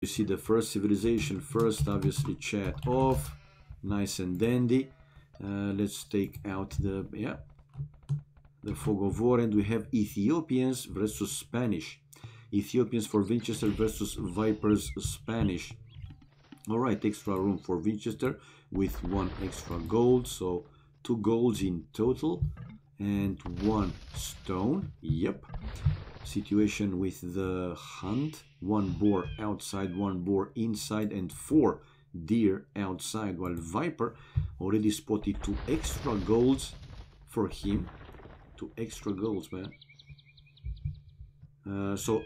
see the first civilization first, obviously chat off, nice and dandy. Let's take out the fog of war, and we have Ethiopians versus Spanish. Ethiopians for Winchester versus Vipers Spanish. All right, extra room for Winchester with 1 extra gold, so 2 golds in total and 1 stone. Yep. Situation with the hunt: 1 boar outside, 1 boar inside, and 4 deer outside, while Viper already spotted 2 extra golds for him. 2 extra golds, man. So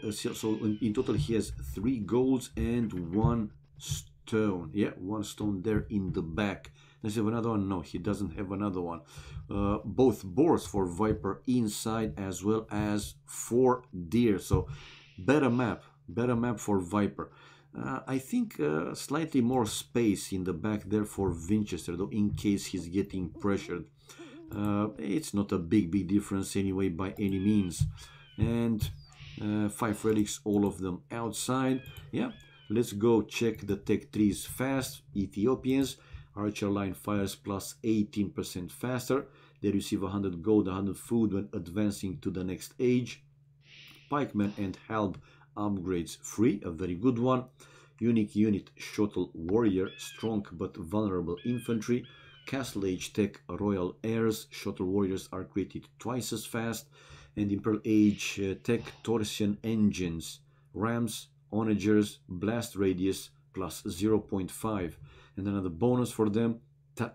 in total he has 3 golds and 1 stone. Yeah, 1 stone there in the back. Does he have another one? No, he doesn't have another one. Both boars for Viper inside, as well as 4 deer. So better map for Viper. I think slightly more space in the back there for Winchester, though, in case he's getting pressured. It's not a big difference anyway by any means. And 5 relics, all of them outside. Yeah, let's go check the tech trees fast. Ethiopians, archer line fires plus 18% faster. They receive 100 gold, 100 food when advancing to the next age. Pikemen and halb upgrades free, a very good one. Unique unit, shuttle warrior, strong but vulnerable infantry. Castle age tech, royal heirs, shuttle warriors are created twice as fast. And Imperial age tech, torsion engines, rams, onagers, blast radius plus 0.5. And another bonus for them,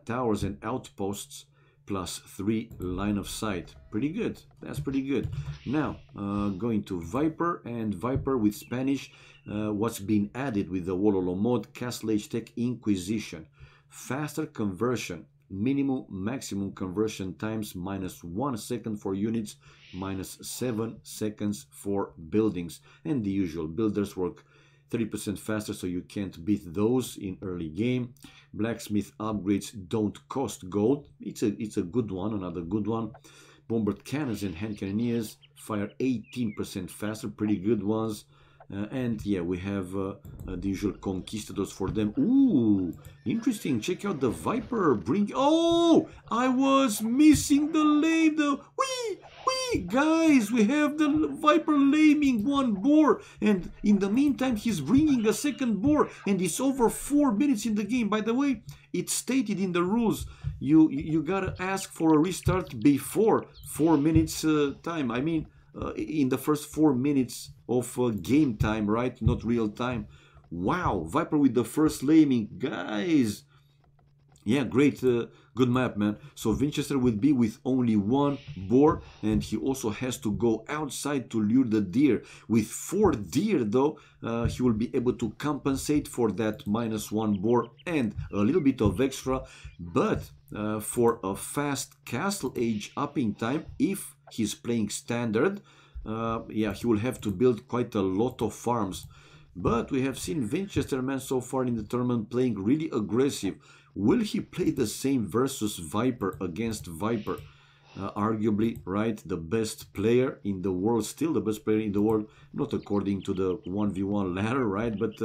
towers and outposts plus 3 line of sight. Pretty good. That's pretty good. Now, going to Viper, and Viper with Spanish, what's been added with the Wololo mod: Castle Age Tech Inquisition. Faster conversion, minimum maximum conversion times -1 second for units, -7 seconds for buildings. And the usual builders work 30% faster, so you can't beat those in early game. Blacksmith upgrades don't cost gold. It's a good one, another good one. Bombard cannons and hand cannoneers fire 18% faster, pretty good ones. And yeah, we have the usual conquistadors for them. Ooh, interesting. Check out the Viper. Oh, I was missing the lame. Guys, we have the Viper laming 1 boar, and in the meantime he's bringing a 2nd boar, and it's over 4 minutes in the game. By the way, it's stated in the rules you gotta ask for a restart before 4 minutes time. I mean, in the first 4 minutes of game time, right? Not real time. Wow, Viper with the first laming, guys. Yeah, great, good map, man. So Winchester will be with only 1 boar, and he also has to go outside to lure the deer. With 4 deer, though, he will be able to compensate for that -1 boar and a little bit of extra. But for a fast castle age upping time, if he's playing standard, yeah, he will have to build quite a lot of farms. But we have seen Winchester, man, so far in the tournament playing really aggressive. Will he play the same versus Viper, against Viper? Arguably, right, the best player in the world, still the best player in the world, not according to the 1v1 ladder, right, but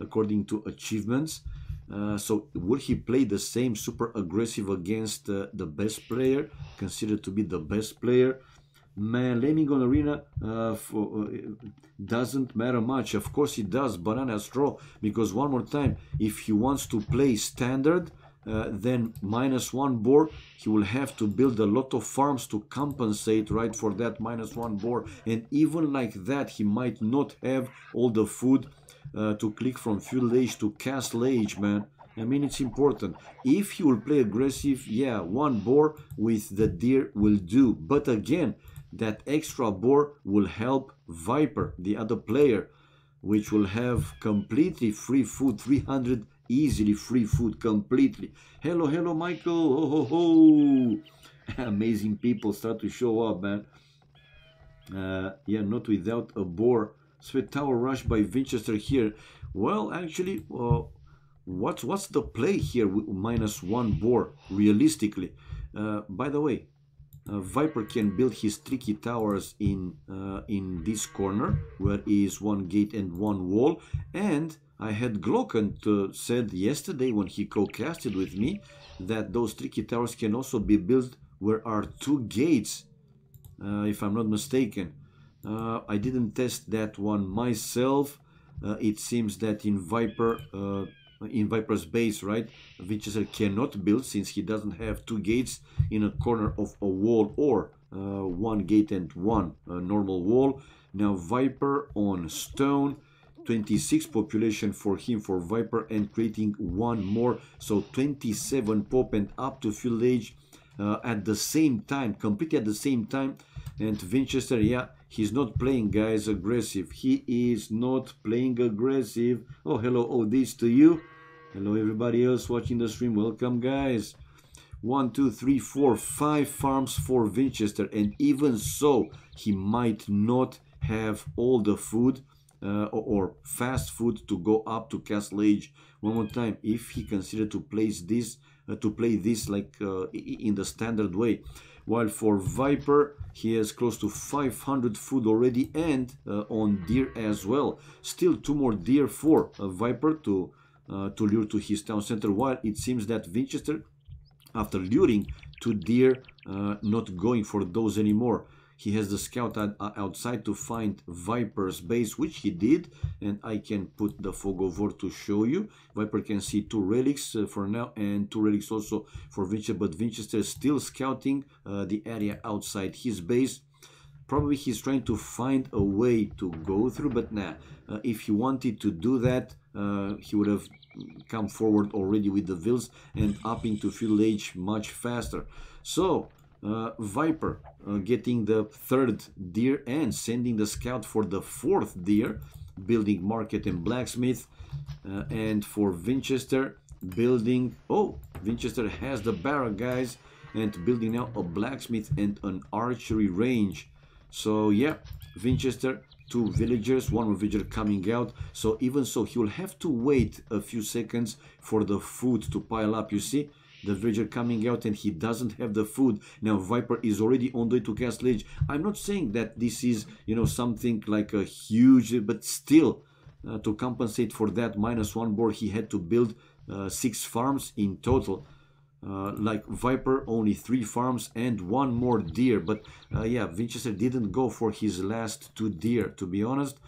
according to achievements. So would he play the same super aggressive against the best player, considered to be the best player? Man, laming on arena doesn't matter much. Of course it does, banana straw, because one more time, if he wants to play standard, then -1 boar, he will have to build a lot of farms to compensate, right, for that -1 boar. And even like that, he might not have all the food to click from feudal age to castle age, man. I mean, it's important. If he will play aggressive, yeah, 1 boar with the deer will do. But again, that extra boar will help Viper, the other player, which will have completely free food, 300 easily free food completely. Hello, hello, Michael. Oh, ho, ho. Amazing people start to show up, man. Yeah, not without a boar. Sweat Tower rush by Vinchester here. Well, actually, what's the play here with -1 boar, realistically? By the way, Viper can build his tricky towers in this corner, where is 1 gate and 1 wall, and I had Glockant said yesterday when he co-casted with me that those tricky towers can also be built where are 2 gates, if I'm not mistaken. I didn't test that one myself. It seems that in Viper's base, right, Winchester cannot build since he doesn't have 2 gates in a corner of a wall, or 1 gate and 1 normal wall. Now Viper on stone, 26 population for him, for Viper, and creating 1 more, so 27 pop and up to field age at the same time, completely at the same time. And Winchester, yeah, he's not playing, guys, aggressive. He is not playing aggressive. Oh, hello, all this to you. Hello, everybody else watching the stream. Welcome, guys. 1, 2, 3, 4, 5 farms for Winchester, and even so, he might not have all the food or fast food to go up to Castle Age. One more time, if he considered to place this, to play this like in the standard way. While for Viper, he has close to 500 food already, and on deer as well. Still 2 more deer for Viper to lure to his town center. While it seems that Winchester, after luring 2 deer, not going for those anymore. He has the scout outside to find Viper's base, which he did, and I can put the fog of war to show you. Viper can see 2 relics for now, and 2 relics also for Winchester, but Winchester is still scouting the area outside his base. Probably he's trying to find a way to go through, but nah, if he wanted to do that, he would have come forward already with the vills and up into field age much faster. So Viper getting the 3rd deer and sending the scout for the 4th deer, building market and blacksmith. And for Winchester, building, oh, Winchester has the barrack, guys, and building now a blacksmith and an archery range. So yeah, Winchester, 2 villagers, 1 more villager coming out. So even so, he will have to wait a few seconds for the food to pile up. You see, the villager coming out and he doesn't have the food. Now Viper is already on the way to Castle Age. I'm not saying that this is, you know, something like a huge, but still, to compensate for that -1 board, he had to build 6 farms in total. Like Viper, only 3 farms and 1 more deer. But yeah, Winchester didn't go for his last 2 deer, to be honest.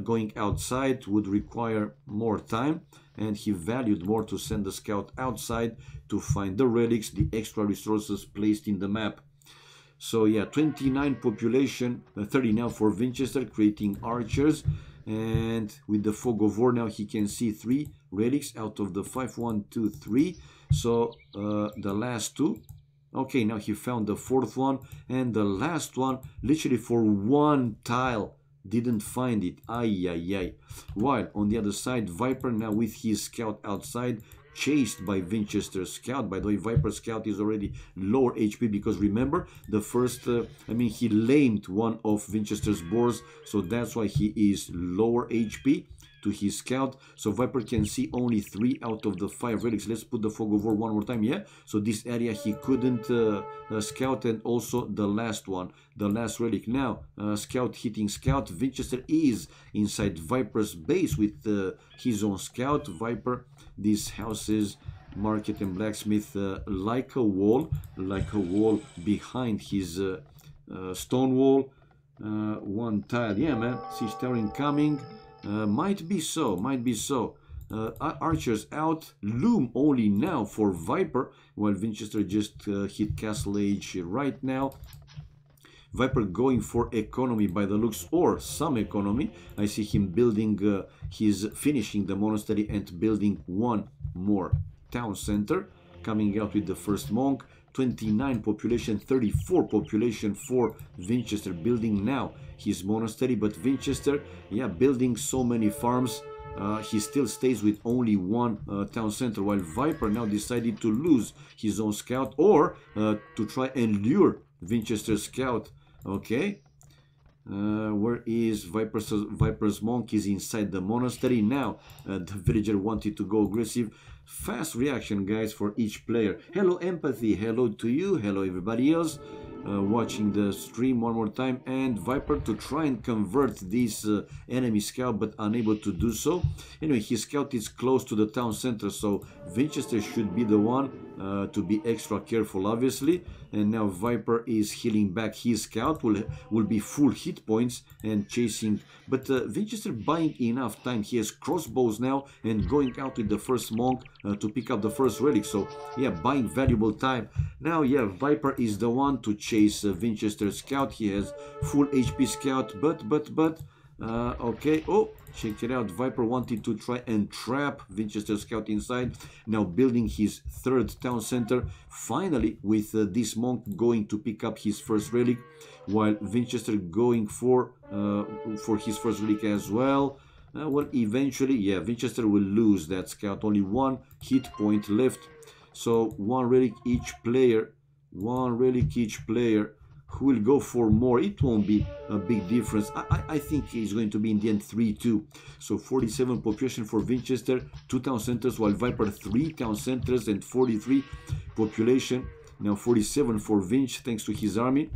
Going outside would require more time, and he valued more to send the scout outside to find the relics, the extra resources placed in the map. So yeah, 29 population, 30 now for Winchester, creating archers. And with the fog of war now, he can see 3 relics out of the 5, 1, 2, 3. So the last 2. Okay, now he found the 4th one, and the last one, literally for 1 tile, didn't find it. Ay, ay, ay. While on the other side, Viper now with his scout outside, chased by Winchester's scout. By the way, Viper's scout is already lower HP because remember, the first, he lamed one of Winchester's boars, so that's why he is lower HP to his scout. So Viper can see only 3 out of the 5 relics. Let's put the fog of war one more time. Yeah, so this area he couldn't scout, and also the last one, the last relic. Now scout hitting scout. Winchester is inside Viper's base with his own scout. Viper, these houses, market and blacksmith, like a wall behind his stone wall. 1 tile. Yeah, man, siege tower incoming. Might be so. Archers out, loom only now for Viper, while Winchester just hit Castle Age right now. Viper going for economy by the looks, or some economy. I see him building, finishing the monastery and building 1 more town center, coming out with the first monk. 29 population, 34 population for Winchester, building now his monastery. But Winchester, yeah, building so many farms, he still stays with only 1 town center, while Viper now decided to lose his own scout, or to try and lure Winchester's scout. Okay, where is Viper's monk? Is inside the monastery now. The villager wanted to go aggressive. Fast reaction, guys, for each player. Hello Empathy, hello to you, hello everybody else. watching the stream one more time, and Viper to try and convert this enemy scout, but unable to do so. Anyway, his scout is close to the town center, so Winchester should be the one to be extra careful, obviously. And now Viper is healing back his scout, will be full hit points and chasing, but Winchester buying enough time. He has crossbows now and going out with the first monk to pick up the first relic, so yeah, buying valuable time. Now yeah, Viper is the one to chase Winchester scout. He has full HP scout, but okay, oh, check it out, Viper wanted to try and trap Winchester scout inside, now building his third town center, finally with this monk going to pick up his first relic, while Winchester going for his first relic as well. Well, eventually, yeah, Winchester will lose that scout, only one hit point left, so one relic each player. Who will go for more? It won't be a big difference. I think it's going to be in the end 3-2. So 47 population for Winchester, 2 town centers, while Viper 3 town centers and 43 population. Now 47 for Vinch thanks to his army.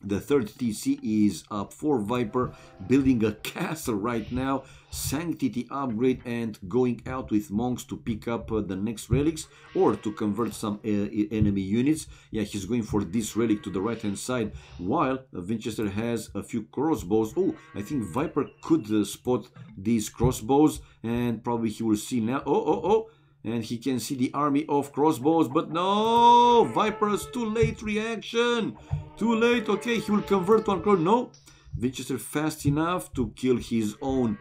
The third TC is up for Viper, building a castle right now, sanctity upgrade, and going out with monks to pick up the next relics or to convert some enemy units. Yeah, he's going for this relic to the right hand side, while Winchester has a few crossbows. Oh, I think Viper could spot these crossbows, and probably he will see now. Oh, and he can see the army of crossbows, but no, Viper's too late reaction. Too late. Okay, he will convert one cross. No, Vinchester fast enough to kill his own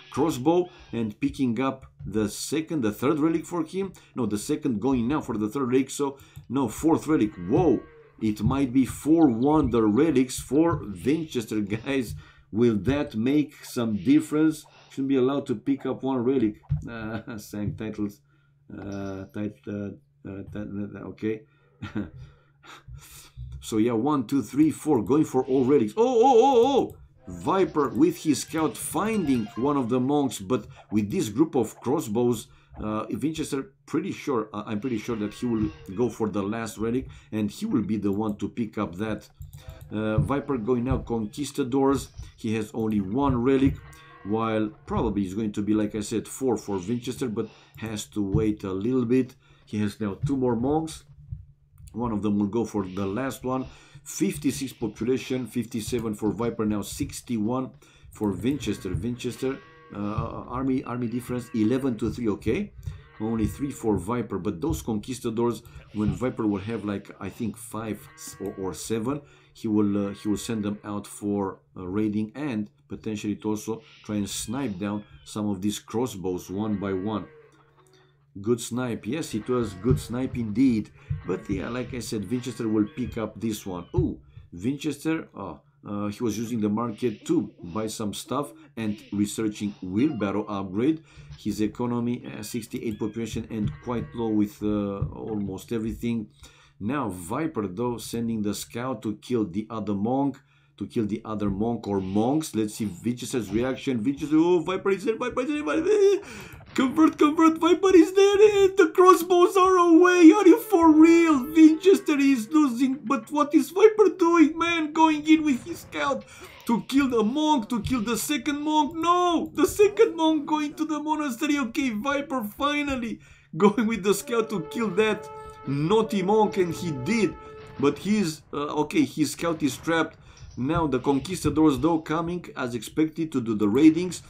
crossbow and picking up the third relic for him. No, the second going now for the third relic. So no, fourth relic. Whoa, it might be 4 wonder relics for Vinchester, guys. Will that make some difference? Shouldn't be allowed to pick up one relic. Sang titles. Okay. So yeah, 1, 2, 3, 4, going for all relics. Oh! Viper with his scout finding one of the monks, but with this group of crossbows, Winchester I'm pretty sure that he will go for the last relic, and he will be the one to pick up that. Viper going now Conquistadors. He has only 1 relic, while probably it's going to be, like I said, 4 for Winchester, but has to wait a little bit. He has now 2 more monks. One of them will go for the last one. 56 population, 57 for Viper, now 61 for Winchester. Army difference 11-3. Okay, only 3 for Viper, but those Conquistadors, when Viper will have like I think 5 or 7, he will send them out for raiding, and potentially to also try and snipe down some of these crossbows one by one. Good snipe. Yes, it was good snipe indeed. But yeah, like I said, Winchester will pick up this one. Oh, Winchester, he was using the market to buy some stuff and researching wheelbarrow upgrade. His economy 68 population and quite low with almost everything. Now Viper though sending the scout to kill the other monk, or monks. Let's see Winchester's reaction. Winchester, oh, Viper is there, Viper is there. Convert, Viper is there, and the crossbows are away. Are you for real? Winchester is losing, but what is Viper doing, man? Going in with his scout to kill the monk, to kill the second monk. No, the second monk going to the monastery. Okay, Viper finally going with the scout to kill that naughty monk, and he did. But his scout is trapped. Now the Conquistadors though coming as expected to do the raidings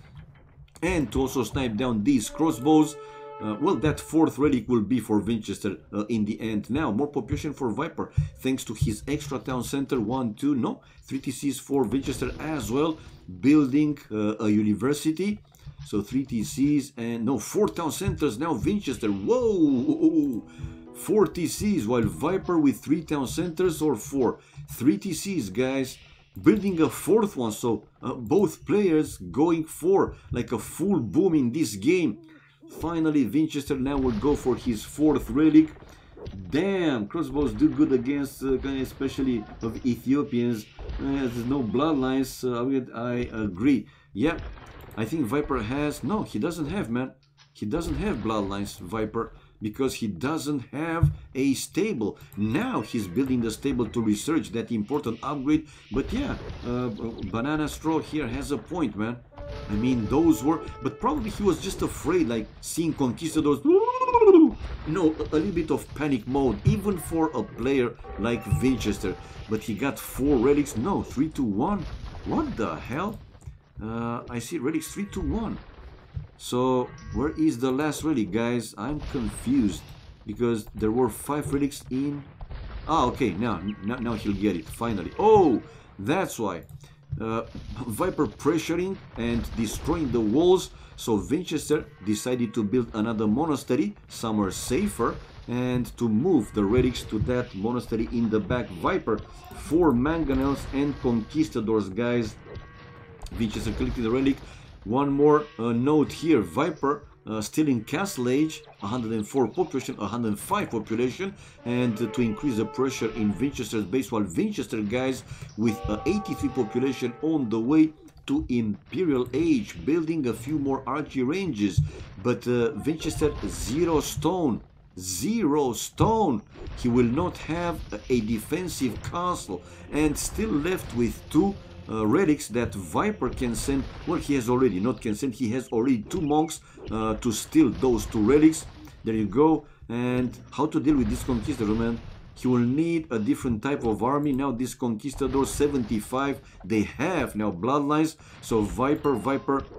and to also snipe down these crossbows. Well, that fourth relic will be for Winchester in the end. Now more population for Viper thanks to his extra town center. 1, 2, no, 3 TCs for Winchester as well, building a university. So 3 TCs and no, 4 town centers now Winchester. Whoa, 4 TCs, while Viper with 3 town centers, or 4, 3 TCs, guys, building a 4th one. So both players going for like a full boom in this game. Finally Winchester now will go for his 4th relic. Damn, crossbows do good against especially of Ethiopians. There's no bloodlines. I agree. Yeah, I think Viper has... No, he doesn't have, man. He doesn't have bloodlines, Viper, because he doesn't have a stable. Now he's building the stable to research that important upgrade. But yeah, Banana Straw here has a point, man. I mean, those were... But probably he was just afraid, like, seeing Conquistadors... You know, a little bit of panic mode, even for a player like Winchester. But he got 4 relics. No, 3 to 1. What the hell? I see relics 3 to 1. So, where is the last relic, guys? I'm confused. Because there were 5 relics in... Ah, okay, now he'll get it, finally. Oh, that's why. Viper pressuring and destroying the walls. So Winchester decided to build another monastery, somewhere safer, and to move the relics to that monastery in the back. Viper, 4 mangonels and conquistadors, guys. Winchester collected the relic. One more note here. Viper still in Castle Age, 104 population, 105 population, and to increase the pressure in Winchester's base, while Winchester, guys, with 83 population on the way to Imperial Age, building a few more archery ranges. But Winchester, 0 stone. 0 stone. He will not have a defensive castle, and still left with 2 relics that Viper can send. Well, he has already, not can send, he has already 2 monks to steal those 2 relics. There you go. And how to deal with this conquistador, man? He will need a different type of army. Now this conquistador, 75, they have now bloodlines. So Viper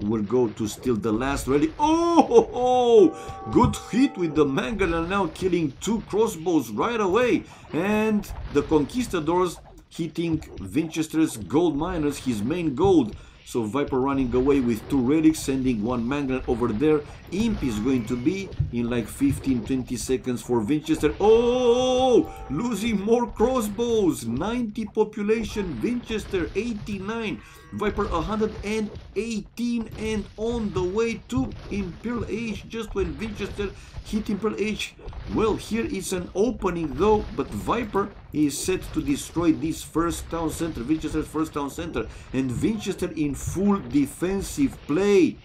will go to steal the last relic. Oh, good hit with the Mangala, now killing 2 crossbows right away. And the conquistadors hitting Winchester's gold miners, his main gold. So Viper running away with 2 relics, sending 1 Mangala over there. Imp is going to be in like 15-20 seconds for Winchester. Oh, losing more crossbows. 90 population, Winchester 89. Viper 118, and on the way to Imperial Age just when Winchester hit Imperial Age. Well, here is an opening though, but Viper is set to destroy this first town center, Winchester's first town center, and Winchester in full defensive play.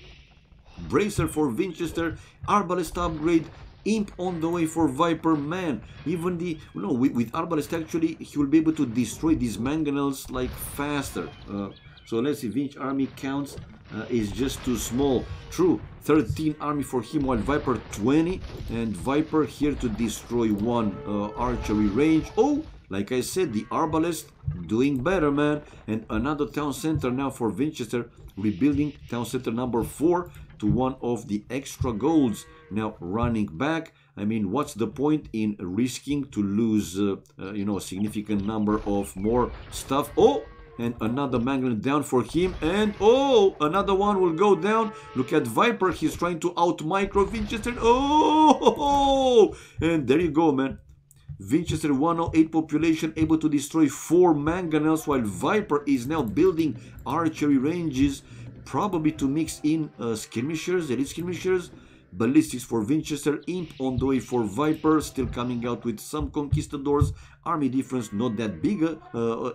Bracer for Winchester, Arbalest upgrade, Imp on the way for Viper, man. Even the, you know, with Arbalest actually he will be able to destroy these mangonels like faster. So let's see, Vinch army counts is just too small. True, 13 army for him, while Viper 20, and Viper here to destroy 1 archery range. Oh, like I said, the Arbalest doing better, man. And another town center now for Winchester, rebuilding town center number 4 to 1 of the extra golds. Now running back. I mean, what's the point in risking to lose, you know, a significant number of more stuff? Oh, and another Mangala down for him, and oh, another one will go down. Look at Viper, he's trying to out micro Winchester. Oh, and there you go, man. Winchester 108 population, able to destroy 4 mangonels, while Viper is now building archery ranges, probably to mix in skirmishers, elite skirmishers. Ballistics for Winchester, Imp on the way for Viper, still coming out with some conquistadors. Army difference not that big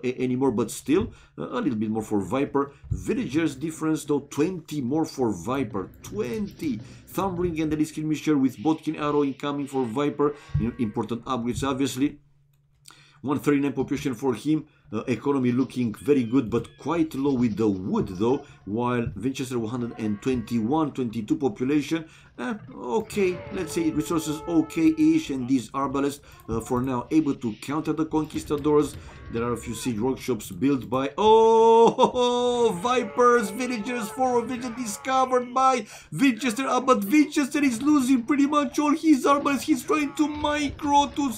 anymore, but still a little bit more for Viper. Villagers difference though, 20 more for Viper, 20. Thumbring and the skirmisher with Bodkin arrow incoming for Viper. Important upgrades obviously. 139 population for him. Economy looking very good, but quite low with the wood though, while Winchester 121, 22 population. Okay, let's say resources okay-ish, and these Arbalest for now able to counter the conquistadors. There are a few siege workshops built by Vipers, villagers, 4 villagers discovered by Winchester. But Winchester is losing pretty much all his Arbalest. He's trying to micro to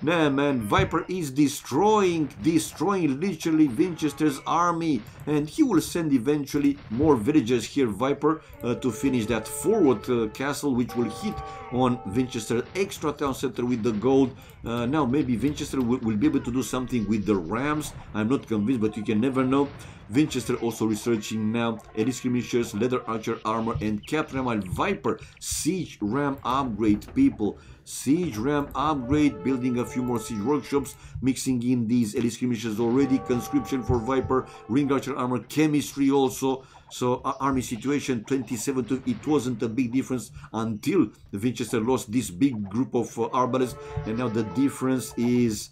Nah, man, Viper is destroying literally Winchester's army, and he will send eventually more villagers here, Viper, to finish that forward castle, which will hit on Winchester extra town center with the gold. Now maybe Winchester will be able to do something with the rams. I'm not convinced, but you can never know. Winchester also researching now elite skirmishers, leather archer armor, and cap ram, while Viper siege ram upgrade, people. Siege ram upgrade, building a few more siege workshops, mixing in these elite skirmishers already. Conscription for Viper, ring archer armor, chemistry also. So army situation 27 to, it wasn't a big difference until Winchester lost this big group of arbalists, and now the difference is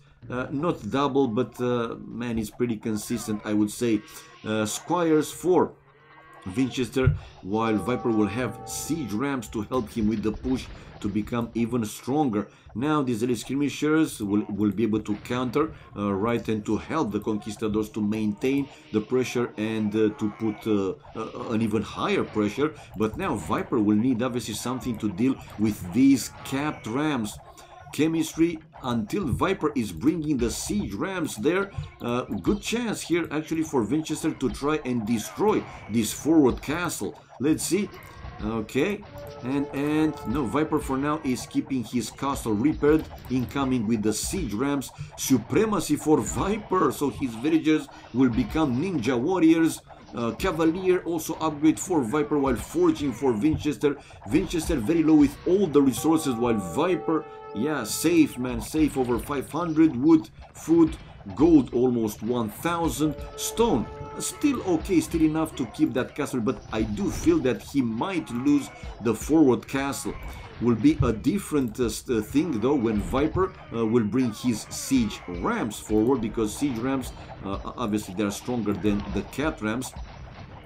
not double, but man, it's pretty consistent, I would say. Squires for Winchester, while Viper will have siege rams to help him with the push to become even stronger. Now these elite skirmishers will be able to counter, right, and to help the conquistadors to maintain the pressure and to put an even higher pressure. But now Viper will need obviously something to deal with these capped rams. Chemistry until Viper is bringing the siege rams there. Good chance here actually for Winchester to try and destroy this forward castle. Let's see. Okay, and no, Viper for now is keeping his castle repaired, incoming with the siege rams. Supremacy for Viper, so his villagers will become ninja warriors. Cavalier also upgrade for Viper, while forging for Winchester. Winchester very low with all the resources, while Viper, yeah, safe man, safe, over 500 wood, food, gold almost 1000, stone still okay, still enough to keep that castle, but I do feel that he might lose the forward castle. Will be a different thing though when Viper will bring his siege rams forward, because siege rams obviously they are stronger than the cat rams,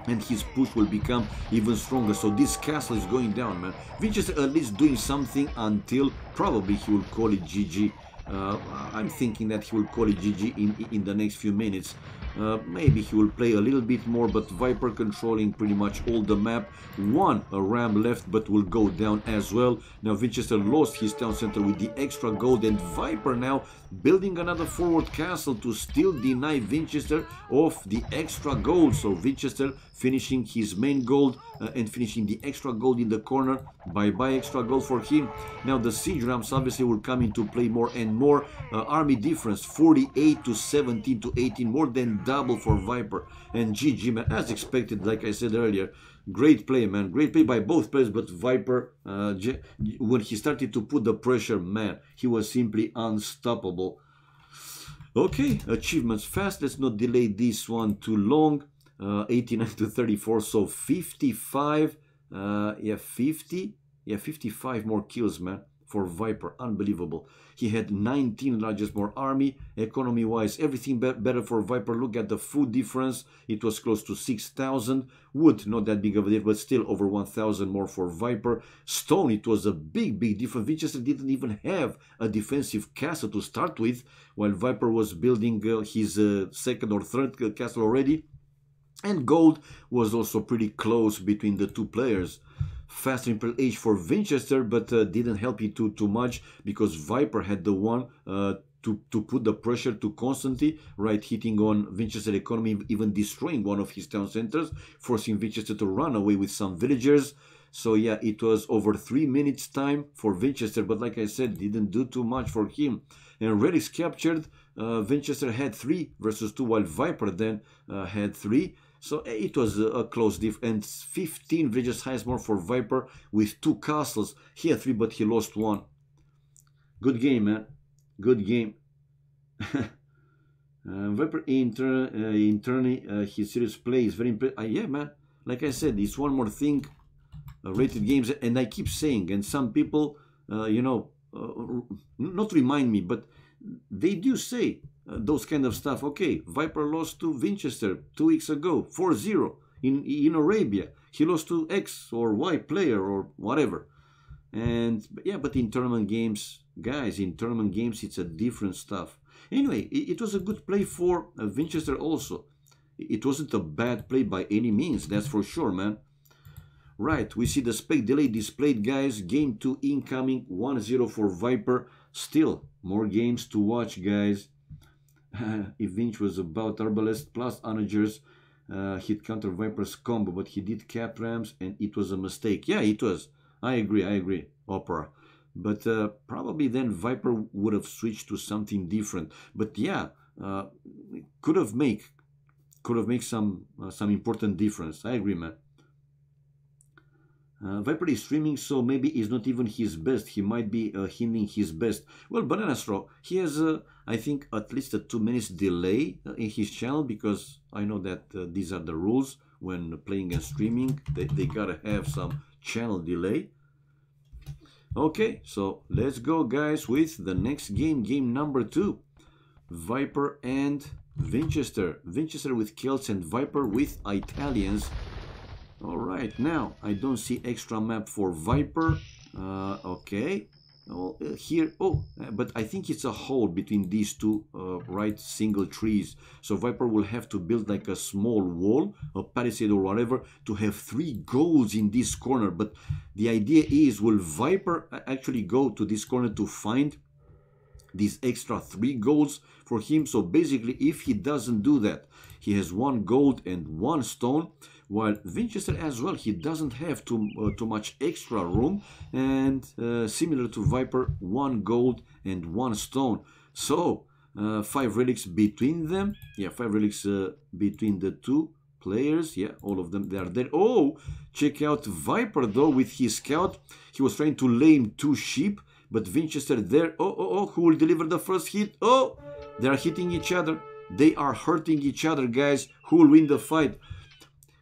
and his push will become even stronger. So this castle is going down, man. Winchester at least doing something until probably he will call it GG. I'm thinking that he will call it GG in the next few minutes. Maybe he will play a little bit more, but Viper controlling pretty much all the map. One ram left, but will go down as well. Now Winchester lost his town center with the extra gold, and Viper now building another forward castle to still deny Winchester of the extra gold. So Winchester finishing his main gold and finishing the extra gold in the corner. Bye-bye extra gold for him. Now the siege rams obviously will come into play more and more. Army difference 48 to 17 to 18, more than double for Viper. And GG, man, as expected, like I said earlier. Great play, man. Great play by both players, but Viper, when he started to put the pressure, man, he was simply unstoppable. Okay, achievements fast. Let's not delay this one too long. 89 to 34, so 55. Yeah, 50. Yeah, 55 more kills, man, for Viper. Unbelievable. He had 19 largest more army. Economy-wise, everything better for Viper. Look at the food difference. It was close to 6,000. Wood, not that big of a deal, but still over 1,000 more for Viper. Stone, it was a big difference. Winchester didn't even have a defensive castle to start with, while Viper was building his second or third castle already. And gold was also pretty close between the two players. Faster Imperial Age for Winchester, but didn't help it too much, because Viper had the one to put the pressure to constantly, right, hitting on Winchester economy, even destroying one of his town centers, forcing Winchester to run away with some villagers. So yeah, it was over 3 minutes time for Winchester, but like I said, didn't do too much for him. And relics captured, Winchester had 3 versus 2, while Viper then had 3. So it was a close diff, and 15 villagers highest more for Viper with 2 castles. He had 3, but he lost 1. Good game, man. Good game. Viper internally, his serious play is very impressive. Yeah, man. Like I said, it's one more thing. Rated games, and I keep saying, and some people, you know, not remind me, but they do say those kind of stuff. Okay, Viper lost to Vinchester 2 weeks ago, 4-0 in Arabia. He lost to X or Y player or whatever. And yeah, but in tournament games, guys, in tournament games, it's a different stuff. Anyway, it was a good play for Winchester also. It wasn't a bad play by any means, that's for sure, man. Right, we see the spec delay displayed, guys. Game 2 incoming, 1-0 for Viper. Still, more games to watch, guys. If Vinch was about Arbalest plus Onagers, he'd counter Viper's combo, but he did cap rams and it was a mistake. Yeah, it was. I agree, Opera. But probably then Viper would have switched to something different. But yeah, could have make some important difference. I agree, man. Viper is streaming, so maybe it's not even his best. He might be hinting his best. Well, Banana Straw, he has, I think, at least a 2 minutes delay in his channel, because I know that these are the rules when playing and streaming. They gotta have some channel delay. Okay, so let's go, guys, with the next game, game number 2. Viper and Vinchester. Vinchester with Celts and Viper with Italians. All right, now I don't see extra map for Viper. Okay. Oh, here, but I think it's a hole between these two right single trees. So Viper will have to build like a small wall, a palisade or whatever, to have 3 goals in this corner. But the idea is, will Viper actually go to this corner to find these extra 3 goals for him? So basically, if he doesn't do that, he has 1 gold and 1 stone, while Winchester as well, he doesn't have too much extra room, and similar to Viper, 1 gold and 1 stone. So 5 relics between them. Yeah, 5 relics between the 2 players. Yeah, all of them, they are dead. Oh, check out Viper though with his scout. He was trying to lame 2 sheep, but Winchester there. Who will deliver the first hit? Oh, they are hitting each other. They are hurting each other, guys. Who will win the fight?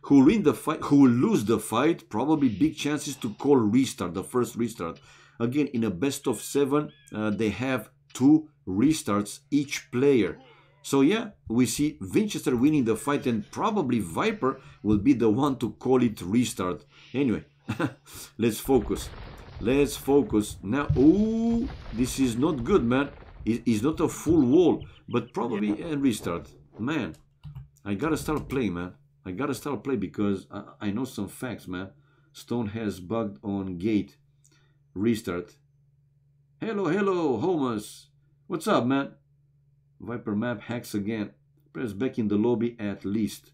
Who will win the fight? Who will lose the fight? Probably big chances to call restart, the first restart. Again, in a best of 7, they have 2 restarts each player. So yeah, we see Winchester winning the fight, and probably Viper will be the one to call it restart. Anyway, let's focus. Let's focus. Now, oh, this is not good, man. It's not a full wall, but probably a restart. Man, I gotta start playing, man. I gotta start playing because I know some facts, man. Stone has bugged on gate. Restart. Hello, hello, Homus. What's up, man? Viper map hacks again. Press back in the lobby at least.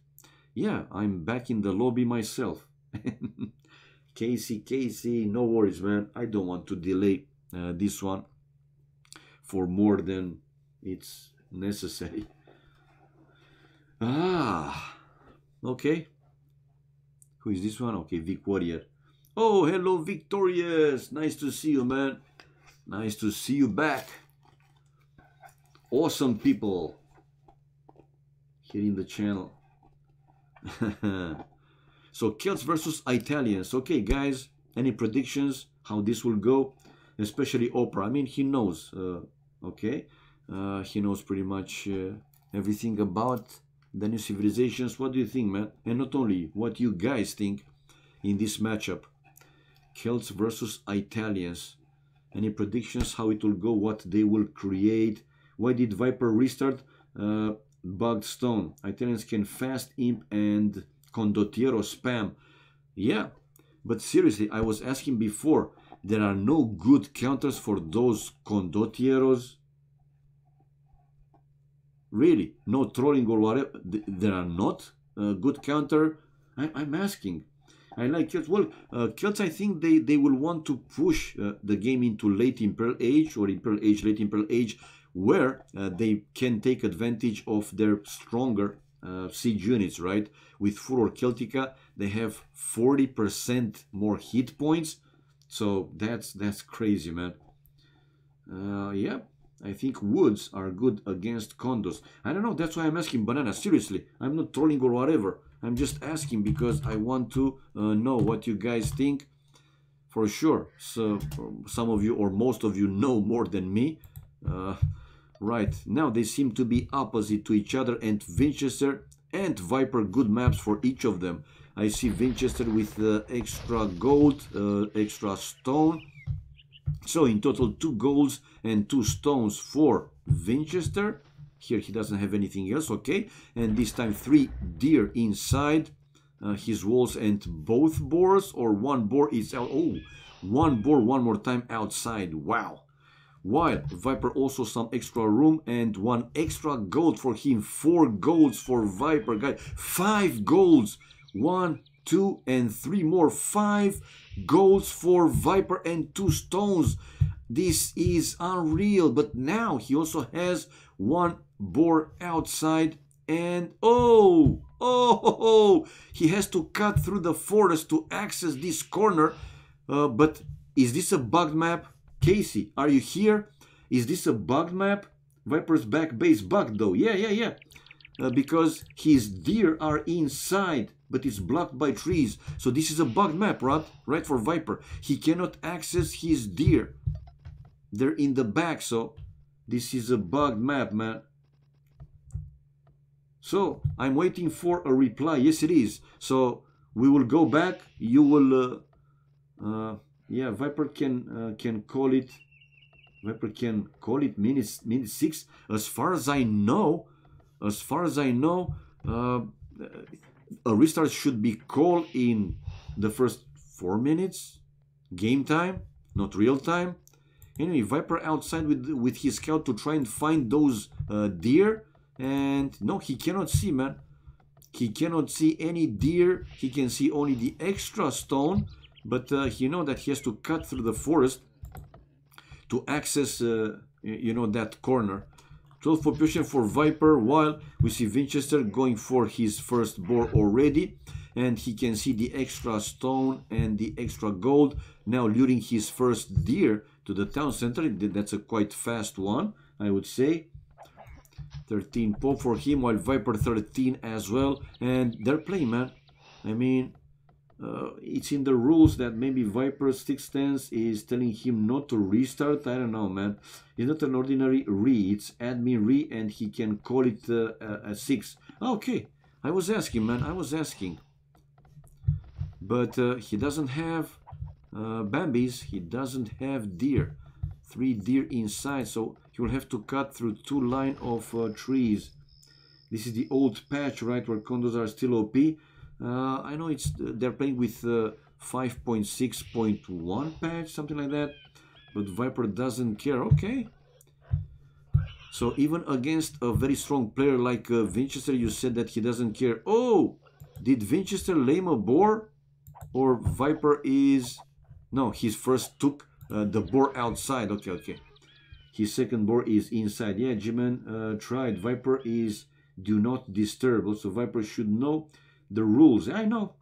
Yeah, I'm back in the lobby myself. Casey, no worries, man. I don't want to delay this one for more than it's necessary. Okay. Who is this one? Okay, Vic Warrior. Oh, hello, Victorious. Nice to see you, man. Nice to see you back. Awesome people here in the channel. So, Celts versus Italians. Okay, guys, any predictions how this will go? Especially Oprah. I mean, he knows. Okay. He knows pretty much everything about the new civilizations. What do you think, man? And not only what you guys think in this matchup. Celts versus Italians. Any predictions how it will go, what they will create? Why did Viper restart? Bugged stone. Italians can fast imp and condottiero spam. Yeah, but seriously, I was asking before, there are no good counters for those condottieros. Really, no trolling or whatever. There are not good counter. I'm asking. I like Celts. Well, Celts, I think they will want to push the game into late Imperial Age or Imperial Age, late Imperial Age, where they can take advantage of their stronger siege units, right? With Furor Celtica, they have 40% more hit points. So that's crazy, man. Yeah. I think woods are good against condos. I don't know, that's why I'm asking, Banana. Seriously, I'm not trolling or whatever. I'm just asking because I want to know what you guys think. For sure, so some of you or most of you know more than me. Right, now they seem to be opposite to each other, and Winchester and Viper, good maps for each of them. I see Winchester with extra gold, extra stone. So in total 2 golds and 2 stones for Winchester. Here he doesn't have anything else, okay. And this time 3 deer inside his walls, and both boars, or 1 boar is out. Oh, 1 boar one more time outside. Wow. While Viper also some extra room and 1 extra gold for him. 4 golds for Viper, guys. 5 golds. 1, 2, and 3 more. 5 golds for Viper and 2 stones. This is unreal. But now he also has 1 boar outside, and he has to cut through the forest to access this corner. But is this a bugged map? Casey, are you here? Is this a bugged map? Viper's back base bugged though. Yeah. Because his deer are inside. but it's blocked by trees. So this is a bugged map, right, for Viper. He cannot access his deer. They're in the back, so this is a bugged map, man. So I'm waiting for a reply. Yes, it is. So we will go back. You will, yeah, Viper can call it. Viper can call it minute 6. As far as I know, a restart should be called in the first 4 minutes, game time, not real time. Anyway, Viper outside with his scout to try and find those deer, and no, he cannot see, man. He cannot see any deer. He can see only the extra stone, but he knows that he has to cut through the forest to access, you know, that corner. 12 population for Viper, while we see Winchester going for his first boar already, and he can see the extra stone and the extra gold, now luring his first deer to the town center. That's a quite fast one, I would say. 13 pop for him, while Viper 13 as well, and they're playing, man. I mean, it's in the rules that maybe Viper's stick stance is telling him not to restart. I don't know, man. It's not an ordinary re, it's admin re, and he can call it a 6. Okay, I was asking, man, I was asking. But he doesn't have Bambis, he doesn't have deer. 3 deer inside, so he will have to cut through 2 lines of trees. This is the old patch, right, where condos are still OP. I know they're playing with 5.6.1 patch, something like that, but Viper doesn't care. Okay, so even against a very strong player like Vinchester, you said that he doesn't care. Oh, did Vinchester lame a boar, or Viper is... No, he first took the boar outside. Okay, his second boar is inside. Yeah, G-Man tried. Viper is do not disturb. Also, Viper should know the rules. I know.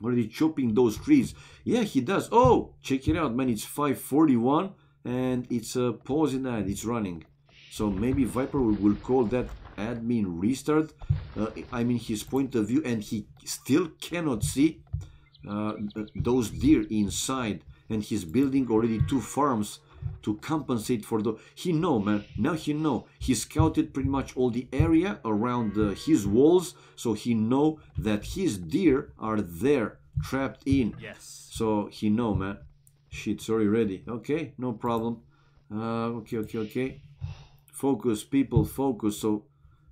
Already chopping those trees. Yeah, he does. Oh, check it out, man. It's 5:41 and it's pausing and it's running. So maybe Viper will call that admin restart. I mean, his point of view, and he still cannot see those deer inside. And he's building already 2 farms to compensate for the... He know, man. Now he know. He scouted pretty much all the area around his walls, so he know that his deer are there, trapped in. Yes. So he know, man. Shit, sorry, ready. Okay, no problem. Okay. Focus, people, focus. So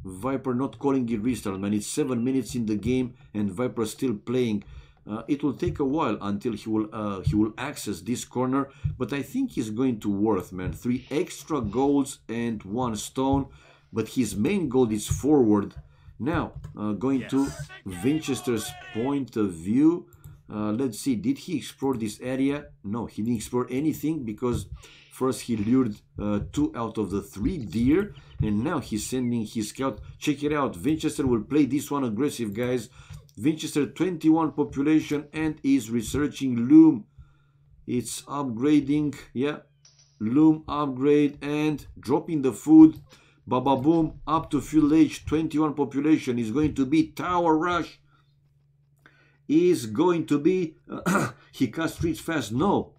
Viper not calling it restart, man. It's 7 minutes in the game, and Viper still playing. It will take a while until he will access this corner, but I think he's going to worth, man. 3 extra golds and 1 stone, but his main goal is forward. Now, going to Winchester's point of view, let's see, did he explore this area? No, he didn't explore anything, because first he lured 2 out of the 3 deer, and now he's sending his scout. Check it out, Winchester will play this one aggressive, guys. Vinchester 21 population and is researching loom. It's upgrading, yeah, loom upgrade and dropping the food. Baba boom, up to fuel age. 21 population is going to be tower rush. Is going to be he cuts streets fast. No,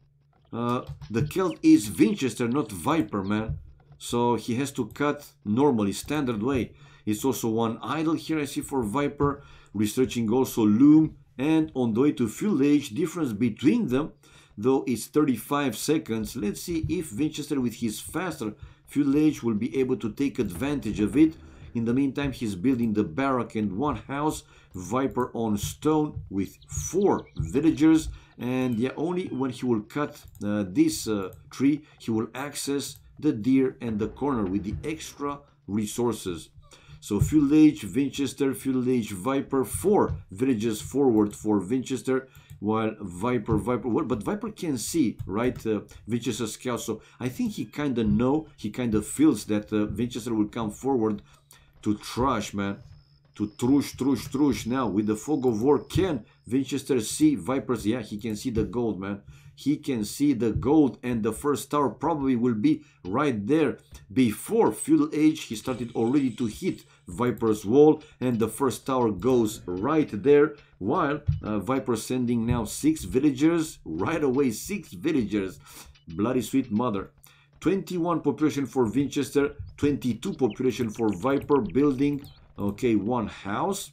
the Celt is Winchester, not Viper, man. So he has to cut normally, standard way. It's also 1 idle here, I see, for Viper. Researching also loom, and on the way to fuel age, difference between them, though it's 35 seconds. Let's see if Winchester with his faster fuel age will be able to take advantage of it. In the meantime, he's building the barrack and 1 house. Viper on stone with 4 villagers, and yeah, only when he will cut this tree, he will access the deer and the corner with the extra resources. So fuel age Winchester, fuel age Viper, 4 villages forward for Winchester, while Viper, but Viper can see, right, Winchester scout. So I think he kind of know, he kind of feels that Winchester will come forward to trash, man, to trush. Now with the fog of war, can Winchester see Vipers? Yeah, he can see the gold, man. He can see the gold, and the first tower probably will be right there. Before fuel age, he started already to hit Viper's wall, and the first tower goes right there, while Viper sending now 6 villagers, right away 6 villagers. Bloody sweet mother. 21 population for Winchester, 22 population for Viper, building, okay, 1 house,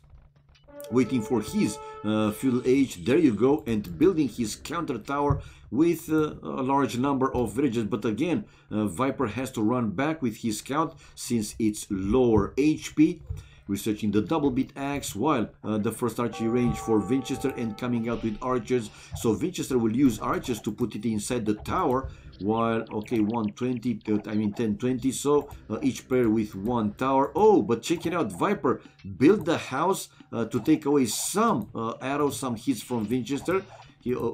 waiting for his feudal age, there you go, and building his counter tower with a large number of villages. But again, Viper has to run back with his scout since it's lower HP, researching the double bit axe, while the first archery range for Winchester and coming out with archers. So Winchester will use archers to put it inside the tower, while, okay, 120, I mean 1020, so each pair with 1 tower. Oh, but check it out, Viper built the house to take away some arrows, some hits from Winchester.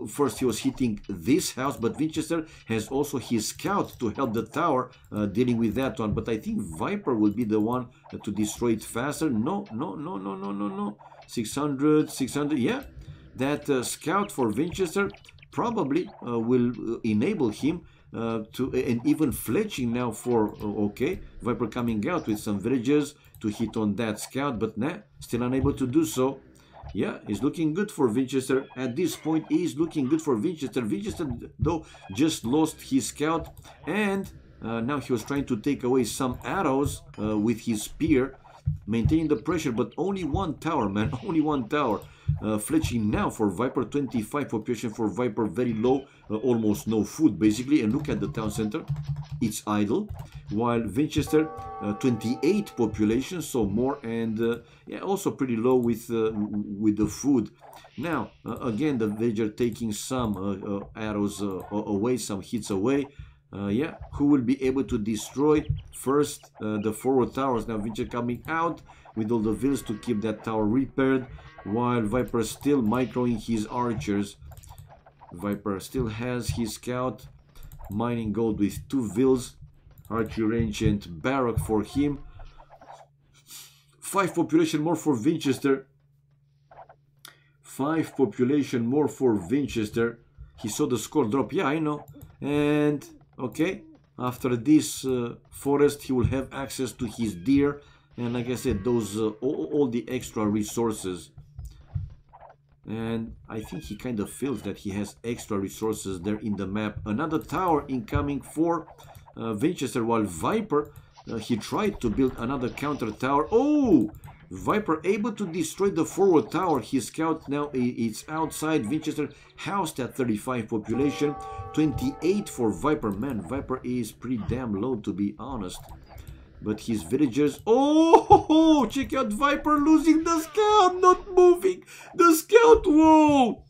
First he was hitting this house, but Winchester has also his scout to help the tower dealing with that one. But I think Viper will be the one to destroy it faster. No, 600, yeah, that scout for Winchester probably will enable him to, and even fletching now for, okay, Viper coming out with some villages to hit on that scout, but nah, still unable to do so. Yeah, it's looking good for Winchester. At this point, is looking good for Winchester. Winchester, though, just lost his scout, and now he was trying to take away some arrows with his spear, maintaining the pressure, but only 1 tower, man, only 1 tower. Fletching now for Viper, 25 population for Viper, very low, almost no food basically. And look at the town center, it's idle, while Winchester 28 population, so more, and yeah, also pretty low with the food. Now again, the villager taking some arrows away, some hits away. Yeah, who will be able to destroy first the forward towers? Now Winchester coming out with all the vills to keep that tower repaired, while Viper still microing his archers. Viper still has his scout, mining gold with 2 vills, archery range and barrack for him. 5 population more for Winchester. 5 population more for Winchester. He saw the score drop, yeah, I know. And okay, after this forest, he will have access to his deer, and like I said, those all the extra resources. And I think he kind of feels that he has extra resources there in the map. Another tower incoming for Winchester, while Viper, he tried to build another counter tower. Oh, Viper able to destroy the forward tower. His scout now it's outside. Winchester housed at 35 population, 28 for Viper. Man, Viper is pretty damn low, to be honest. But his villagers, oh, check out Viper losing the scout, not moving the scout, whoa.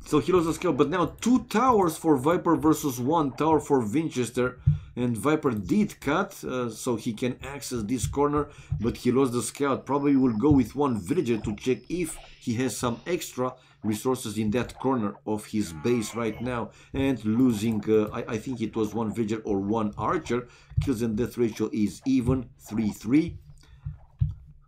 So he lost the scout, but now 2 towers for Viper versus 1 tower for Winchester. And Viper did cut, so he can access this corner, but he lost the scout. Probably will go with 1 villager to check if he has some extra resources in that corner of his base right now. And losing, I think it was 1 villager or 1 archer. Kills and death ratio is even, 3-3.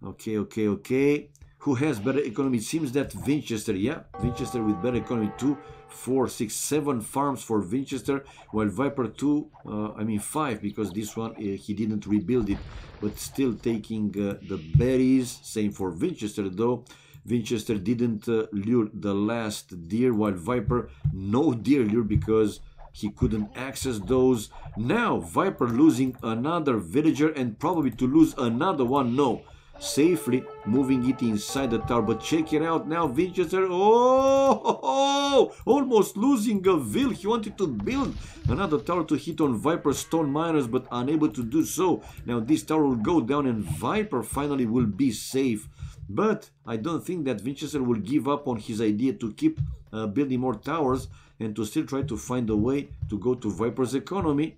Okay. Who has better economy? It seems that Winchester, yeah, Winchester with better economy. 2, 4, 6, 7 farms for Winchester, while Viper 5, because this one he didn't rebuild it, but still taking the berries. Same for Winchester, though. Winchester didn't lure the last deer, while Viper no deer lure because he couldn't access those. Now Viper losing another villager and probably to lose another one. No, safely moving it inside the tower. But check it out now, Winchester, almost losing a vill. He wanted to build another tower to hit on Viper stone miners, but unable to do so. Now this tower will go down and Viper finally will be safe. But I don't think that Winchester will give up on his idea to keep building more towers and to still try to find a way to go to Viper's economy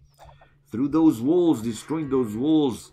through those walls, destroying those walls.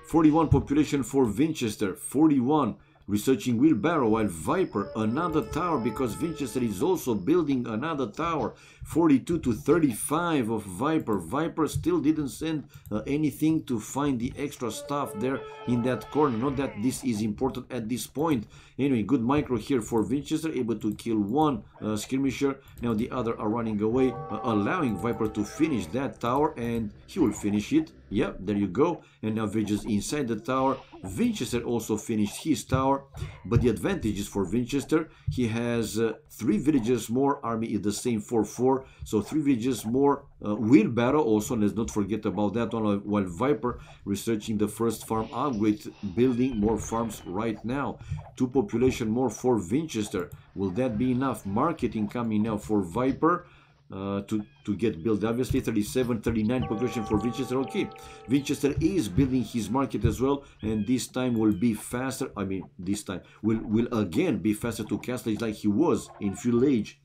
41 population for Winchester, 41 researching wheelbarrow, while Viper another tower because Winchester is also building another tower. 42 to 35 of Viper. Viper still didn't send anything to find the extra stuff there in that corner. Not that this is important at this point. Anyway, good micro here for Winchester, able to kill 1 skirmisher. Now the other are running away, allowing Viper to finish that tower, and he will finish it. Yep, there you go. And now villagers inside the tower. Winchester also finished his tower. But the advantage is for Winchester. He has 3 villagers more. Army is the same 4-4. So 3 villagers more. Wheelbarrow also. Let's not forget about that one. While Viper researching the first farm upgrade. Building more farms right now. 2 population more for Winchester. Will that be enough? Marketing coming now for Viper. To get built, obviously. 37, 39 population for Winchester. Okay, Winchester is building his market as well, and this time will be faster. I mean, this time will again be faster to Castle Age like he was in Feudal Age.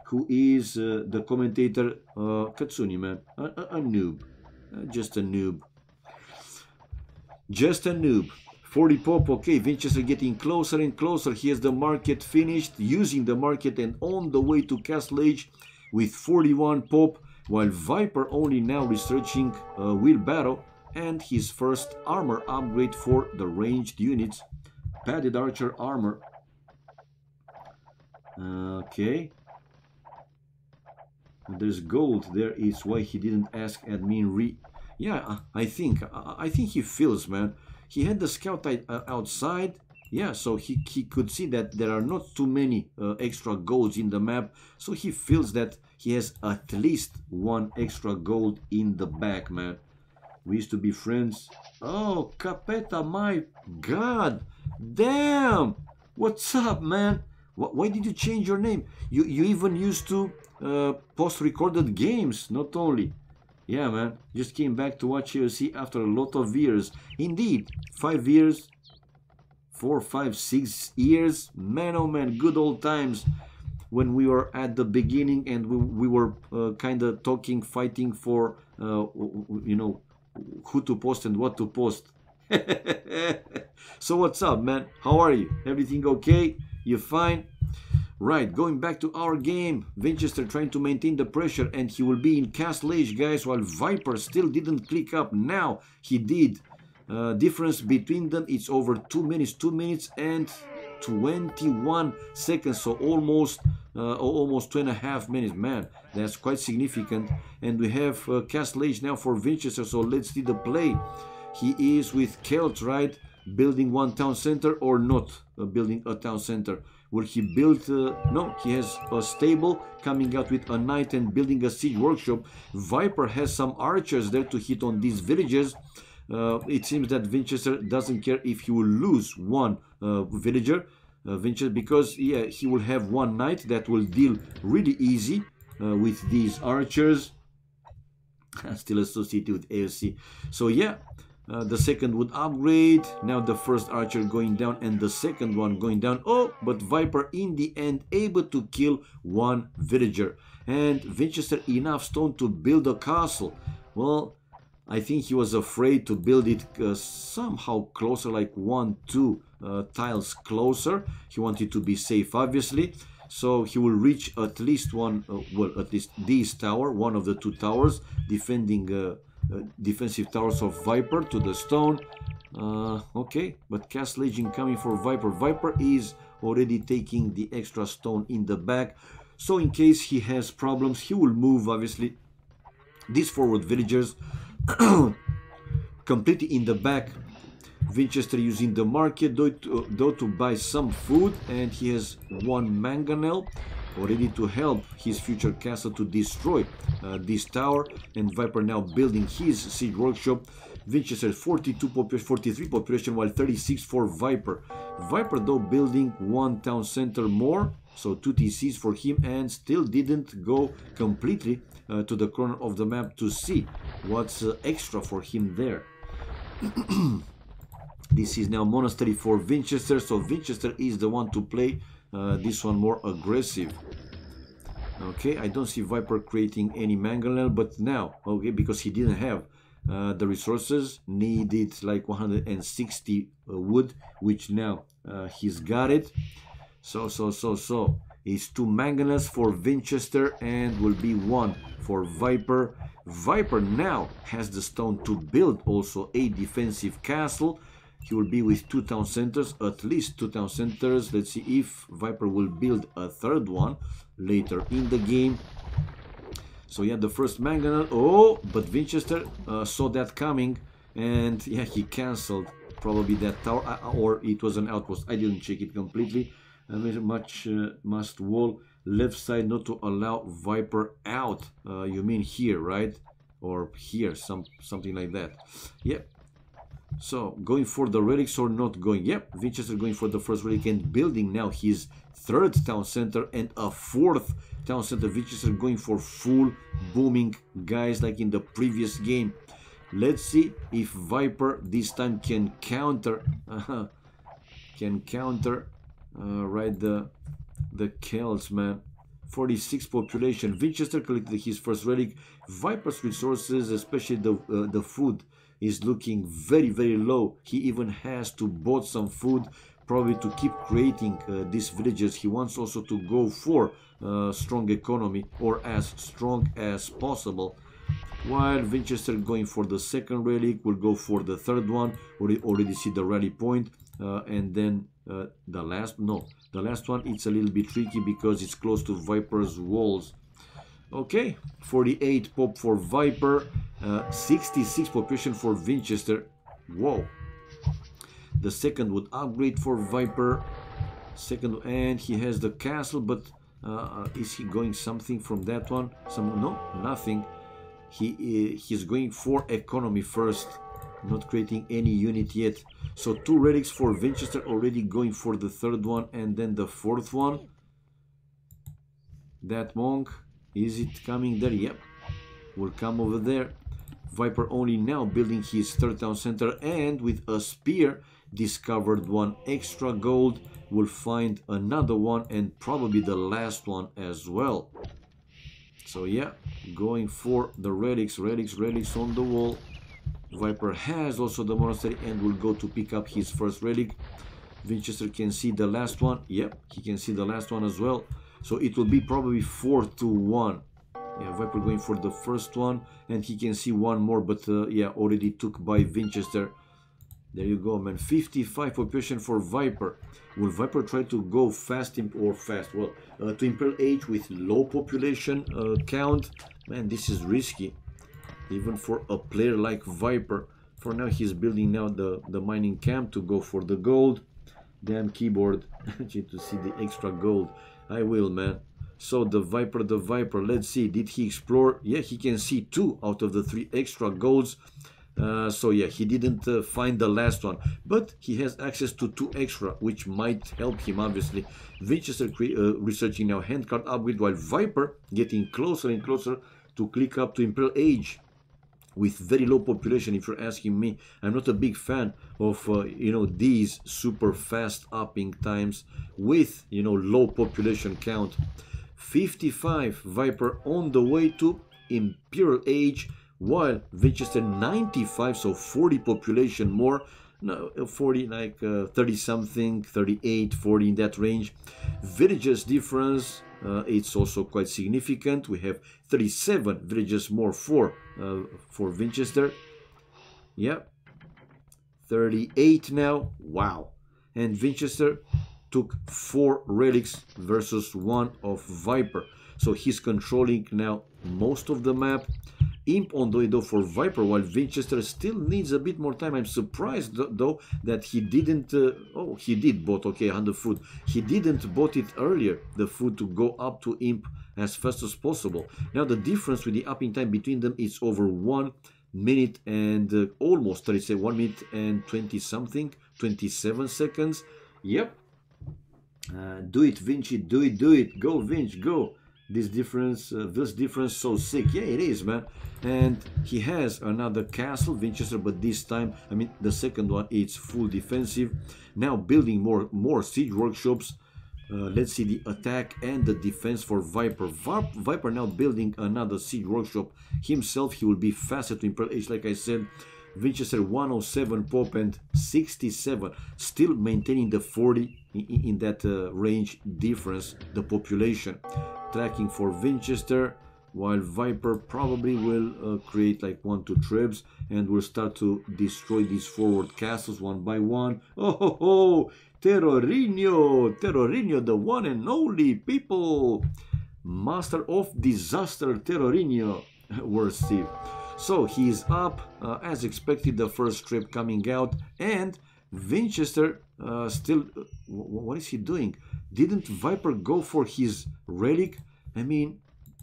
Who is the commentator? Katsuni, man, a noob, just a noob, just a noob. 40 pop. Okay, Winchester getting closer and closer. He has the market finished, using the market and on the way to Castle Age with 41 pop, while Viper only now researching Wheelbarrow and his first armor upgrade for the ranged units. Padded archer armor. Okay. There's gold there, is why he didn't ask admin Yeah, I think he feels, man. He had the scout outside. Yeah, so he could see that there are not too many extra golds in the map. So he feels that he has at least 1 extra gold in the back, man. We used to be friends. Oh, Capeta, my God. Damn. What's up, man? Why did you change your name? You even used to post recorded games, not only. Yeah, man. Just came back to watch UFC after a lot of years. Indeed, 5 years. 4, 5, 6 years, man, oh man, good old times when we were at the beginning and we were kind of talking, fighting for, you know, who to post and what to post. So what's up, man? How are you? Everything okay? You fine? Right, going back to our game. Vinchester trying to maintain the pressure and he will be in Castle Age, guys, while Viper still didn't click up. Now he did. Difference between them, it's over 2 minutes and 21 seconds, so almost 2.5 minutes, man. That's quite significant. And we have Castle Age now for Winchester, so let's see the play. He is with Celt, right? Building 1 town center or not building a town center. Will he build? No, he has a stable coming out with a knight and building a siege workshop. Viper has some archers there to hit on these villages. It seems that Winchester doesn't care if he will lose 1 villager, Winchester, because yeah, he will have 1 knight that will deal really easy with these archers. Still associated with AOC. So yeah, the second would upgrade. Now the first archer going down and the second one going down. Oh, but Viper in the end able to kill 1 villager. And Winchester enough stone to build a castle. Well, I think he was afraid to build it somehow closer, like 1-2 tiles closer. He wanted to be safe, obviously. So he will reach at least 1, well, at least this tower, one of the 2 towers, defending defensive towers of Viper to the stone. Okay, but Castle Age incoming for Viper. Viper is already taking the extra stone in the back. So in case he has problems, he will move, obviously, these forward villagers completely in the back. Winchester using the market though to buy some food, and he has 1 mangonel ready to help his future castle to destroy this tower. And Viper now building his siege workshop. Winchester 43 population, while 36 for Viper. Viper though building 1 town center more, so 2 TCs for him, and still didn't go completely to the corner of the map to see what's extra for him there. This is now monastery for Winchester, so Winchester is the one to play this one more aggressive. Okay, I don't see Viper creating any mangonel, but now, okay, because he didn't have the resources, needed like 160 wood, which now he's got it. So it's 2 mangonels for Winchester and will be 1 for Viper. Viper now has the stone to build also a defensive castle. He will be with 2 town centers, at least 2 town centers. Let's see if Viper will build a 3rd one later in the game. So yeah, the first mangonel. Oh, but Winchester saw that coming, and yeah, he cancelled probably that tower, or it was an outpost. I didn't check it completely. Very much must wall left side not to allow Viper out. You mean here, right? Or here, something like that. Yep. So going for the relics or not going? Yep. Vinchester going for the first relic and building now his third town center and a fourth town center. Vinchester going for full booming, guys, like in the previous game. Let's see if Viper this time can counter right, the Celts, man. 46 population. Winchester collected his first relic. Viper's resources, especially the food, is looking very, very low. He even has to bought some food, probably to keep creating these villages. He wants also to go for strong economy, or as strong as possible. While Winchester going for the second relic, will go for the third one. We already see the rally point, and then the last one, it's a little bit tricky because it's close to Viper's walls. Okay, 48 pop for Viper, 66 population for Winchester. Whoa. The second would upgrade for Viper. Second, and he has the castle, but is he going something from that one? No, nothing. He's going for economy first, not creating any unit yet. So 2 relics for Winchester, already going for the third one and then the fourth one. That monk, is it coming there? Yep, will come over there. Viper only now building his third town center, and with a spear discovered 1 extra gold. Will find another one and probably the last one as well. So yeah, going for the relics on the wall. Viper has also the monastery and will go to pick up his first relic. Winchester can see the last one. Yep, he can see the last one as well. So it will be probably 4-1. Yeah, Viper going for the first one, and he can see one more, but yeah, already took by Winchester. There you go, man. 55 population for Viper. Will Viper try to go fast to Imperial Age with low population count? Man, this is risky, even for a player like Viper. For now, he's building now the mining camp to go for the gold. Damn keyboard, to see the extra gold. I will, man. So the Viper, let's see, did he explore? Yeah, he can see 2 out of the 3 extra golds. So yeah, he didn't find the last one, but he has access to 2 extra, which might help him, obviously. Vinchester researching now handcard upgrade, while Viper getting closer and closer to click up to Imperial Age with very low population. If you're asking me, I'm not a big fan of these super fast upping times with low population count. 55 Viper on the way to Imperial Age, while Vinchester 95, so 40 population more. No, 40, like 30 something, 38, 40, in that range. Villages difference, it's also quite significant. We have 37 villages more for Vinchester. Yeah, 38 now. Wow. And Vinchester took 4 relics versus 1 of Viper. So he's controlling now most of the map. Imp on the way though for Viper, while Winchester still needs a bit more time. I'm surprised though that he didn't he did bought 100 food. He didn't bought it earlier, the food, to go up to Imp as fast as possible. Now the difference with the upping time between them is over 1 minute and almost 37, 1 minute and 20 something, 27 seconds. Yep. Do it, Vinchy, do it, go Vinch, go. This difference so sick. Yeah, it is, man. And he has another castle, Winchester, but this time, I mean, the second one, it's full defensive. Now building more siege workshops. Let's see the attack and the defense for Viper. Viper now building another siege workshop himself. He will be faster to Imperial Age, like I said. Winchester 107 pop and 67, still maintaining the 40 in that range difference, the population. Tracking for Winchester, while Viper probably will create like 1-2 tribes and will start to destroy these forward castles one by one. Oh ho ho! Terrorino, the one and only, people. Master of Disaster Terrorinho. Word Steve. So he is up, as expected, the first trip coming out, and Winchester still, what is he doing? Didn't Viper go for his relic? I mean,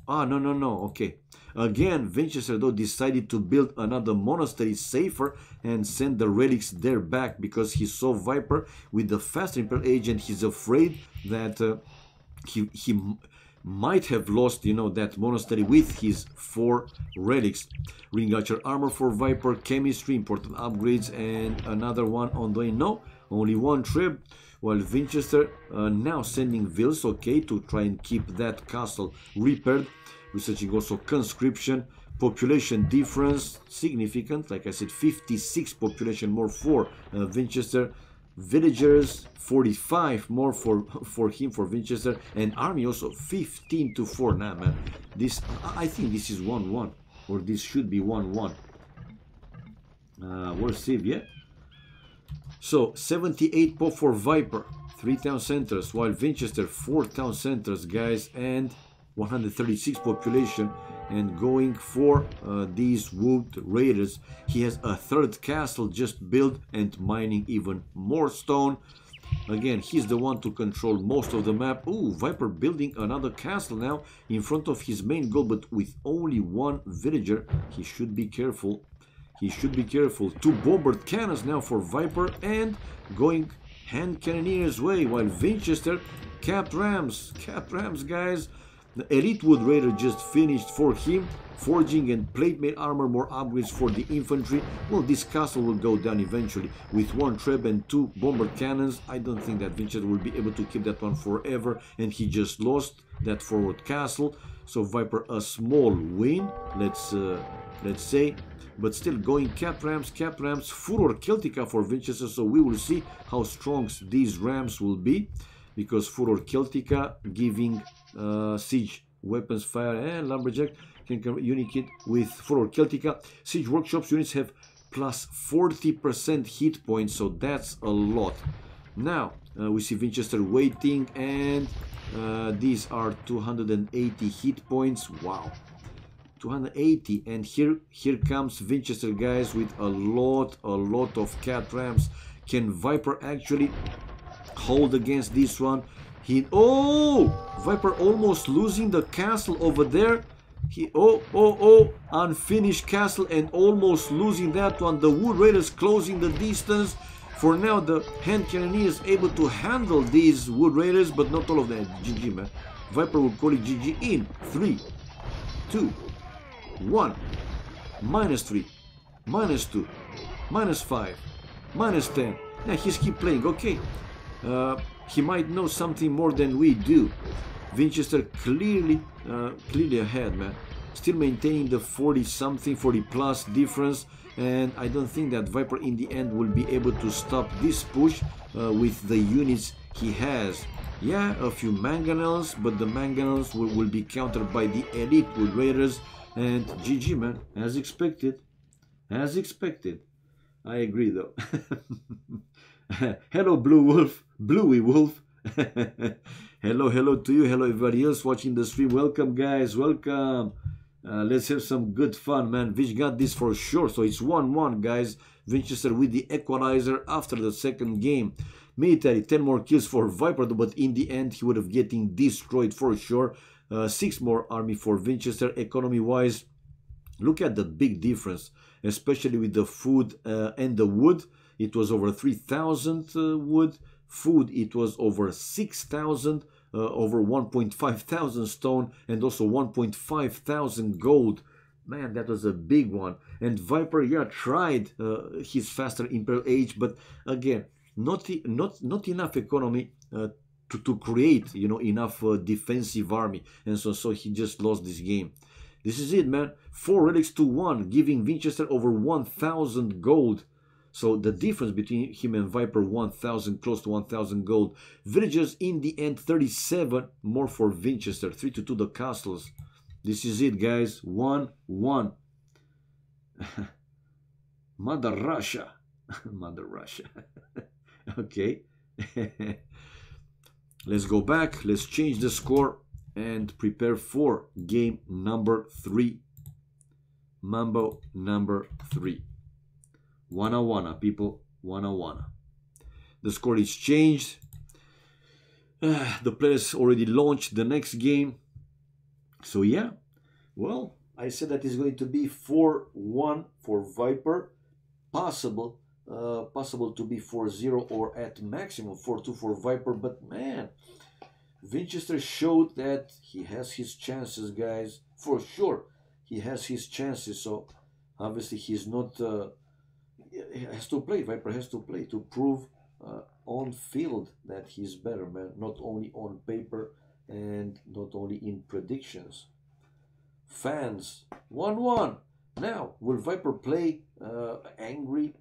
no, okay. Again, Vinchester though decided to build another monastery safer and send the relics there back because he saw Viper with the faster Imperial Age and he's afraid that he might have lost, you know, that monastery with his 4 relics. Ring Archer armor for Viper, chemistry, important upgrades, and another one on the way. No, only 1 trip. While Winchester now sending Vils, okay, to try and keep that castle repaired. Researching also conscription, population difference, significant, like I said, 56 population more for Winchester. Villagers, 45 more for him, for Winchester, and army also 15 to 4. Nah, man, this, I think this is 1-1, or this should be 1-1. We'll see, yeah. So 78 pop for Viper, 3 town centers, while Winchester 4 town centers, guys, and 136 population. And going for these wood raiders, he has a 3rd castle just built and mining even more stone. Again, he's the one to control most of the map. Ooh, Viper building another castle now in front of his main goal, but with only 1 villager. He should be careful. He should be careful. 2 bombard cannons now for Viper, and going hand cannoneers way, while Winchester capped rams, guys. The elite wood raider just finished for him. Forging and plate mail armor, more upgrades for the infantry. Well, this castle will go down eventually with 1 trap and 2 bombard cannons. I don't think that Winchester will be able to keep that one forever, and he just lost that forward castle. So Viper a small win, let's say, but still going capped rams, Furor Celtica for Winchester. So we will see how strong these rams will be, because Furor Celtica giving siege weapons, fire, and lumberjack can communicate with Furor Celtica. Siege workshops units have plus 40% hit points, so that's a lot. Now we see Winchester waiting, and these are 280 hit points. Wow, 280. And here comes Winchester, guys, with a lot of cat rams. Can Viper actually hold against this one? Viper almost losing the castle over there. Unfinished castle and almost losing that one. The wood raiders closing the distance. For now, the hand cannoneers able to handle these wood raiders, but not all of them. GG, man. Viper will call it GG in 3, 2, 1. -3, -2, -5, -10. Now he's keep playing. Okay. He might know something more than we do. Vinchester clearly ahead, man. Still maintaining the 40-something, 40-plus difference. And I don't think that Viper in the end will be able to stop this push with the units he has. Yeah, a few mangonels, but the mangonels will be countered by the elite wood raiders. And GG, man, as expected. As expected. I agree, though. Hello, Bluey Wolf. hello to you. Hello, everybody else watching the stream. Welcome, guys. Welcome. Let's have some good fun, man. Vich got this for sure. So it's 1-1, guys. Winchester with the equalizer after the second game. Military, 10 more kills for Viper, but in the end, he would have getting destroyed for sure. 6 more army for Winchester. Economy-wise, look at the big difference, especially with the food and the wood. It was over 3,000 wood. Food, it was over 6,000, over 1,500 stone, and also 1,500 gold. Man, that was a big one. And Viper, yeah, tried his faster Imperial Age, but again, not enough economy to create, you know, enough defensive army, and so he just lost this game. This is it, man. 4 relics to 1, giving Winchester over 1,000 gold. So the difference between him and Viper, 1,000, close to 1,000 gold. Villagers in the end, 37 more for Winchester, 3-2 the castles. This is it, guys. 1-1. Mother Russia. Mother Russia. Okay. Let's go back. Let's change the score. and prepare for game number 3. Mambo number 3. Wana people, wana. The score is changed. The players already launched the next game. So yeah, well, I said that it's going to be 4-1 for Viper. Possible to be 4-0 or at maximum 4-2 for Viper. But man, Winchester showed that he has his chances, guys. For sure, he has his chances. So obviously he's not. He has to play. Viper has to play to prove on field that he's better, man. Not only on paper and not only in predictions. Fans, 1-1. Now, will Viper play angry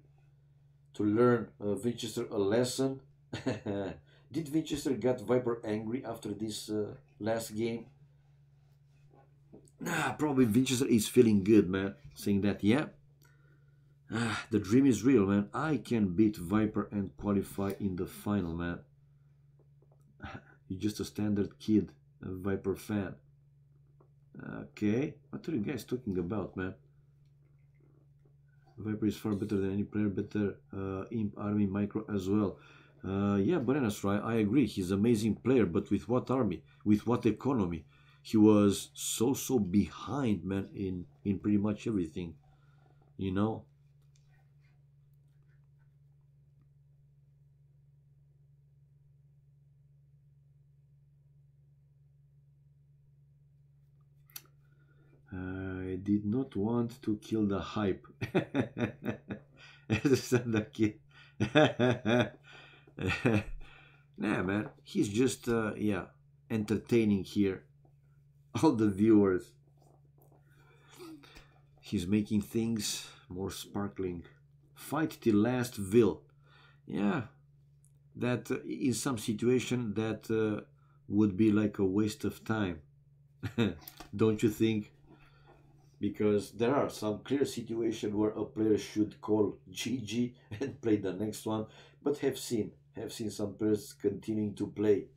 to learn Winchester a lesson? Did Winchester get Viper angry after this last game? Nah, probably Winchester is feeling good, man. Saying that, yeah. The dream is real, man. I can beat Viper and qualify in the final, man. You're just a standard kid, a Viper fan. Okay, what are you guys talking about, man? Viper is far better than any player, better Imp, Army, Micro as well. Yeah, Bananas, right? I agree. He's an amazing player, but with what army? With what economy? He was so behind, man, in pretty much everything, you know? I did not want to kill the hype. Nah, man, he's just yeah, entertaining here all the viewers. He's making things more sparkling. Fight till last will. Yeah, that in some situation that would be like a waste of time. Don't you think? Because there are some clear situations where a player should call GG and play the next one, but have seen some players continuing to play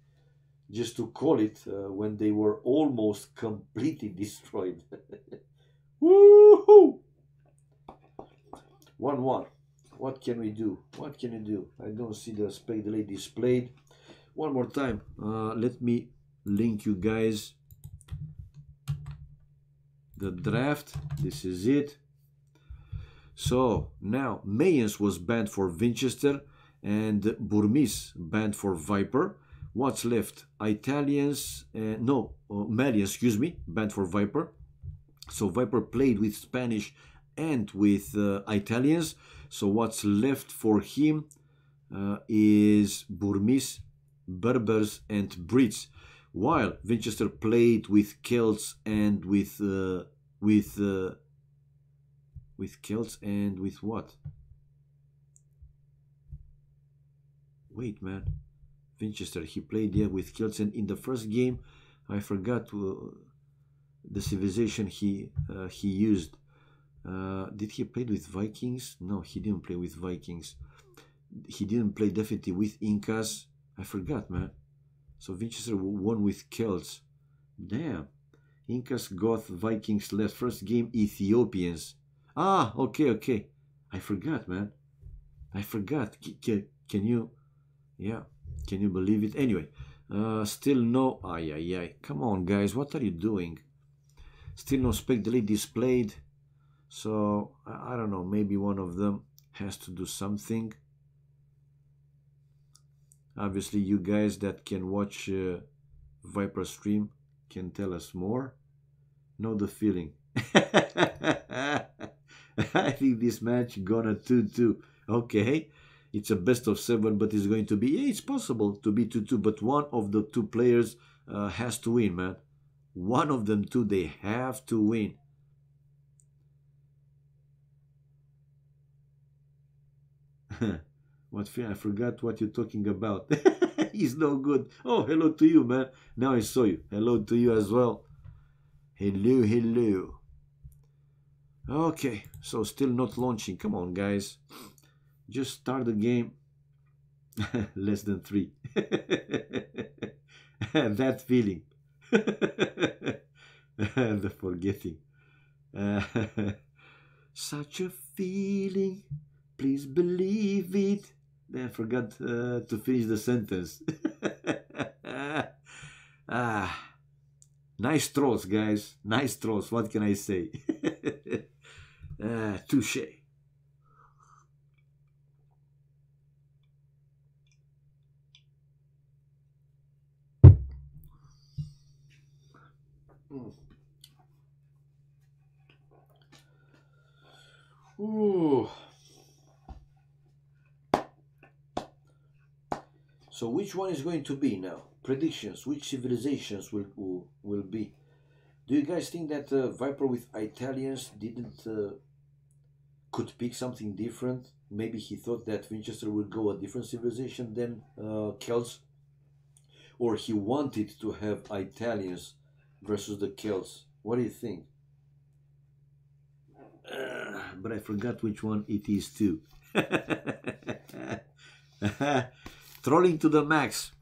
just to call it when they were almost completely destroyed. Woohoo! 1-1. What can we do? What can you do? I don't see the spec delay displayed. One more time. Let me link you guys the draft. This is it. So now Mayens was banned for Vinchester and Burmese banned for Viper. What's left? Italians, Malians, excuse me, banned for Viper. So Viper played with Spanish and with Italians. So what's left for him is Burmese, Berbers, and Brits. While Winchester played with Celts and with Celts and with what? Wait, man. Winchester, he played there with Celts, and in the first game, I forgot the civilization he used. Did he play with Vikings? No, he didn't play with Vikings. He didn't play definitely with Incas. I forgot, man. So Winchester won with Celts. Damn. Incas, Goth, Vikings left. First game, Ethiopians. Ah, okay. I forgot, man. I forgot. Can you... Yeah. Can you believe it? Anyway. Still no... Ay. Come on, guys. What are you doing? Still no spec delay displayed. So, I don't know. Maybe one of them has to do something. Obviously, you guys that can watch Viper stream can tell us more. Know the feeling. I think this match gonna 2-2. Okay, it's a best of 7, but it's going to be... Yeah, it's possible to be 2-2, but one of the two players has to win, man. One of them two, they have to win. What fear? I forgot what you're talking about. He's no good. Oh, hello to you, man. Now I saw you. Hello to you as well. Hello. Okay, so still not launching. Come on, guys. Just start the game. Less than 3. That feeling. The forgetting. Uh, Such a feeling, please believe it. Then I forgot to finish the sentence. Ah, nice throws, guys. Nice throws. What can I say? Touche. Ooh. So which one is going to be now? Predictions. Which civilizations will be? Do you guys think that Viper with Italians didn't could pick something different? Maybe he thought that Winchester would go a different civilization than Celts, or he wanted to have Italians versus the Celts. What do you think? But I forgot which one it is too. Trolling to the max.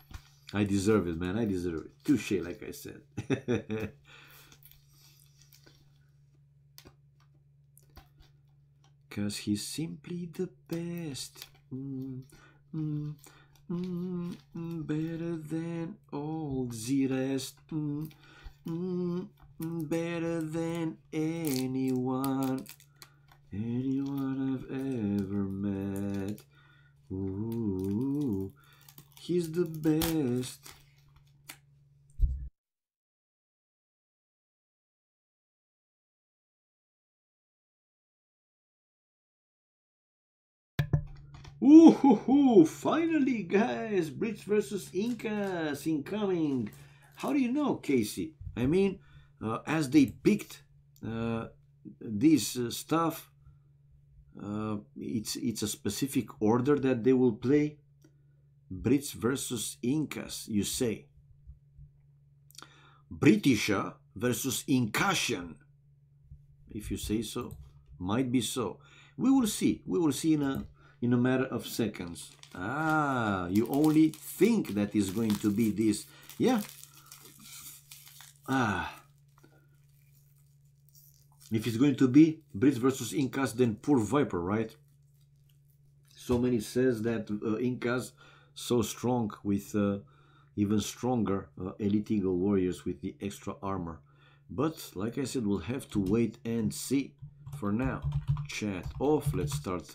I deserve it, man. I deserve it. Touche, like I said. Cause he's simply the best. Better than all the rest. Better than anyone I've ever met. Ooh, he's the best. Ooh, finally, guys, Brits versus Incas incoming. How do you know, Casey? I mean, as they picked this stuff, it's a specific order that they will play. Brits versus Incas, you say. Britisher versus Incasian, if you say so. Might be so. We will see. We will see in a matter of seconds. Ah, you only think that is going to be this. Yeah. Ah. If it's going to be Brits versus Incas, then poor Viper, right? So many says that Incas so strong with even stronger Elite Eagle warriors with the extra armor. But like I said, we'll have to wait and see. For now, chat off. Let's start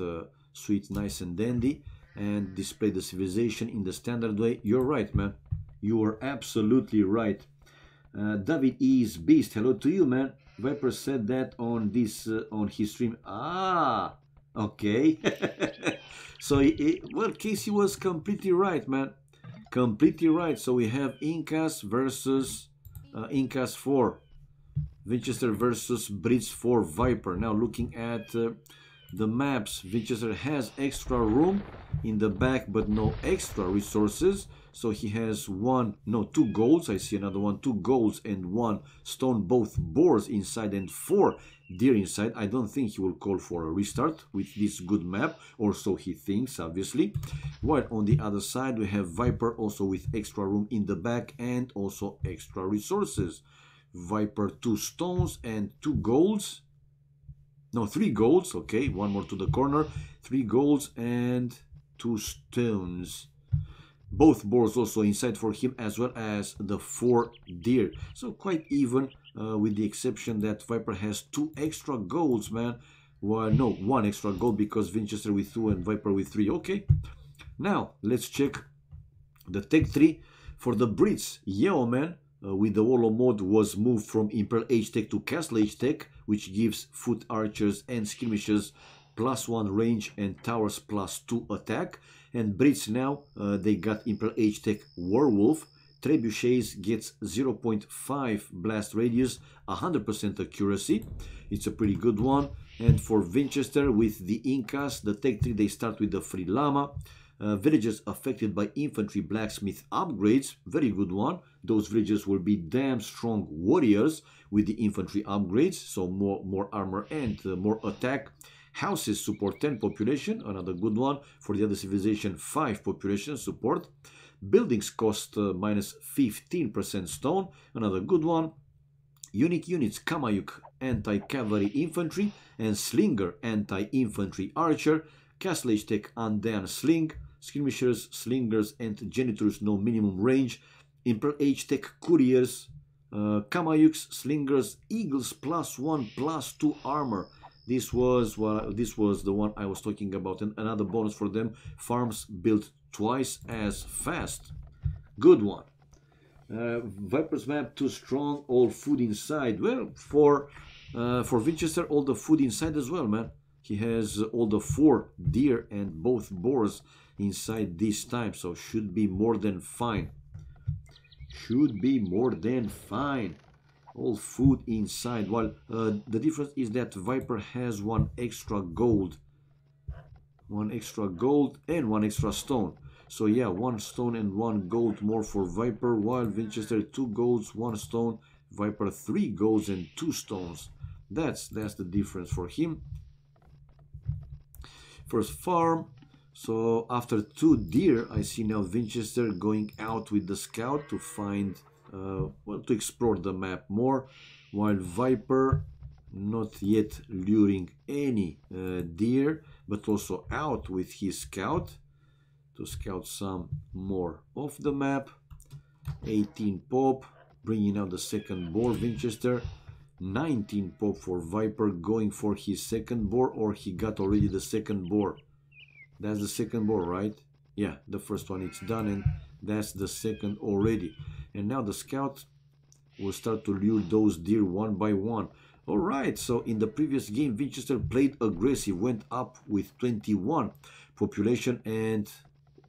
sweet, nice and dandy and display the civilization in the standard way. You're right, man. You are absolutely right. David is beast. Hello to you, man. Viper said that on this on his stream. Ah, okay. So well, Casey was completely right, man. Completely right. So we have Incas versus Incas 4. Winchester versus Brits for Viper. Now looking at the maps, Winchester has extra room in the back but no extra resources. So he has two golds. I see another one, 2 golds and 1 stone, both boars inside and 4 deer inside. I don't think he will call for a restart with this good map, or so he thinks, obviously. While on the other side we have Viper also with extra room in the back and also extra resources. Viper 2 stones and 2 golds. No, 3 golds. Okay, one more to the corner. 3 golds and 2 stones. Both boars also inside for him, as well as the 4 deer. So quite even, with the exception that Viper has 2 extra golds, man. Well, no, 1 extra gold because Winchester with 2 and Viper with 3. Okay, now let's check the tech tree for the Brits. Yo, man. With the Wallow mode was moved from Imperial H-Tech to Castle H-Tech, which gives foot archers and skirmishers +1 range and towers +2 attack. And Brits now, they got Imperial H-Tech Werewolf. Trebuchets gets 0.5 blast radius, 100% accuracy. It's a pretty good one. And for Winchester with the Incas, the tech tree, they start with the Free Llama. Villagers affected by infantry blacksmith upgrades, very good one. Those villagers will be damn strong warriors with the infantry upgrades, so more armor and more attack. Houses support 10 population, another good one. For the other civilization, 5 population support. Buildings cost minus 15% stone, another good one. Unique units, Kamayuk anti-cavalry infantry and Slinger anti-infantry archer. Castle Age tech Undan Sling. Skirmishers, Slingers and Janitors no minimum range. Imperial Age tech Couriers. Kamayuks, Slingers, Eagles +1/+2 armor. This was the one I was talking about, and another bonus for them. Farms built twice as fast. Good one. Viper's map too strong. All food inside. Well, for Winchester, all the food inside as well, man. He has all the 4 deer and both boars inside this time, so should be more than fine. Should be more than fine. All food inside. While the difference is that Viper has 1 extra gold. 1 extra gold and 1 extra stone. So yeah, 1 stone and 1 gold more for Viper, while Winchester 2 golds, 1 stone. Viper 3 golds and 2 stones. That's the difference for him. First farm. So after 2 deer, I see now Winchester going out with the scout to find, well, to explore the map more, while Viper not yet luring any deer, but also out with his scout to scout some more of the map. 18 pop, bringing out the second boar, Winchester. 19 pop for Viper, going for his second boar, or he got already the second boar. That's the second boar, right? Yeah, the first one it's done, and that's the second already. And now the scout will start to lure those deer one by one. Alright, so in the previous game, Winchester played aggressive, went up with 21 population, and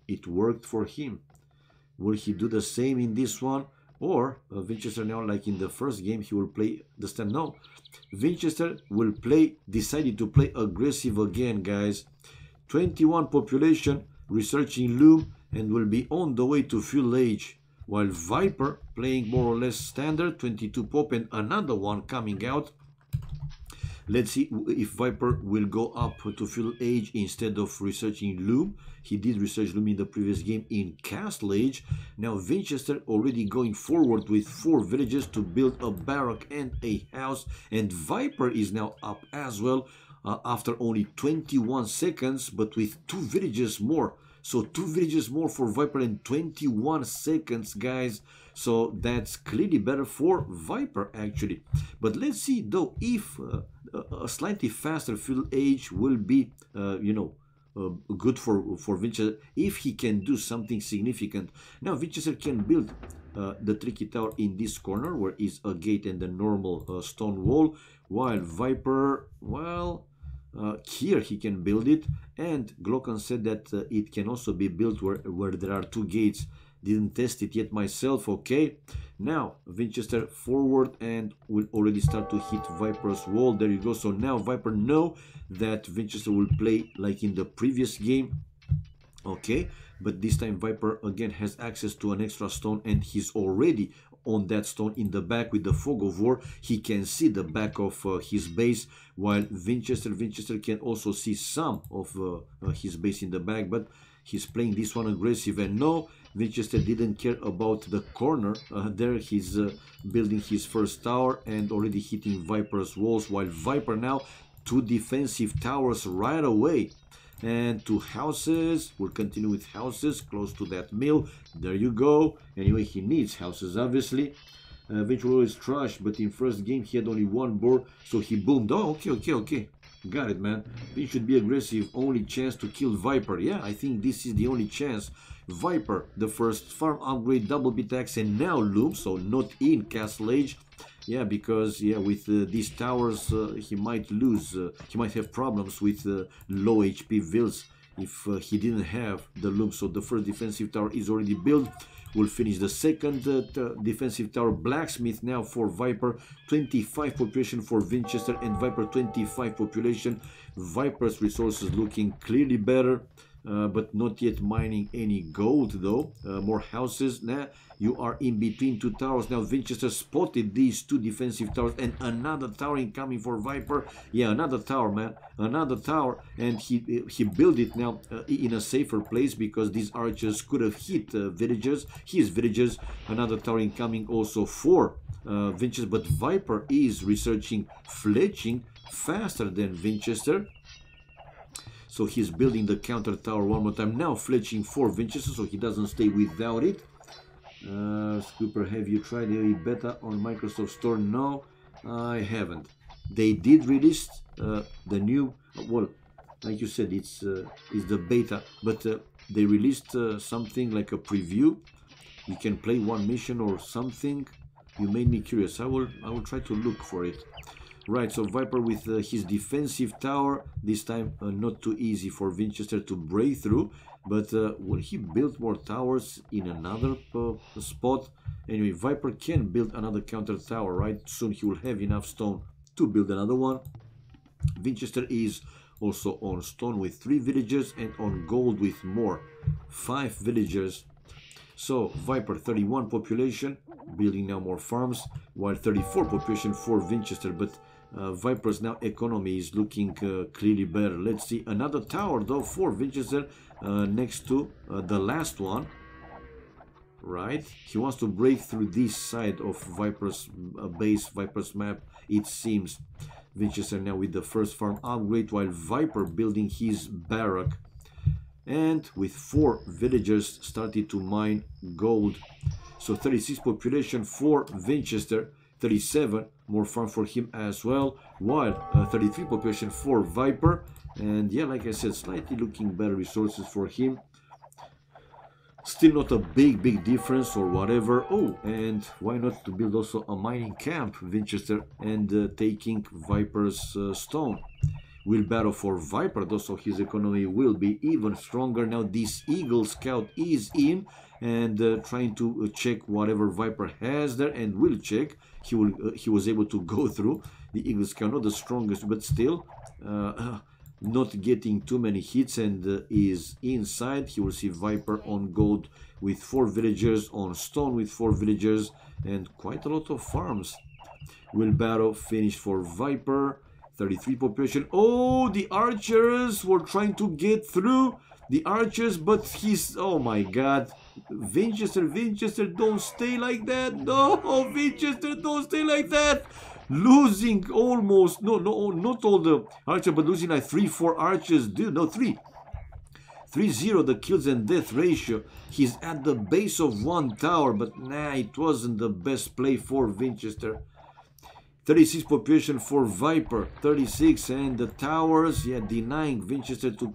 it worked for him. Will he do the same in this one? Or Winchester now, like in the first game, he will play the stand? No, Winchester will decided to play aggressive again, guys. 21 population, researching loom, and will be on the way to fuel age. While Viper playing more or less standard, 22 pop, and another one coming out. Let's see if Viper will go up to fuel age instead of researching loom. He did research loom in the previous game in Castle Age. Now Winchester already going forward with 4 villages to build a barrack and a house, and Viper is now up as well. After only 21 seconds, but with 2 villages more. So 2 villages more for Viper in 21 seconds, guys. So that's clearly better for Viper, actually. But let's see, though, if a slightly faster fuel age will be, good for Winchester, if he can do something significant. Now, Winchester can build the tricky tower in this corner, where is a gate and a normal stone wall, while Viper, well, here he can build it, and Glocken said that it can also be built where there are 2 gates. Didn't test it yet myself. Okay, now Winchester forward and will already start to hit Viper's wall. There you go. So now Viper know that Winchester will play like in the previous game. Okay, but this time Viper again has access to an extra stone, and he's already on that stone in the back with the fog of war. He can see the back of his base, while Winchester can also see some of his base in the back, but he's playing this one aggressive. And no, Winchester didn't care about the corner. There he's building his first tower and already hitting Viper's walls, while Viper now 2 defensive towers right away. And 2 houses. We'll continue with houses close to that mill. There you go. Anyway, he needs houses, obviously. Eventually is trash, but in first game he had only 1 boar, so he boomed. Oh, okay. Got it, man. We should be aggressive. Only chance to kill Viper. Yeah, I think this is the only chance. Viper, the first farm upgrade, double bit axe, and now loom, so not in Castle Age. Yeah, because with these towers he might lose, he might have problems with low HP vills if he didn't have the loom. So the first defensive tower is already built. We'll finish the second defensive tower. Blacksmith now for Viper, 25 population for Winchester, and Viper 25 population. Viper's resources looking clearly better. but not yet mining any gold though. More houses. Nah, you are in between two towers. Now Winchester spotted these two defensive towers and another tower incoming for Viper. Yeah, another tower, man. Another tower. And he built it now in a safer place because these archers could have hit villagers. His villagers. Another tower incoming also for Winchester. But Viper is researching fletching faster than Winchester. So he's building the counter tower one more time. Now fletching for Winchester, so he doesn't stay without it. Scooper, have you tried a beta on Microsoft Store? No, I haven't. They did release the new, well, like you said, it's the beta, but they released something like a preview. You can play one mission or something. You made me curious. I will try to look for it. Right, so Viper with his defensive tower, this time not too easy for Winchester to break through, but will he build more towers in another spot? Anyway, Viper can build another counter tower, right? Soon he will have enough stone to build another one. Winchester is also on stone with 3 villagers and on gold with more, 5 villagers. So Viper 31 population, building now more farms, while 34 population for Winchester, but Viper's now economy is looking clearly better. Let's see, another tower though for Winchester next to the last one. Right, he wants to break through this side of Viper's base, Viper's map, it seems. Winchester now with the first farm upgrade, while Viper building his barrack. And with 4 villagers started to mine gold. So 36 population for Winchester, 37 more farm for him as well, while 33 population for Viper. And yeah, like I said, slightly looking better resources for him. Still not a big difference or whatever. Oh, and why not to build also a mining camp, Winchester, and taking Viper's stone. Wheelbarrow for Viper though, so his economy will be even stronger. Now this Eagle Scout is in and trying to check whatever Viper has there, and will check. He was able to go through. The Eagle Scout, not the strongest, but still not getting too many hits, and is inside. He will see Viper on gold with 4 villagers, on stone with 4 villagers, and quite a lot of farms. Wheelbarrow finished for Viper. 33 population. Oh, the archers were trying to get through. The archers, but he's... Oh my god. Winchester, don't stay like that. No, Winchester, don't stay like that. Losing almost... No, not all the archers, but losing like 3-4 archers. Dude, no, 3. 3-0 the kills and death ratio. He's at the base of 1 tower, but nah, it wasn't the best play for Winchester. 36 population for Viper, 36, and the towers, yeah, denying Winchester to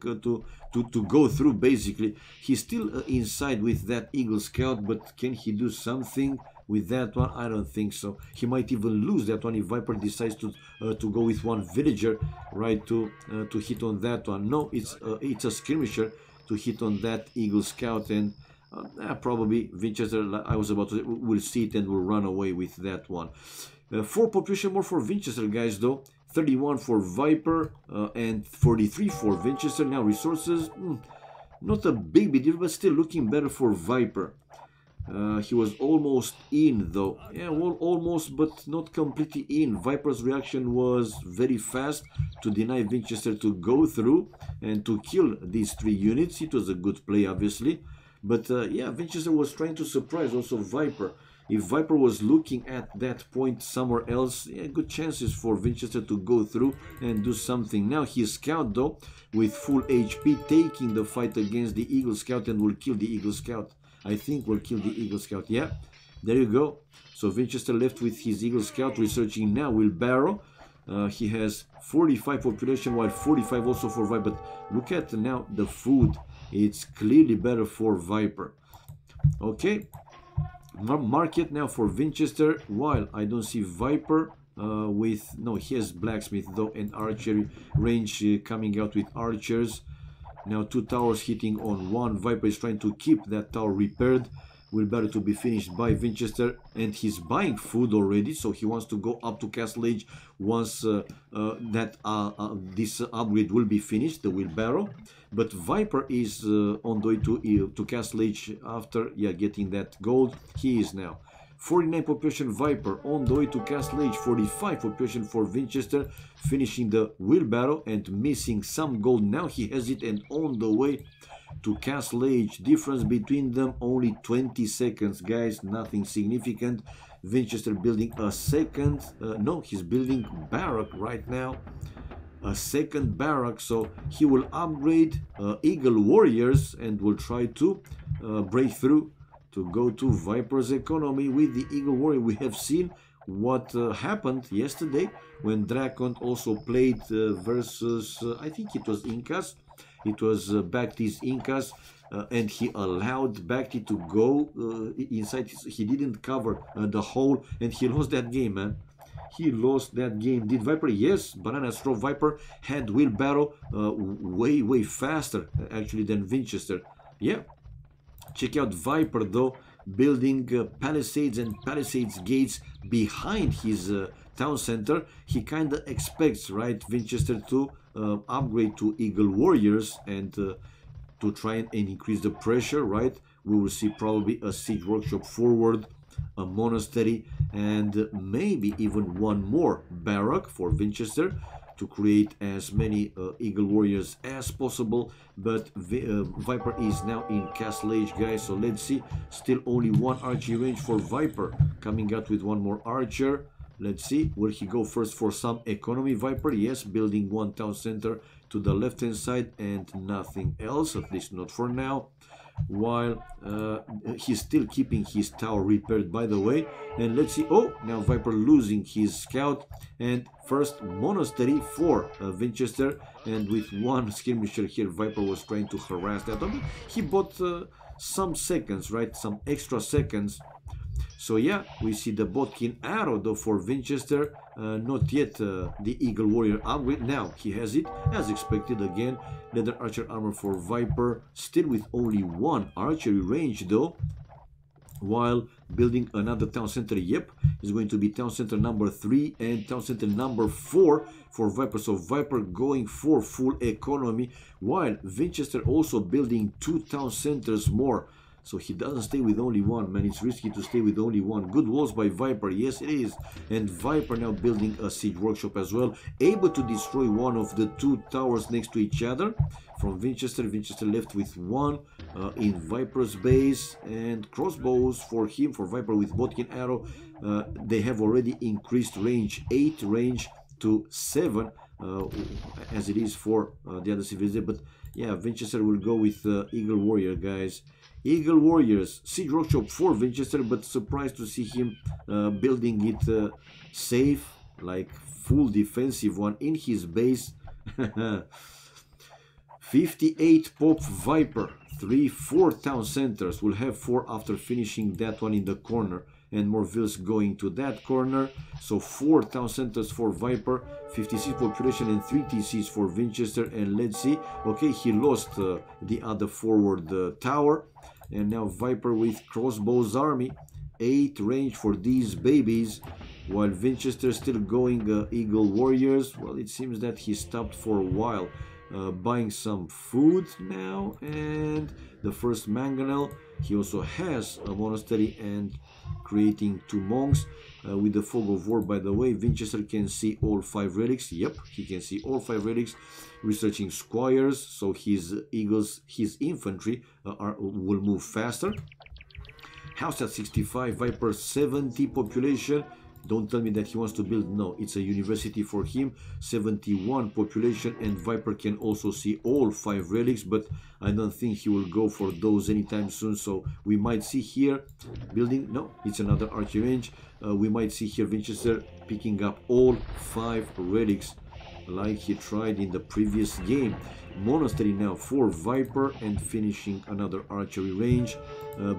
go through. Basically, he's still inside with that Eagle Scout, but can he do something with that one? I don't think so. He might even lose that one if Viper decides to go with 1 villager, right, to hit on that one. No, it's a skirmisher to hit on that Eagle Scout, and probably Winchester, I was about to say, will see it and will run away with that one. 4 population more for Winchester, guys, though. 31 for Viper and 43 for Winchester. Now resources, not a big deal, but still looking better for Viper. He was almost in, though. Yeah, well, almost, but not completely in. Viper's reaction was very fast to deny Winchester to go through and to kill these 3 units. It was a good play, obviously. But yeah, Winchester was trying to surprise also Viper. If Viper was looking at that point somewhere else, yeah, good chances for Winchester to go through and do something. Now his Scout, though, with full HP, taking the fight against the Eagle Scout, and will kill the Eagle Scout. I think will kill the Eagle Scout. Yeah, there you go. So Winchester left with his Eagle Scout, researching now Wheelbarrow. He has 45 population, while 45 also for Viper. But look at now the food. It's clearly better for Viper. Okay. Market now for Winchester, while I don't see Viper with... No, he has blacksmith though, and archery range coming out with archers. Now 2 towers hitting on 1. Viper is trying to keep that tower repaired. wheelbarrow to be finished by Winchester, and he's buying food already, so he wants to go up to Castle Age once this upgrade will be finished, the wheelbarrow. But Viper is on the way to Castle Age after getting that gold. He is now 49 population Viper on the way to Castle Age, 45 population for Winchester, finishing the wheelbarrow and missing some gold. Now he has it and on the way to Castle Age. Difference between them only 20 seconds, guys, nothing significant. Winchester building a second, no, he's building barrack right now, a second barrack, so he will upgrade Eagle Warriors and will try to break through to go to Viper's economy with the Eagle Warrior. We have seen what happened yesterday when Dracon also played versus, I think it was Incas. It was Bacti's Incas, and he allowed Bacti to go inside. He didn't cover the hole, and he lost that game, man. He lost that game. Did Viper? Yes, Banana Straw Viper had wheelbarrow way faster actually than Winchester. Yeah. Check out Viper though, building palisades and palisades gates behind his town center. He kind of expects, right, Winchester to upgrade to Eagle Warriors and to try and increase the pressure, right? We will see probably a siege workshop forward, a monastery, and maybe even one more barrack for Winchester to create as many Eagle Warriors as possible. But Viper is now in Castle Age, guys, so let's see. Still only one archery range for Viper, coming out with one more archer. Let's see, will he go first for some economy? Viper, yes, building one town center to the left hand side and nothing else, at least not for now. While he's still keeping his tower repaired, by the way. And let's see, oh, now Viper losing his scout, and first monastery for Winchester, and with one skirmisher here, Viper was trying to harass that. He bought some seconds, right, some extra seconds. So yeah, we see the Bodkin arrow though for Winchester, not yet the Eagle Warrior upgrade. Now he has it as expected again. Leather archer armor for Viper, still with only one archery range though. While building another town center, yep, is going to be town center number 3 and town center number 4 for Viper. So Viper going for full economy, while Winchester also building 2 town centers more. So he doesn't stay with only one, man. It's risky to stay with only one. Good walls by Viper, yes it is. And Viper now building a siege workshop as well, able to destroy one of the 2 towers next to each other from Winchester. Winchester left with one in Viper's base, and crossbows for him, for Viper with Bodkin arrow. They have already increased range, 8 range to 7 as it is for the other civilization. But yeah, Winchester will go with Eagle Warrior, guys. Eagle Warriors, siege workshop for Winchester, but surprised to see him building it safe, like full defensive one in his base. 58 Pop Viper, 4 town centers. We'll have 4 after finishing that one in the corner, and more vills going to that corner. So 4 town centers for Viper, 56 population and 3 TCs for Winchester. And let's see, okay, he lost the other forward tower. And now Viper with crossbows army, 8 range for these babies, while Winchester still going Eagle Warriors. Well, it seems that he stopped for a while, buying some food now, and the first mangonel. He also has a monastery and creating 2 monks with the fog of war. By the way, Winchester can see all 5 relics. Yep, he can see all 5 relics. Researching squires, so his eagles, his infantry will move faster. House at 65, Viper 70 population. Don't tell me that he wants to build. No, it's a university for him. 71 population, and Viper can also see all 5 relics, but I don't think he will go for those anytime soon. So we might see here building. No, it's another archery range. We might see here Winchester picking up all 5 relics, like he tried in the previous game. Monastery now for Viper, and finishing another archery range,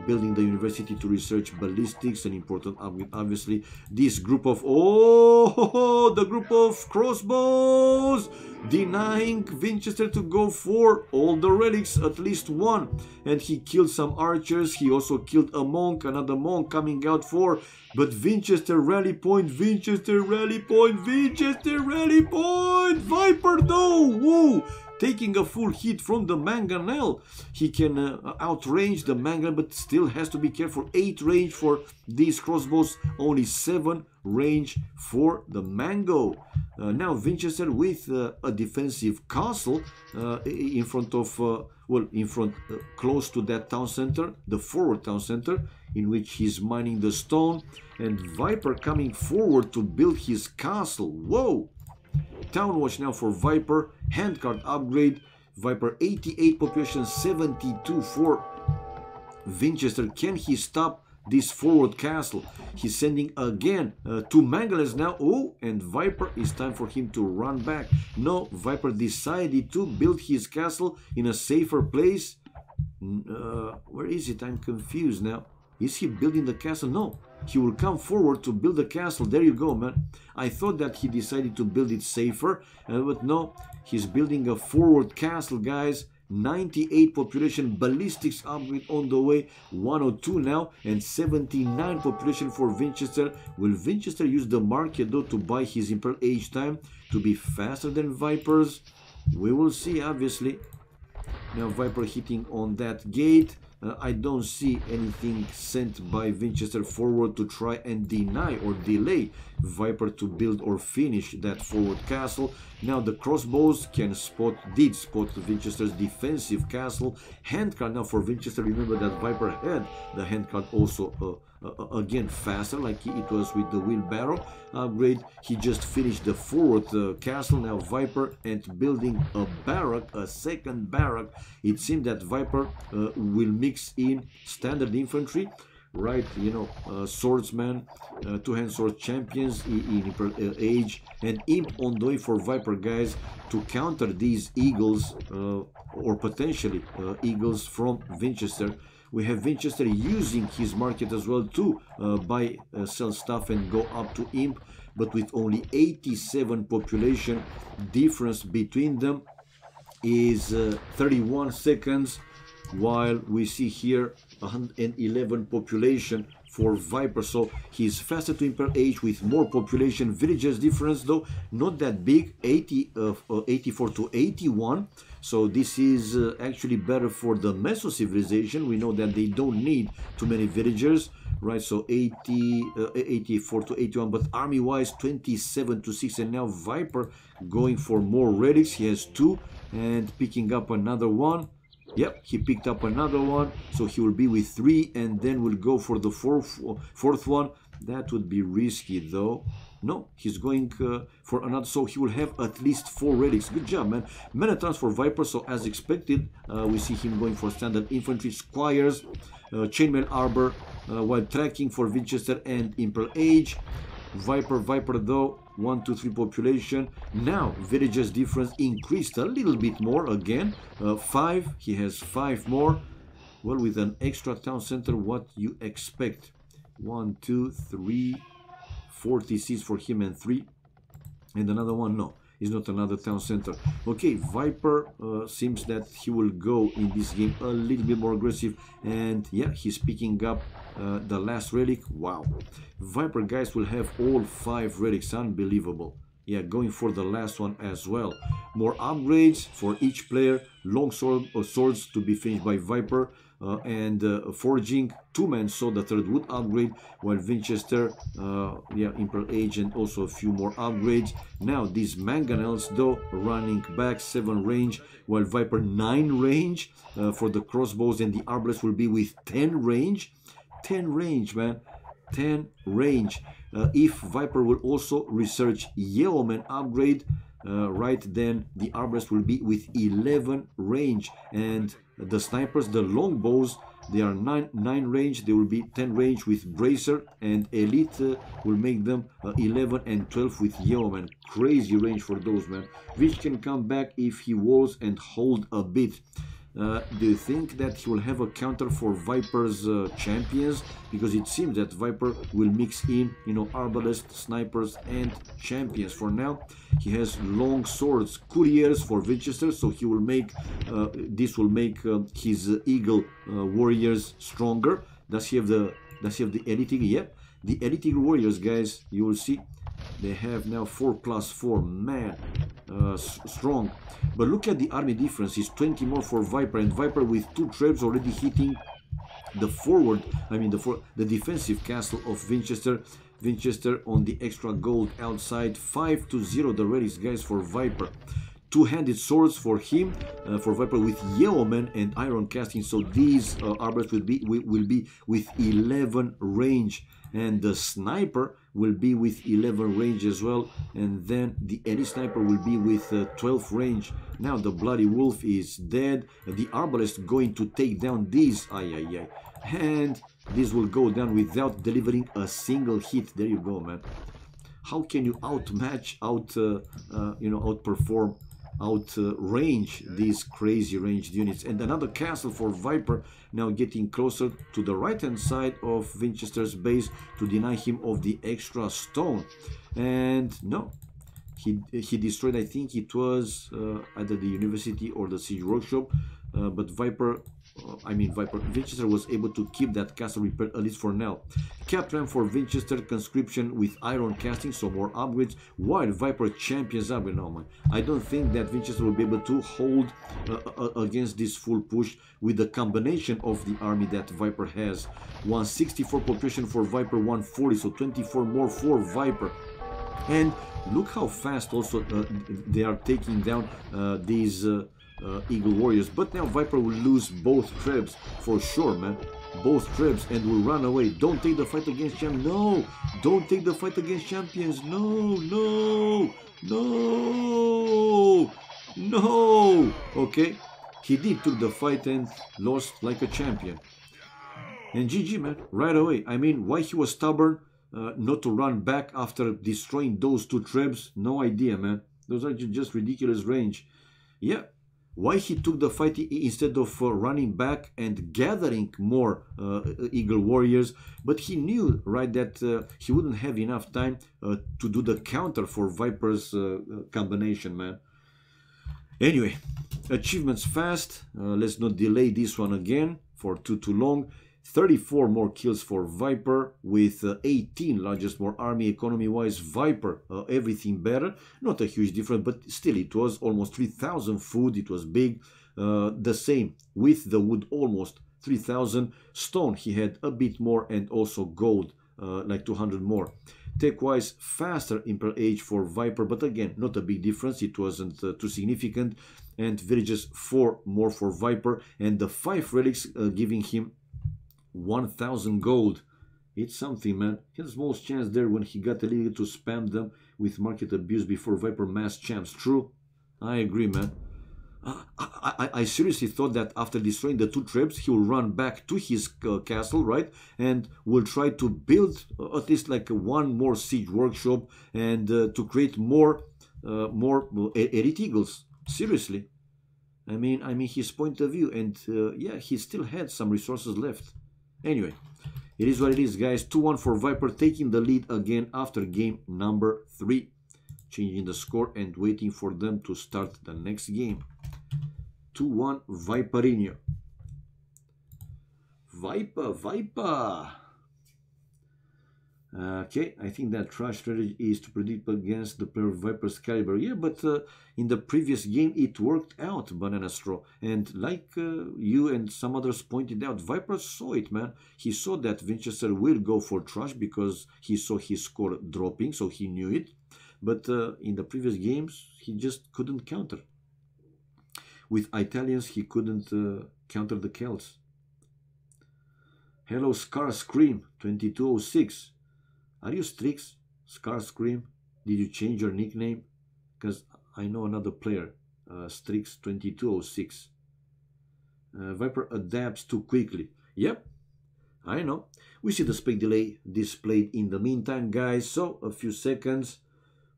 building the university to research ballistics, an important upgrade obviously. This group of, oh, the group of crossbows, denying Winchester to go for all the relics, at least one. And he killed some archers. He also killed a monk, another monk coming out for. But Winchester rally point, Winchester rally point, Winchester rally point. Viper though, whoa, taking a full hit from the mangonel. He can outrange the mangonel, but still has to be careful. 8 range for these crossbows, only 7 range for the mango. Now Winchester with a defensive castle in front of, close to that town center, the forward town center, in which he's mining the stone, and Viper coming forward to build his castle. Whoa! Town watch now for Viper, handcart upgrade. Viper 88 population, 72 for Winchester. Can he stop this forward castle? He's sending again 2 mangonels now. Oh, and Viper, it's time for him to run back. No, Viper decided to build his castle in a safer place. Where is it? I'm confused now. Is he building the castle? No, he will come forward to build the castle. There you go, man. I thought that he decided to build it safer, but no, he's building a forward castle, guys. 98 population, ballistics upgrade on the way, 102 now, and 79 population for Winchester. Will Winchester use the market though to buy his Imperial Age time to be faster than Vipers? We will see, obviously. Now Viper hitting on that gate. I don't see anything sent by Winchester forward to try and deny or delay Viper to build or finish that forward castle. Now the crossbows did spot Winchester's defensive castle. Handcart now for Winchester. Remember that Viper had the handcart also again faster, like it was with the wheelbarrow upgrade. He just finished the forward castle. Now Viper and building a barrack, a second barrack. It seemed that Viper will mix in standard infantry, right? You know, swordsman, two-hand sword champions in Imperial Age, and imp on the way for Viper, guys, to counter these eagles or potentially eagles from Winchester. We have Winchester using his market as well to buy, sell stuff and go up to imp, but with only 87 population, difference between them is 31 seconds, while we see here 111 population for Viper. So he's faster to Imperial Age with more population. Villagers difference though not that big, 84 to 81. So this is actually better for the Meso civilization. We know that they don't need too many villagers, right? So 84 to 81, but army wise 27 to 6. And now Viper going for more relics. He has 2 and picking up another one. Yep, he picked up another one, so he will be with 3, and then we'll go for the fourth one. That would be risky though. No, he's going for another, so he will have at least 4 relics. Good job, man. Menatrons for Viper, so as expected, we see him going for standard infantry, squires, chainmail arbor, while tracking for Winchester and Imperial Age. Viper though, 1, 2, 3 population. Now villagers difference increased a little bit more again, 5. He has 5 more. Well, with an extra town center, what you expect? 1, 2, 3, 46 for him, and 3, and another one. No, is not another town center. Okay, Viper seems that he will go in this game a little bit more aggressive, and yeah, he's picking up the last relic. Wow, Viper, guys, will have all 5 relics. Unbelievable. Yeah, going for the last one as well. More upgrades for each player. Long sword or swords to be finished by Viper, and forging 2-man sword, the 3rd wood upgrade, while Winchester, yeah, Imperial Age, and also a few more upgrades. Now these mangonels though running back, 7 range, while Viper 9 range for the crossbows, and the arbalest will be with 10 range. 10 range, man. 10 range. If Viper will also research Yeoman upgrade, right, then the arbalest will be with 11 range, and the snipers, the longbows, they are 9 range. They will be 10 range with bracer, and elite will make them 11 and 12 with Yeoman. Crazy range for those, man, which can come back if he walls and hold a bit. Do you think that he will have a counter for Viper's champions? Because it seems that Viper will mix in, you know, arbalest, snipers, and champions. For now, he has long swords, couriers for Winchester, so he will make this will make his eagle warriors stronger. Does he have the elite eagle? Yep, the elite eagle warriors, guys. You will see they have now 4+4, man, strong. But look at the army difference. It's 20 more for Viper, and Viper with 2 traps already hitting the forward, I mean the defensive castle of Winchester. Winchester on the extra gold outside. 5-0 the relics, guys, for Viper. Two-handed swords for him, for Viper, with Yeoman and iron casting. So these arbors will be with 11 range, and the sniper will be with 11 range as well, and then the elite sniper will be with 12 range. Now the bloody wolf is dead. The arbalest going to take down these, and this will go down without delivering a single hit. There you go, man. How can you outmatch, outperform, outrange these crazy ranged units? And another castle for Viper, now getting closer to the right hand side of Winchester's base to deny him of the extra stone. And no, he destroyed, I think it was either the university or the siege workshop, but Winchester was able to keep that castle repaired, at least for now. Captain for Winchester, conscription with iron casting, so more upgrades, while Viper champions up. No, man, I don't think that Winchester will be able to hold against this full push with the combination of the army that Viper has. 164 population for Viper, 140, so 24 more for Viper. And look how fast also they are taking down these Eagle Warriors. But now Viper will lose both trebs for sure, man. Both trebs, and will run away. Don't take the fight against champions. No! Don't take the fight against champions. No! No! No! No! Okay. He did took the fight and lost like a champion. And GG, man. Right away. I mean, why he was stubborn not to run back after destroying those 2 trebs? No idea, man. Those are just ridiculous range. Yeah. Why he took the fight instead of running back and gathering more Eagle Warriors? But he knew, right, that he wouldn't have enough time to do the counter for Viper's combination, man. Anyway, achievements fast. Let's not delay this one again for too long. 34 more kills for Viper, with 18 largest more army. Economy wise, Viper everything better, not a huge difference, but still it was almost 3,000 food. It was big. The same with the wood, almost 3,000. Stone he had a bit more, and also gold like 200 more. Tech wise, faster Imperial age for Viper, but again not a big difference. It wasn't too significant. And villages 4 more for Viper, and the 5 relics giving him 1,000 gold. It's something, man. He had the smallest chance there when he got illegal to spam them with market abuse before Viper mass champs. True, I agree, man. I seriously thought that after destroying the 2 trebs, he will run back to his castle, right, and will try to build at least like 1 more siege workshop, and to create more elite eagles. Seriously, I mean his point of view, and yeah, he still had some resources left. Anyway, it is what it is, guys. 2-1 for Viper, taking the lead again after game number 3. Changing the score and waiting for them to start the next game. 2-1 Viperinho. Viper. Okay, I think that trash strategy is to predict against the player Viper's caliber. Yeah, but in the previous game it worked out, Banana Straw. And like you and some others pointed out, Viper saw it, man. He saw that Vinchester will go for trash because he saw his score dropping, so he knew it. But in the previous games, he just couldn't counter. With Italians, he couldn't counter the Celts. Hello, Scar Scream 2206. Are you Strix, Scar Scream? Did you change your nickname? Because I know another player, Strix 2206. Viper adapts too quickly. Yep, I know. We see the spec delay displayed in the meantime, guys. So a few seconds,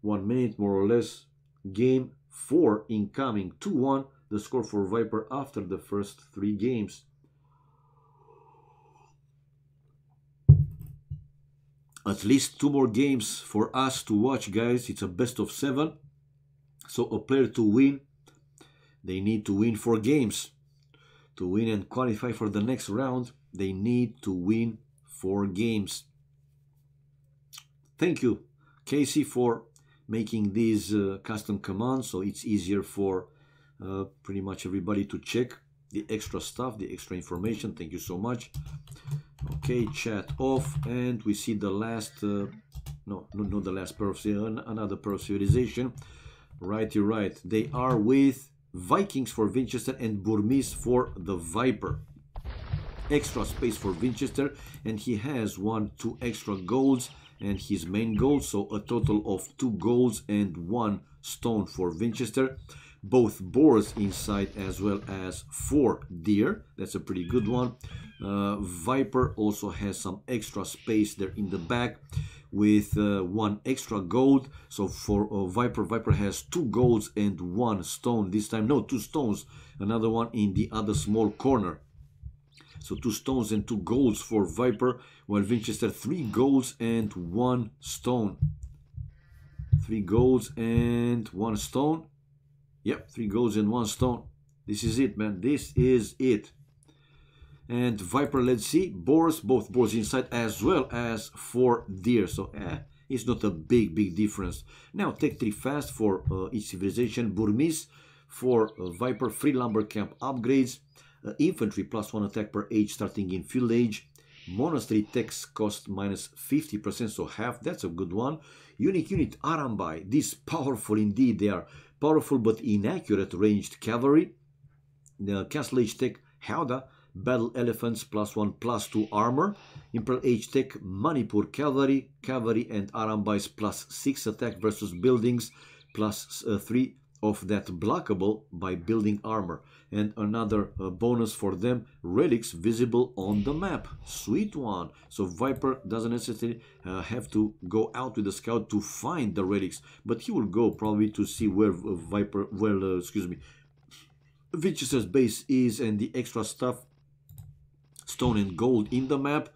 1 minute more or less. Game 4 incoming. 2-1 the score for Viper after the first 3 games. At least 2 more games for us to watch, guys. It's a best of 7. So a player to win, they need to win 4 games. To win and qualify for the next round, they need to win 4 games. Thank you, Casey, for making these custom commands, so it's easier for pretty much everybody to check the extra stuff, the extra information. Thank you so much. Okay, chat off, and we see the last, no, not the last pair of, another pair of civilization. Right, you're right. They are with Vikings for Vinchester and Burmese for the Viper. Extra space for Vinchester, and he has 2 extra golds and his main gold, so a total of 2 golds and 1 stone for Vinchester. Both boars inside as well as 4 deer. That's a pretty good one. Viper also has some extra space there in the back with 1 extra gold. So for Viper has 2 golds and 1 stone. This time, no, 2 stones. Another one in the other small corner. So 2 stones and 2 golds for Viper, while Winchester 3 golds and 1 stone. 3 golds and 1 stone. Yep, 3 golds and 1 stone. This is it, man. This is it. And Viper, let's see, boars, both boars inside as well as 4 deer. So it's not a big difference. Now take 3 fast for each civilization. Burmese for Viper, free lumber camp upgrades. Infantry +1 attack per age starting in field age. Monastery tax cost minus 50%, so half. That's a good one. Unique unit Arambai. This powerful indeed. They are powerful but inaccurate ranged cavalry. The Castle Age tech Hauda. Battle elephants +1/+2 armor. Imperial Age tech Manipur cavalry. Cavalry and Arambai's +6 attack versus buildings. +3 of that blockable by building armor. And another bonus for them, relics visible on the map. Sweet one. So Viper doesn't necessarily have to go out with the scout to find the relics, but he will go probably to see where Winchester's base is and the extra stuff, stone and gold in the map.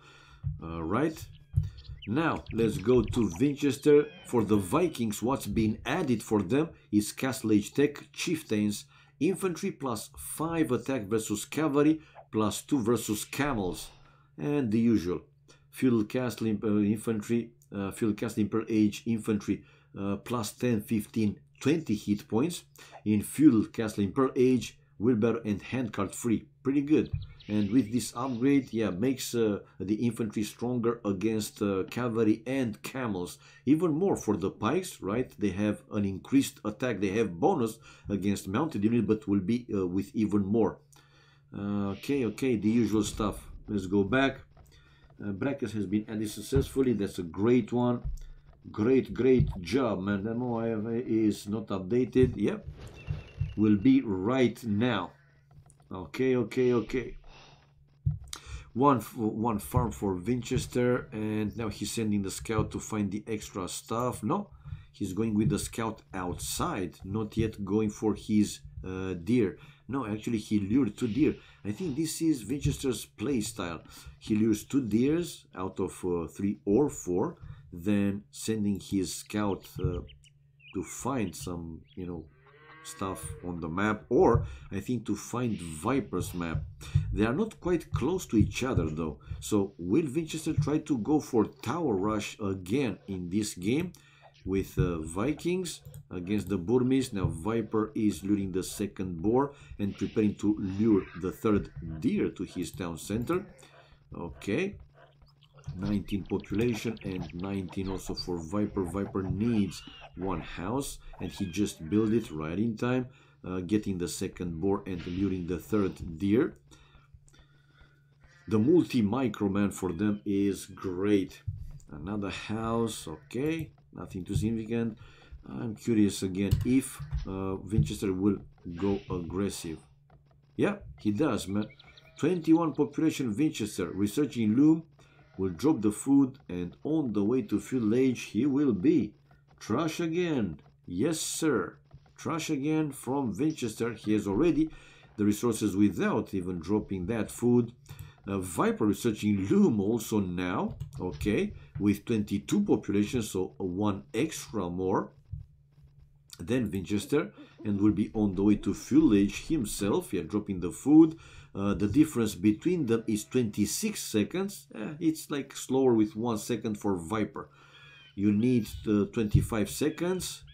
Right. Now, let's go to Winchester. For the Vikings, what's been added for them is Castle Age tech, Chieftains, Infantry +5 attack versus Cavalry, +2 versus Camels, and the usual. Feudal Castle Infantry, Feudal Castle Imperial Age Infantry, +10, 15, 20 hit points. In Feudal Castle Imperial Age, wheelbarrow and handcart free. Pretty good. And with this upgrade, yeah, makes the infantry stronger against cavalry and camels. Even more for the pikes, right? They have an increased attack. They have bonus against mounted unit, but will be with even more. Okay, the usual stuff. Let's go back. Brackets has been added successfully. That's a great one. Great job, man. The MOI is not updated. Yep. Will be right now. Okay. One farm for Vinchester, and now he's sending the scout to find the extra stuff. No, he's going with the scout outside, not yet going for his deer. No, actually he lured 2 deer. I think this is Winchester's play style. He lures 2 deers out of 3 or 4, then sending his scout to find some, stuff on the map, or I think to find Viper's map. They are not quite close to each other though. So will Winchester try to go for tower rush again in this game with Vikings against the Burmese? Now Viper is luring the 2nd boar and preparing to lure the 3rd deer to his town center. Okay. 19 population and 19 also for Viper. Viper needs 1 house and he just built it right in time, getting the 2nd boar and luring the 3rd deer. The multi-micro man for them is great. Another house, okay, nothing too significant. I'm curious again if Winchester will go aggressive. Yeah, he does, man. 21 population Winchester, researching loom, will drop the food, and on the way to field age he will be. Trash again. Yes, sir. Trash again from Winchester. He has already the resources without even dropping that food. Viper researching Loom also now, okay, with 22 population, so one extra more than Winchester, and will be on the way to Fuelage himself. Yeah, dropping the food. The difference between them is 26 seconds. It's like slower with 1 second for Viper. You need 25 seconds.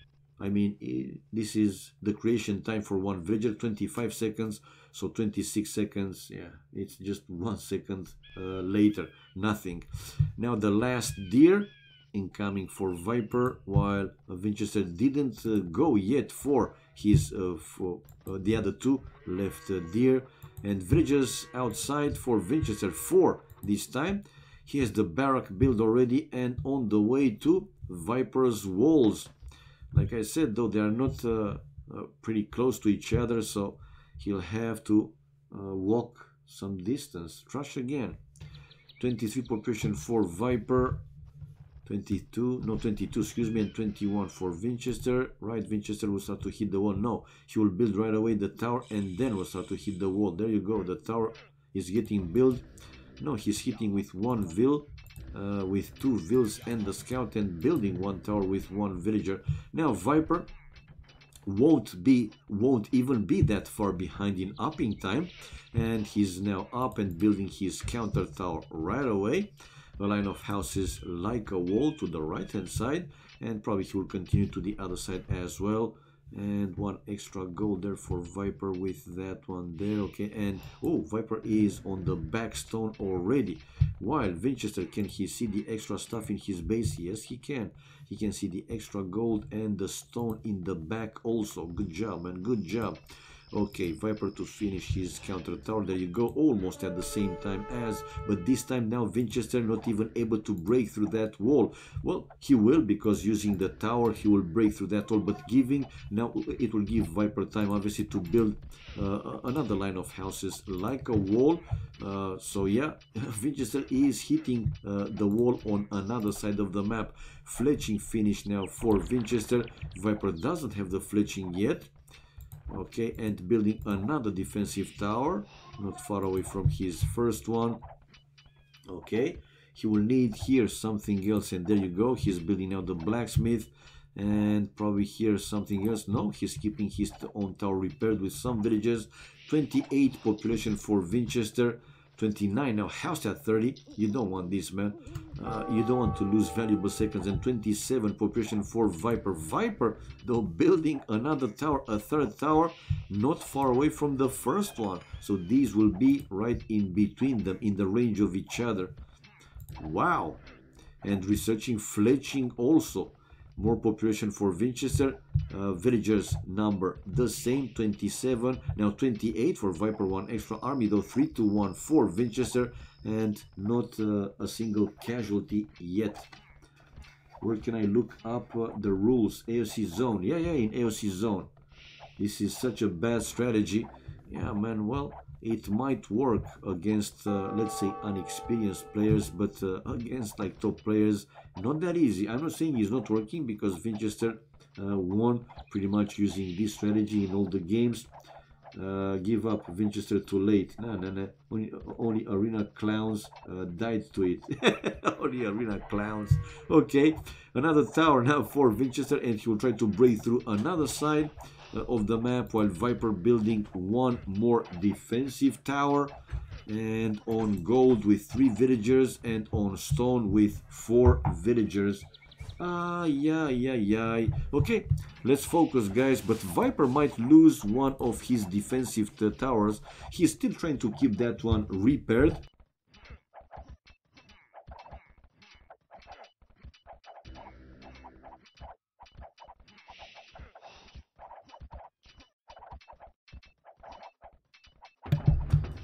I mean, this is the creation time for one villager, 25 seconds. So 26 seconds, yeah, it's just 1 second later, nothing. Now the last deer incoming for Viper, while Winchester didn't go yet for his the other two left deer, and villagers outside for Winchester 4 this time. He has the barrack built already and on the way to Viper's walls. Like I said, though, they are not pretty close to each other, so he'll have to walk some distance. Trash again. 23 population for Viper. 22, excuse me, and 21 for Winchester. Right, Winchester will start to hit the wall. No, he will build right away the tower and then will start to hit the wall. There you go, the tower is getting built. No, he's hitting with one vill, with 2 vills and the scout, and building 1 tower with 1 villager. Now Viper won't even be that far behind in upping time, and he's now up and building his counter tower right away. A line of houses like a wall to the right hand side, and probably he will continue to the other side as well. And 1 extra gold there for Viper with that one there. Okay, and oh, Viper is on the back stone already, while Winchester, can he see the extra stuff in his base? Yes, he can. He can see the extra gold and the stone in the back also. Good job, man, good job. Okay, Viper to finish his counter tower. There you go, almost at the same time as, but this time now Winchester not even able to break through that wall. Well, he will, because using the tower he will break through that wall, but giving, now it will give Viper time obviously to build another line of houses like a wall. So yeah, Winchester is hitting the wall on another side of the map. Fletching finish now for Winchester. Viper doesn't have the fletching yet. Okay, and building another defensive tower not far away from his first one. Okay, he will need here something else, and there you go, he's building out the blacksmith, and probably here something else. No, he's keeping his own tower repaired with some villages. 28 population for Winchester, 29 now, house at 30. You don't want this, man. You don't want to lose valuable seconds. And 27 population for Viper. Viper, though, building another tower, a 3rd tower, not far away from the first one. So these will be right in between them, in the range of each other. Wow. And researching fletching also. More population for Winchester. Villagers number the same, 27. Now 28 for Viper, 1 extra army, though 3 to 1 for Winchester, and not a single casualty yet. Where can I look up the rules? AOC zone. Yeah, in AOC zone. This is such a bad strategy. Yeah, man, well, it might work against, let's say, unexperienced players, but against like top players, not that easy. I'm not saying it's not working, because Vinchester won pretty much using this strategy in all the games. Give up, Winchester, too late. No. Only arena clowns died to it. Only arena clowns. Okay, another tower now for Winchester, and he will try to break through another side of the map, while Viper building 1 more defensive tower, and on gold with 3 villagers, and on stone with 4 villagers. Yeah. Okay, let's focus, guys. But Viper might lose one of his defensive towers. He's still trying to keep that one repaired.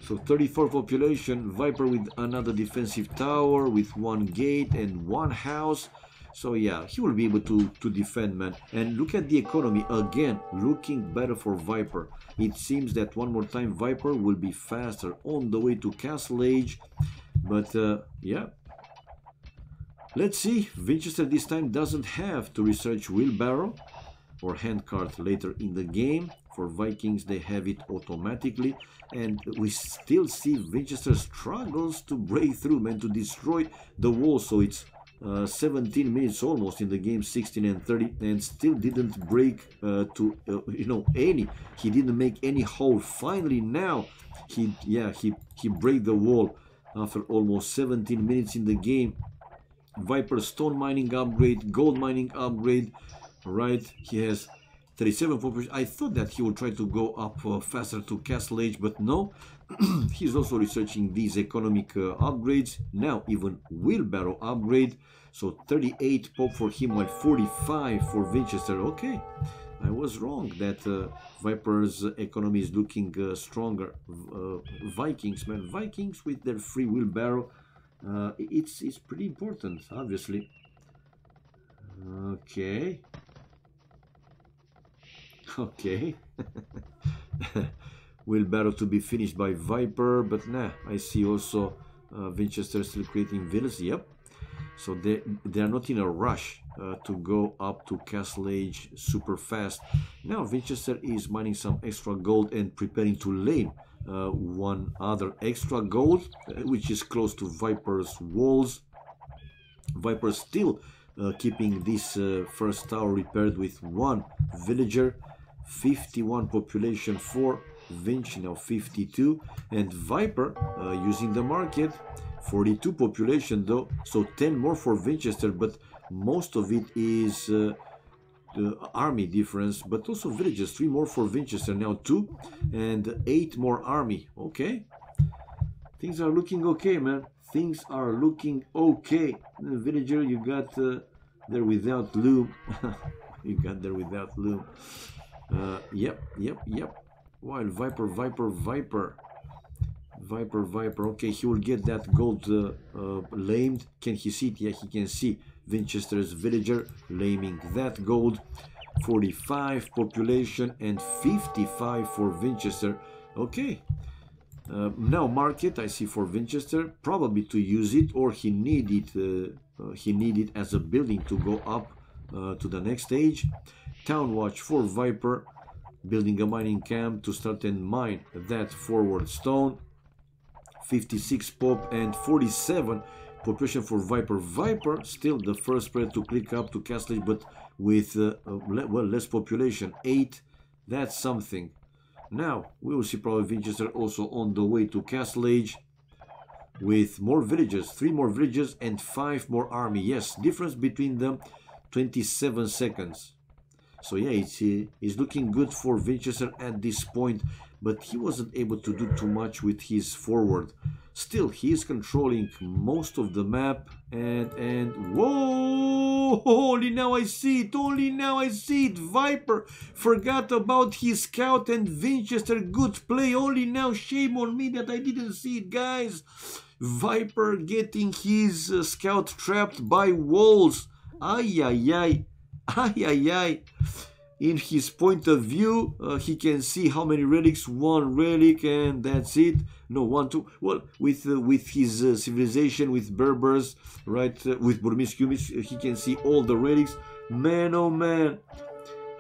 So 34 population, Viper with another defensive tower with 1 gate and 1 house. So yeah, he will be able to defend, man. And look at the economy again, looking better for Viper. It seems that one more time Viper will be faster on the way to Castle Age. But yeah, let's see. Winchester this time doesn't have to research wheelbarrow. or handcart later in the game. For Vikings, they have it automatically, and we still see Winchester struggles to break through, man, to destroy the wall. So it's 17 minutes almost in the game, 16 and 30, and still didn't break any. He didn't make any hole. Finally now he break the wall after almost 17 minutes in the game. Viper stone mining upgrade, gold mining upgrade, right? He has 37 population. I thought that he would try to go up faster to Castle Age, but no. He's also researching these economic upgrades. Now even wheelbarrow upgrade. So 38 pop for him, while 45 for Winchester. Okay, I was wrong that Viper's economy is looking stronger. Vikings, man, Vikings with their free wheelbarrow. It's pretty important, obviously. Okay. Okay. Wheelbarrow to be finished by Viper, but nah, I see also Vinchester still creating villas. Yep. So they are not in a rush to go up to Castle Age super fast. Now Vinchester is mining some extra gold and preparing to lay one other extra gold, which is close to Viper's walls. Viper still keeping this first tower repaired with one villager. 51 population for Vinch, now 52, and Viper using the market, 42 population though, so 10 more for Winchester, but most of it is the army difference, but also villages, 3 more for Winchester, now 2, and 8 more army. Okay, things are looking okay, man, things are looking okay. Villager, you got there without loom. You got there without loom. Yep. While Viper. Okay, he will get that gold lamed. Can he see it? Yeah, he can see Winchester's villager laming that gold. 45 population and 55 for Winchester. Okay. Now market I see for Winchester, probably to use it, or he need it as a building to go up to the next stage. Town watch for Viper, building a mining camp to start and mine that forward stone. 56 pop and 47 population for Viper. Viper still the first player to click up to Castle Age, but with less population, 8. That's something. Now we will see probably Winchester also on the way to Castle Age with more villages, 3 more villages and 5 more army. Yes, difference between them 27 seconds. So yeah, it's looking good for Winchester at this point, but he wasn't able to do too much with his forward. Still, he is controlling most of the map, and whoa! Only now I see it. Viper forgot about his scout, and Winchester, good play. Only now, shame on me that I didn't see it, guys. Viper getting his scout trapped by walls. Ay. In his point of view, he can see how many relics. 1 relic, and that's it. No, 1, 2. Well, with his civilization, with Berbers, right? With Burmese, he can see all the relics. Man, oh man,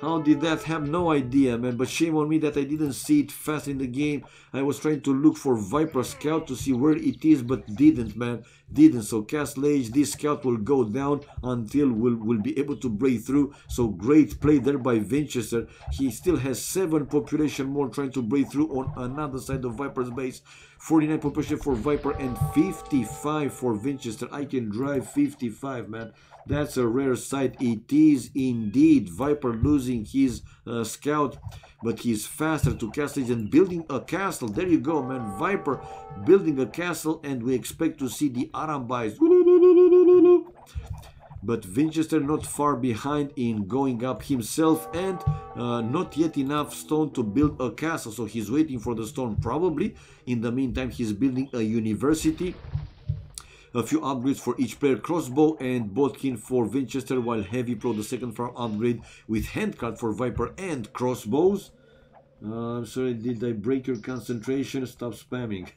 how did that happen? No idea, man. But shame on me that I didn't see it fast in the game. I was trying to look for Viper Scout to see where it is, but didn't, man. Didn't. So Castle Age, this scout will go down until we'll be able to break through. So great play there by Vinchester. He still has 7 population more trying to break through on another side of Viper's base. 49 population for Viper and 55 for Vinchester. I can drive 55, man. That's a rare sight. It is indeed. Viper losing his scout, but he's faster to Castle Age and building a castle. There you go, man. Viper building a castle, and we expect to see the Arambais. But Winchester not far behind in going up himself, and not yet enough stone to build a castle. So he's waiting for the stone probably. In the meantime, he's building a university. A few upgrades for each player, crossbow and bodkin for Winchester, while heavy pro the second farm upgrade with handcart for Viper and crossbows. I'm sorry, did I break your concentration? Stop spamming.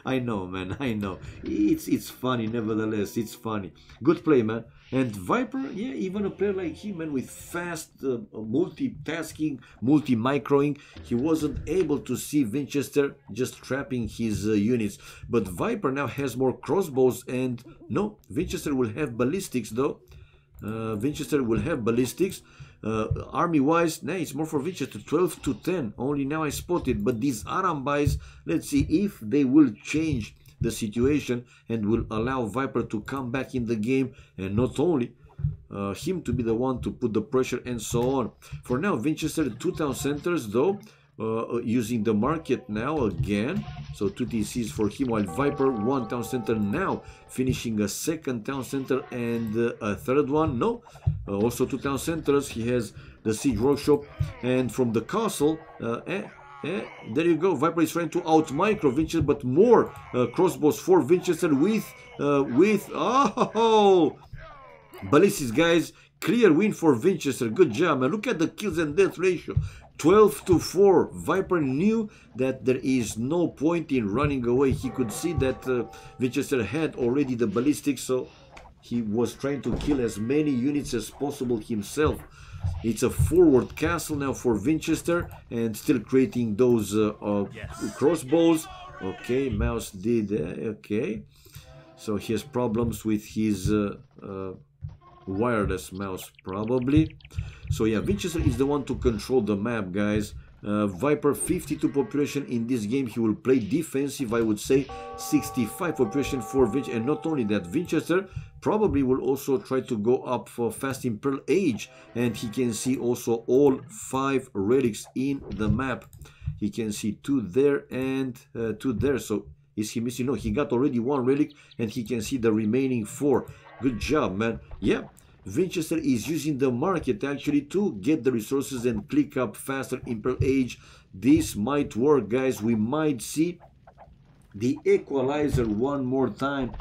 I know, man, I know. It's funny, nevertheless, it's funny. Good play, man. And Viper, yeah, even a player like him, and with fast multitasking, multi-microing, he wasn't able to see Winchester just trapping his units. But Viper now has more crossbows, and no, Winchester will have ballistics though. Winchester will have ballistics. Army-wise, nah, it's more for Winchester, 12 to 10. Only now I spotted. But these Arambais, let's see if they will change the situation and will allow Viper to come back in the game, and not only him to be the one to put the pressure and so on. For now, Winchester 2 town centers though, using the market now again, so 2 TCs for him, while Viper 1 town center now, finishing a 2nd town center and a 3rd one. No, also 2 town centers. He has the siege workshop, and from the castle, there you go. Viper is trying to out micro Winchester, but more crossbows for Winchester with oh, ballistics, guys. Clear win for Winchester. Good job, man. Look at the kills and death ratio. 12 to 4. Viper knew that there is no point in running away. He could see that Winchester had already the ballistics, so he was trying to kill as many units as possible himself. It's a forward castle now for Winchester, and still creating those crossbows. Okay, Mouse did okay. So he has problems with his wireless mouse probably. So yeah, Winchester is the one to control the map, guys. Viper 52 population in this game. He will play defensive, I would say. 65 population for Winchester, and not only that, Winchester probably will also try to go up for fast Imperial Age, and he can see also all 5 relics in the map. He can see 2 there and 2 there. So is he missing? No, he got already 1 relic, and he can see the remaining 4. Good job, man. Yeah, Winchester is using the market actually to get the resources and click up faster Imperial Age. This might work, guys. We might see the equalizer one more time.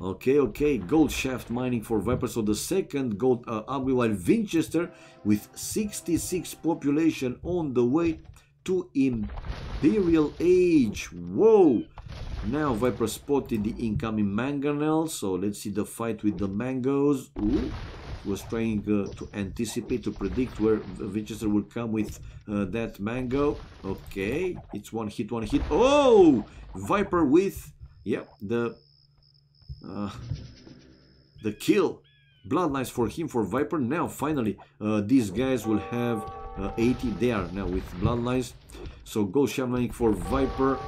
Okay, gold shaft mining for Viper. So the 2nd gold upgrade, while Winchester with 66 population on the way to Imperial Age. Whoa! Now Viper spotted the incoming mangonel, so let's see the fight with the mangoes. Ooh, was trying to anticipate, to predict where Winchester will come with that mango. Okay, it's one hit. Oh, Viper with, yeah, the kill. Bloodlines for him, for Viper. Now finally these guys will have 80. They are now with bloodlines. So gold shaft mining for Viper.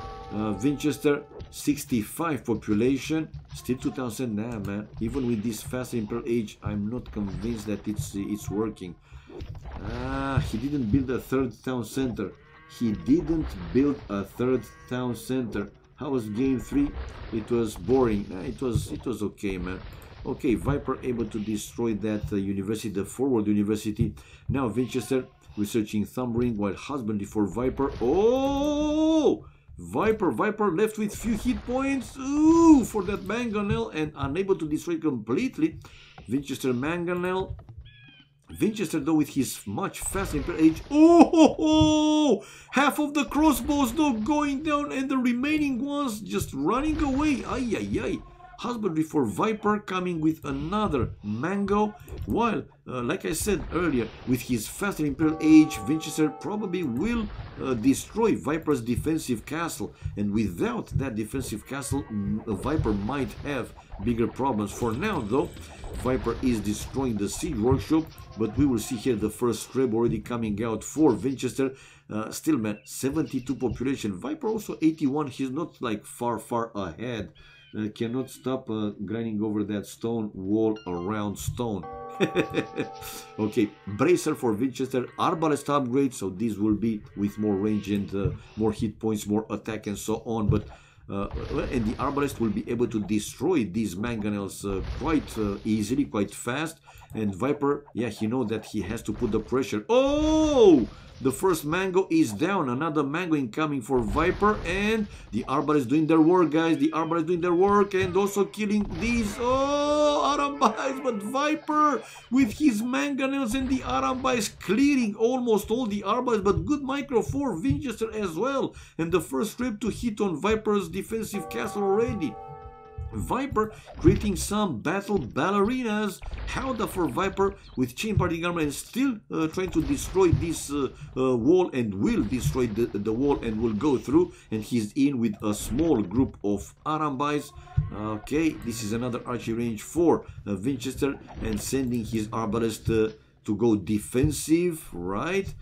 Winchester 65 population, still 2000. Nah, man, even with this fast Imperial Age, I'm not convinced that it's working. He didn't build a 3rd town center. He didn't build a 3rd town center. How was game 3? It was boring. It was okay, man. Okay, Viper able to destroy that university, the forward university. Now Winchester researching thumb ring, while husbandry for Viper. Oh, Viper left with few hit points. Ooh, for that mangonel, and unable to destroy completely. Winchester mangonel. Winchester though with his much faster Imperial Age. Oh, half of the crossbows though going down, and the remaining ones just running away. Ay. Husbandry for Viper coming with another mango, while like I said earlier, with his faster Imperial Age, Winchester probably will destroy Viper's defensive castle, and without that defensive castle, Viper might have bigger problems. For now though, Viper is destroying the siege workshop, but we will see here the first scrap already coming out for Winchester. Still, man, 72 population. Viper also 81. He's not like far ahead. Cannot stop grinding over that stone wall around stone. Okay, bracer for Winchester, arbalest upgrade, so these will be with more range and more hit points, more attack and so on. But and the arbalest will be able to destroy these mangonels quite easily, quite fast. And Viper, yeah, he knows that he has to put the pressure. Oh, the first mango is down. Another mango incoming for Viper, and the arbalest doing their work, guys. The arbalest doing their work, and also killing these Arambais. But Viper with his mangonels and the Arambais clearing almost all the arbalest. But good micro for Winchester as well, and the first trip to hit on Viper's defensive castle already. Viper creating some battle ballerinas. Howda for Viper with chain parting armor and still trying to destroy this wall, and will destroy the wall and will go through, and he's in with a small group of Arambais. Okay, this is another archery range for Winchester, and sending his arbalest to go defensive, right?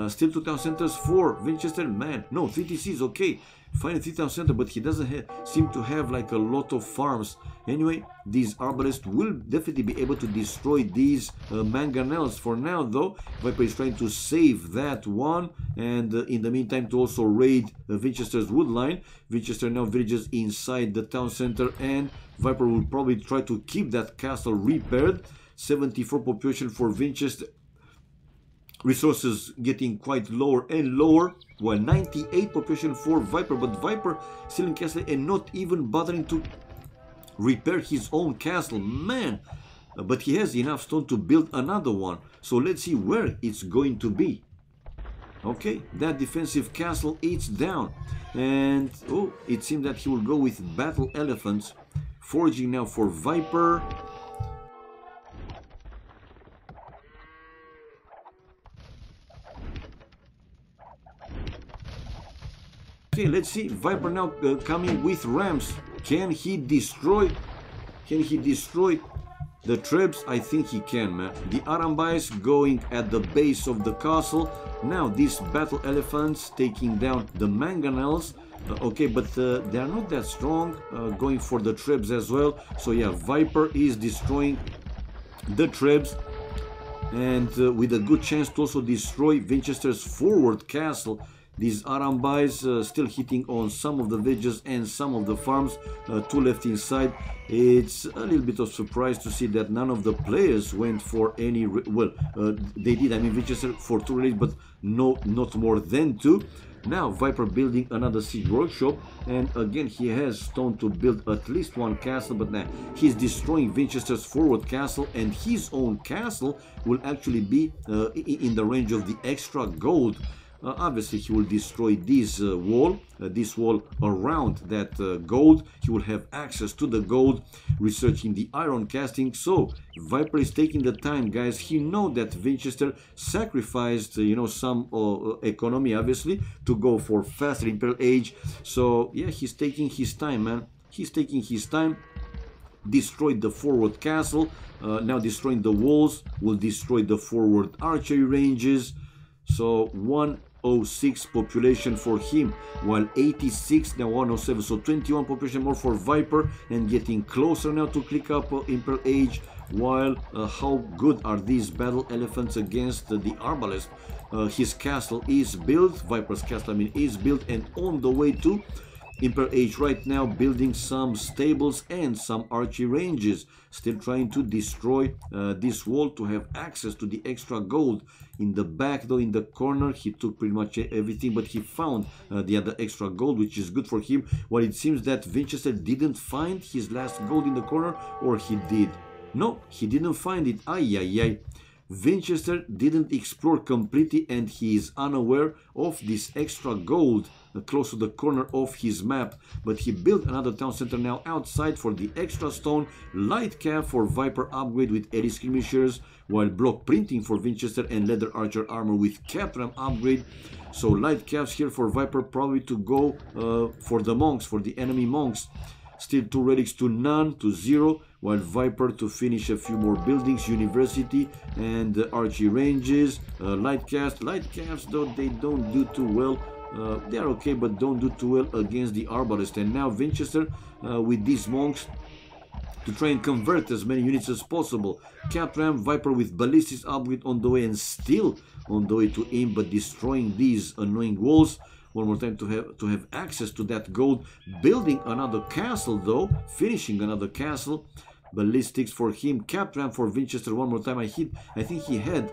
Still 2 town centers for Winchester. Man, no, 3 TCs, okay. Fine 3 town center, but he doesn't seem to have like a lot of farms. Anyway, these arbalists will definitely be able to destroy these mangonels. For now, though, Viper is trying to save that one, and in the meantime to also raid Winchester's wood line. Winchester now villages inside the town center, and Viper will probably try to keep that castle repaired. 74 population for Winchester. Resources getting quite lower and lower, while 98 population for Viper, but Viper still in castle and not even bothering to repair his own castle. Man, but he has enough stone to build another one, so let's see where it's going to be. Okay, that defensive castle is down, and oh, it seems that he will go with battle elephants. Foraging now for Viper. Okay, let's see. Viper now coming with rams. Can he destroy? Can he destroy the trebs? I think he can, man. The Arambais going at the base of the castle. Now these battle elephants taking down the mangonels. Okay, but they are not that strong. Going for the trebs as well. So yeah, Viper is destroying the trebs, and with a good chance to also destroy Winchester's forward castle. These Arambais still hitting on some of the villages and some of the farms, 2 left inside. It's a little bit of surprise to see that none of the players went for any, well, they did, I mean Winchester for 2 raids, but no, not more than 2. Now Viper building another siege workshop, and again he has stone to build at least 1 castle, but now he's destroying Winchester's forward castle, and his own castle will actually be in the range of the extra gold. Obviously he will destroy this wall around that gold. He will have access to the gold, researching the iron casting. So Viper is taking the time, guys. He know that Winchester sacrificed you know, some economy obviously to go for faster Imperial Age. So yeah, he's taking his time, man. He's taking his time. Destroyed the forward castle, now destroying the walls, will destroy the forward archery ranges. So 106 population for him, while 86 now 107, so 21 population more for Viper, and getting closer now to click up Imperial Age. While how good are these battle elephants against the arbalest? His castle is built, Viper's castle I mean is built, and on the way to Imperial Age right now, building some stables and some archery ranges. Still trying to destroy this wall to have access to the extra gold. In the back though, in the corner, he took pretty much everything, but he found the other extra gold, which is good for him. Well, it seems that Winchester didn't find his last gold in the corner, or he did. No, he didn't find it. Ay, ay, ay. Winchester didn't explore completely, and he is unaware of this extra gold close to the corner of his map. But he built another town center now outside for the extra stone. Light cap for Viper upgrade with elite skirmishers, while block printing for Winchester and leather archer armor with cap ram upgrade. So light caps here for Viper, probably to go for the monks, for the enemy monks. Still 2 relics to none, to 0, while Viper to finish a few more buildings, university and archery ranges. Light caps though, they don't do too well. They are okay, but don't do too well against the arbalest. And now Winchester with these monks to try and convert as many units as possible. Cap ram, Viper with ballistics upgrade on the way, and still on the way to aim, but destroying these annoying walls. One more time to have access to that gold. Building another castle though, finishing another castle. Ballistics for him, cap ram for Winchester. One more time. I think he had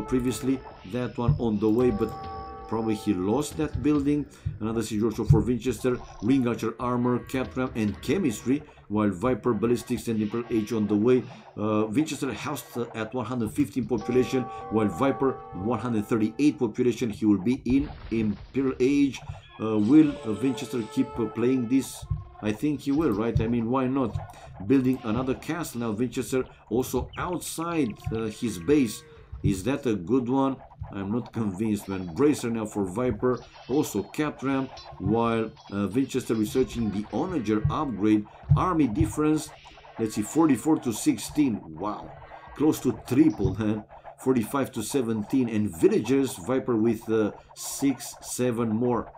previously that one on the way, but probably he lost that building. Another siege workshop for Winchester, ring archer armor, cap ram and chemistry, while Viper ballistics and Imperial Age on the way. Winchester housed at 115 population, while Viper 138 population. He will be in Imperial Age. Will Winchester keep playing this I think he will, right? I mean, why not? Building another castle now. Winchester also outside his base. Is that a good one? I'm not convinced, man. Bracer now for Viper. Also capped ram. While Winchester researching the onager upgrade. Army difference. Let's see, 44 to 16. Wow. Close to triple, man. 45 to 17. And villagers, Viper with 6, 7 more.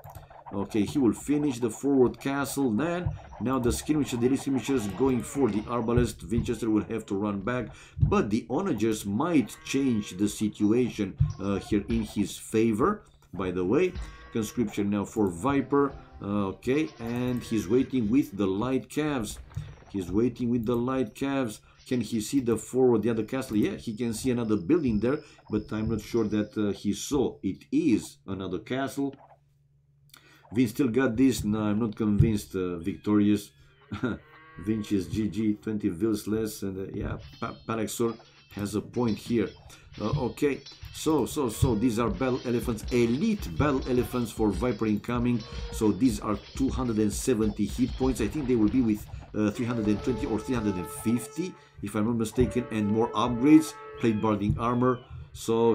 Okay, he will finish the forward castle. Then, now the skirmishers, the elite skirmishers going for the arbalest. Winchester will have to run back. But the onagers might change the situation here in his favor. By the way, conscription now for Viper. Okay, and he's waiting with the light calves. He's waiting with the light calves. Can he see the forward, the other castle? Yeah, he can see another building there. But I'm not sure that he saw. It is another castle. Vince still got this. No, I'm not convinced. Victorious. Vinch is GG. 20 vils less. And yeah, Palaxor has a point here. Okay. So these are battle elephants. Elite battle elephants for Viper incoming. So these are 270 hit points. I think they will be with 320 or 350, if I'm not mistaken. And more upgrades. Plate barding armor. So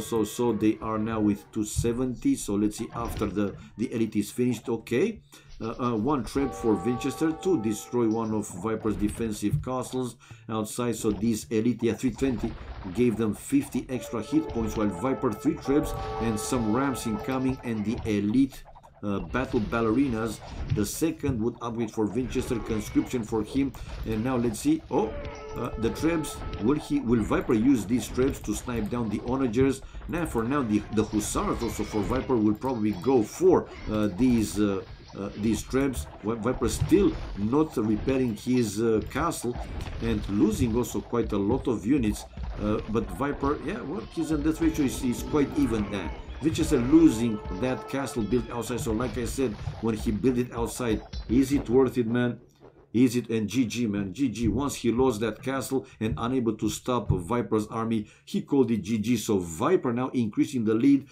they are now with 270. So let's see after the elite is finished. Okay, one trap for Winchester to destroy one of Viper's defensive castles outside. So these elite, yeah, 320 gave them 50 extra hit points, while Viper 3 traps and some rams incoming, and the elite battle ballerinas. The second would upgrade for Winchester, conscription for him. And now let's see. Oh, the traps. Will Viper use these traps to snipe down the onagers? Now for now the hussars also for Viper will probably go for these traps. Viper still not repairing his castle and losing also quite a lot of units. But Viper, yeah, well, his death ratio is quite even there. Winchester losing that castle built outside. So like I said, when he built it outside, is it worth it, man? Is it? And GG, man, GG. Once he lost that castle and unable to stop Viper's army, he called it GG. So Viper now increasing the lead.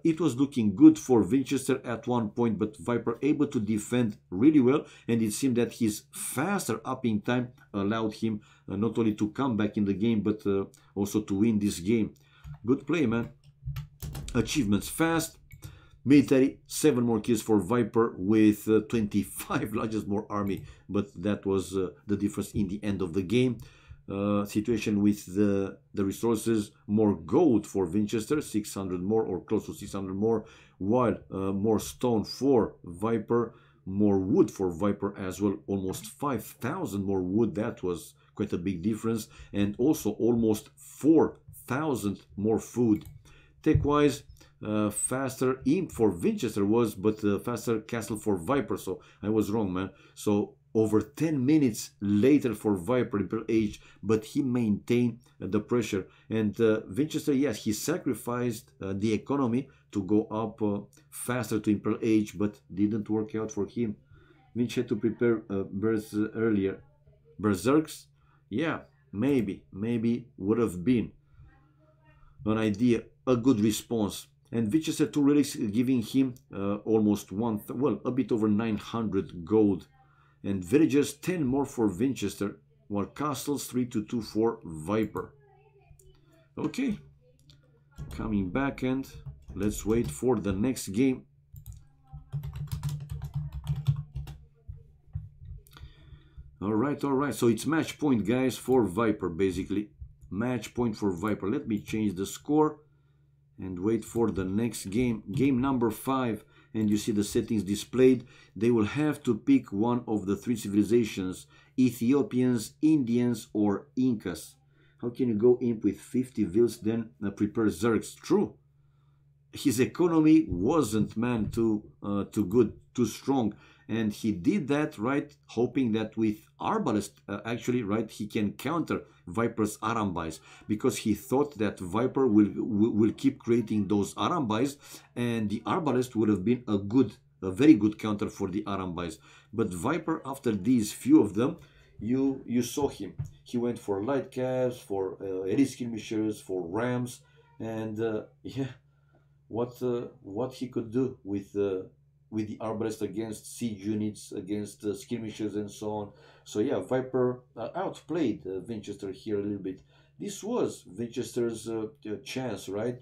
It was looking good for Winchester at one point, but Viper able to defend really well, and it seemed that his faster upping time allowed him not only to come back in the game, but also to win this game. Good play, man. Achievements fast. Military, 7 more kills for Viper with 25 largest more army, but that was the difference in the end of the game. Situation with the resources, more gold for Winchester, 600 more or close to 600 more, while more stone for Viper, more wood for Viper as well, almost 5,000 more wood. That was quite a big difference, and also almost 4,000 more food. Tech-wise, faster imp for Winchester was, but faster castle for Viper. So I was wrong, man. So over 10 minutes later for Viper Imperial Age, but he maintained the pressure. And Winchester, yes, he sacrificed the economy to go up faster to Imperial Age, but didn't work out for him. Winch had to prepare earlier. Berserks, yeah, maybe would have been an idea, a good response. And Winchester 2 relics giving him almost a bit over 900 gold. And villagers 10 more for Winchester, while castles 3 to 2 for Viper. Okay, coming back, and let's wait for the next game. All right. So it's match point, guys, for Viper, basically. Match point for Viper. Let me change the score and wait for the next game. Game number 5. And you see the settings displayed. They will have to pick one of the 3 civilizations: Ethiopians, Indians, or Incas. How can you go in with 50 vils then prepare Zergs? True. His economy wasn't, man, too good, too strong. And he did that, right, hoping that with Arbalest, actually, right, he can counter Viper's Arambais, because he thought that Viper will keep creating those Arambais, and the Arbalest would have been a very good counter for the Arambais. But Viper, after these few of them, you saw him. He went for light calves, for elite skirmishers, for rams, and yeah, what he could do with with the arbalest against siege units, against skirmishers and so on. So yeah, Viper outplayed Winchester here a little bit. This was Winchester's chance, right?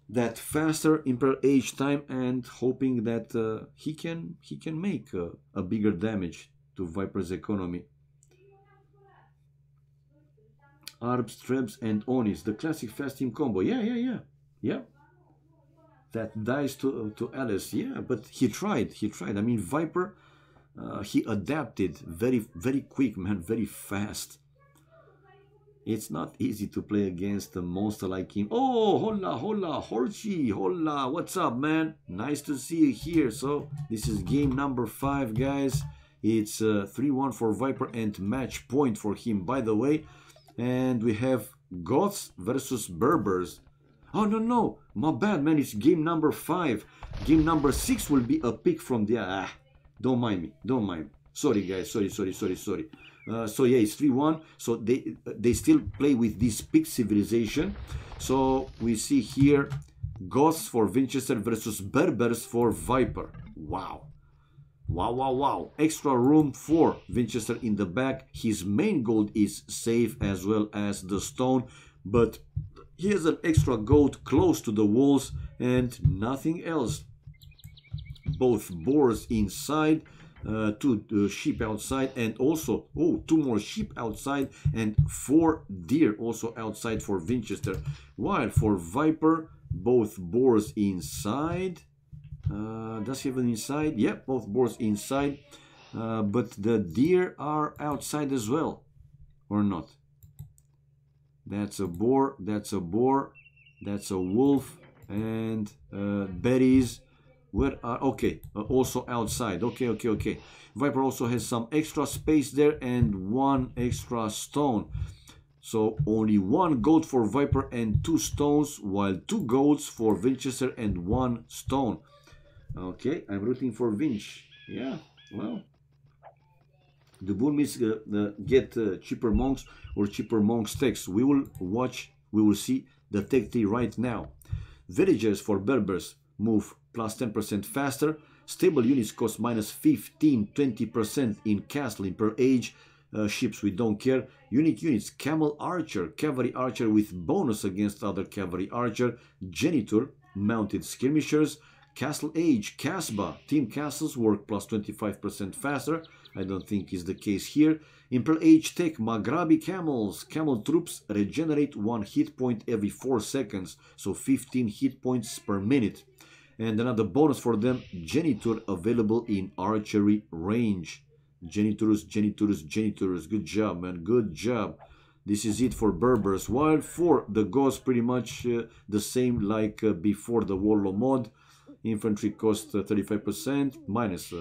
That faster Imperial Age time, and hoping that he can make a bigger damage to Viper's economy. Arbs, Trebs, and Onis, the classic fast team combo. Yeah. That dies to Alice. Yeah, but he tried. I mean, Viper, he adapted very quick, man, very fast. It's not easy to play against a monster like him. Oh, hola, Horchi, hola, what's up, man? Nice to see you here. So, this is game number 5, guys. It's 3-1 for Viper and match point for him, by the way. And we have Goths versus Berbers. Oh, no, my bad, man. It's game number 5. Game number 6 will be a pick from the... don't mind me. Sorry, guys. Sorry. So yeah, it's 3-1. So they still play with this pick civilization. So we see here Goths for Vinchester versus Berbers for Viper. Wow. Extra room for Winchester in the back. His main gold is safe as well as the stone, but he has an extra gold close to the walls and nothing else. Both boars inside, 2 sheep outside, and also 2 more sheep outside, and 4 deer also outside for Winchester. While for Viper, both boars inside. Does he have an inside? Yeah, both boars inside, but the deer are outside as well, or not? That's a boar, that's a wolf, and berries. Where are, okay, also outside. Okay. Viper also has some extra space there and 1 extra stone. So only 1 gold for Viper and 2 stones, while 2 golds for Winchester and 1 stone. Okay, I'm rooting for Vinch. Yeah, well, the Burmese get cheaper monks or cheaper monks techs. We will see the tech tree right now. Villagers for Berbers move plus 10% faster. Stable units cost minus 15-20% in castle in per age. Ships, we don't care. Unique units, camel archer, cavalry archer with bonus against other cavalry archer, janitor, mounted skirmishers. Castle age, Casbah, team castles work plus 25% faster. I don't think is the case here. Imperial age tech, Maghrabi camels. Camel troops regenerate 1 hit point every 4 seconds, so 15 hit points per minute. And another bonus for them, janitor available in archery range. Janitors. Good job, man. Good job. This is it for Berbers. While for the Goths, pretty much the same like before the Warlow mod. Infantry cost 35%, minus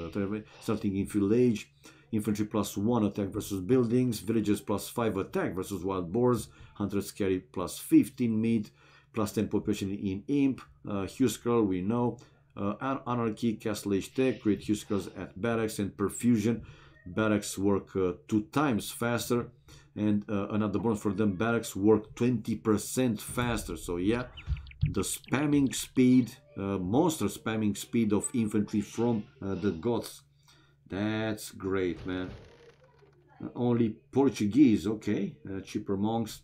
starting in field age. Infantry plus 1 attack versus buildings. Villagers plus 5 attack versus wild boars. Hunters carry plus 15 meat. Plus 10 population in Imp. Huskar, we know. Anarchy, Castle Age tech. Create Huskars at barracks and perfusion. Barracks work 2 times faster. And another bonus for them, barracks work 20% faster. So yeah, the spamming speed, monster spamming speed of infantry from the Goths. That's great, man. Only Portuguese, okay, cheaper monks.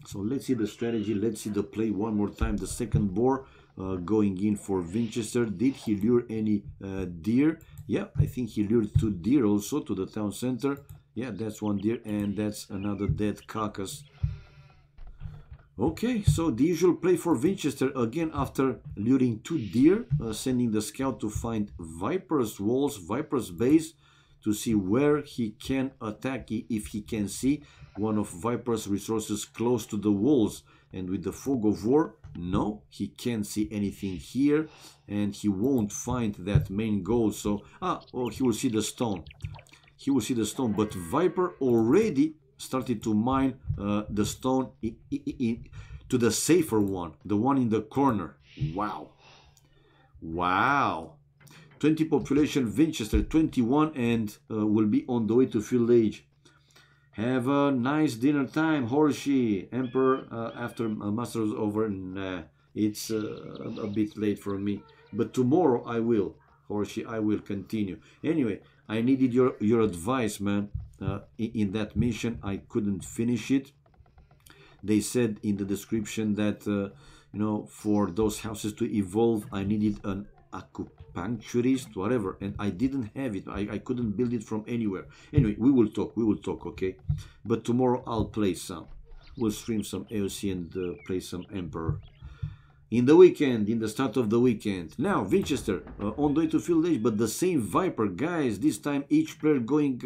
So let's see the strategy, let's see the play one more time. The second boar going in for Winchester. Did he lure any deer? Yeah, I think he lured 2 deer also to the town center. Yeah, that's 1 deer and that's another dead carcass. Okay, so the usual play for Winchester again after luring 2 deer, sending the scout to find Viper's walls, Viper's base, to see where he can attack if he can see one of Viper's resources close to the walls. And with the fog of war, no, he can't see anything here and he won't find that main goal. So, he will see the stone. He will see the stone, but Viper already started to mine the stone to the safer one, the one in the corner. Wow. 20 population, Winchester 21, and will be on the way to field age. Have a nice dinner time, Horshi. Emperor after Masters over. Nah, It's a bit late for me, but tomorrow I will, or I will continue. Anyway, I needed your advice, man. In that mission, I couldn't finish it. They said in the description that for those houses to evolve, I needed an acupuncturist, whatever, and I didn't have it. I couldn't build it from anywhere. Anyway, we will talk, okay? But tomorrow I'll play some. We'll stream some AOC and play some Emperor in the weekend, in the start of the weekend. Now Winchester on the way to field age, but the same Viper, guys. This time each player going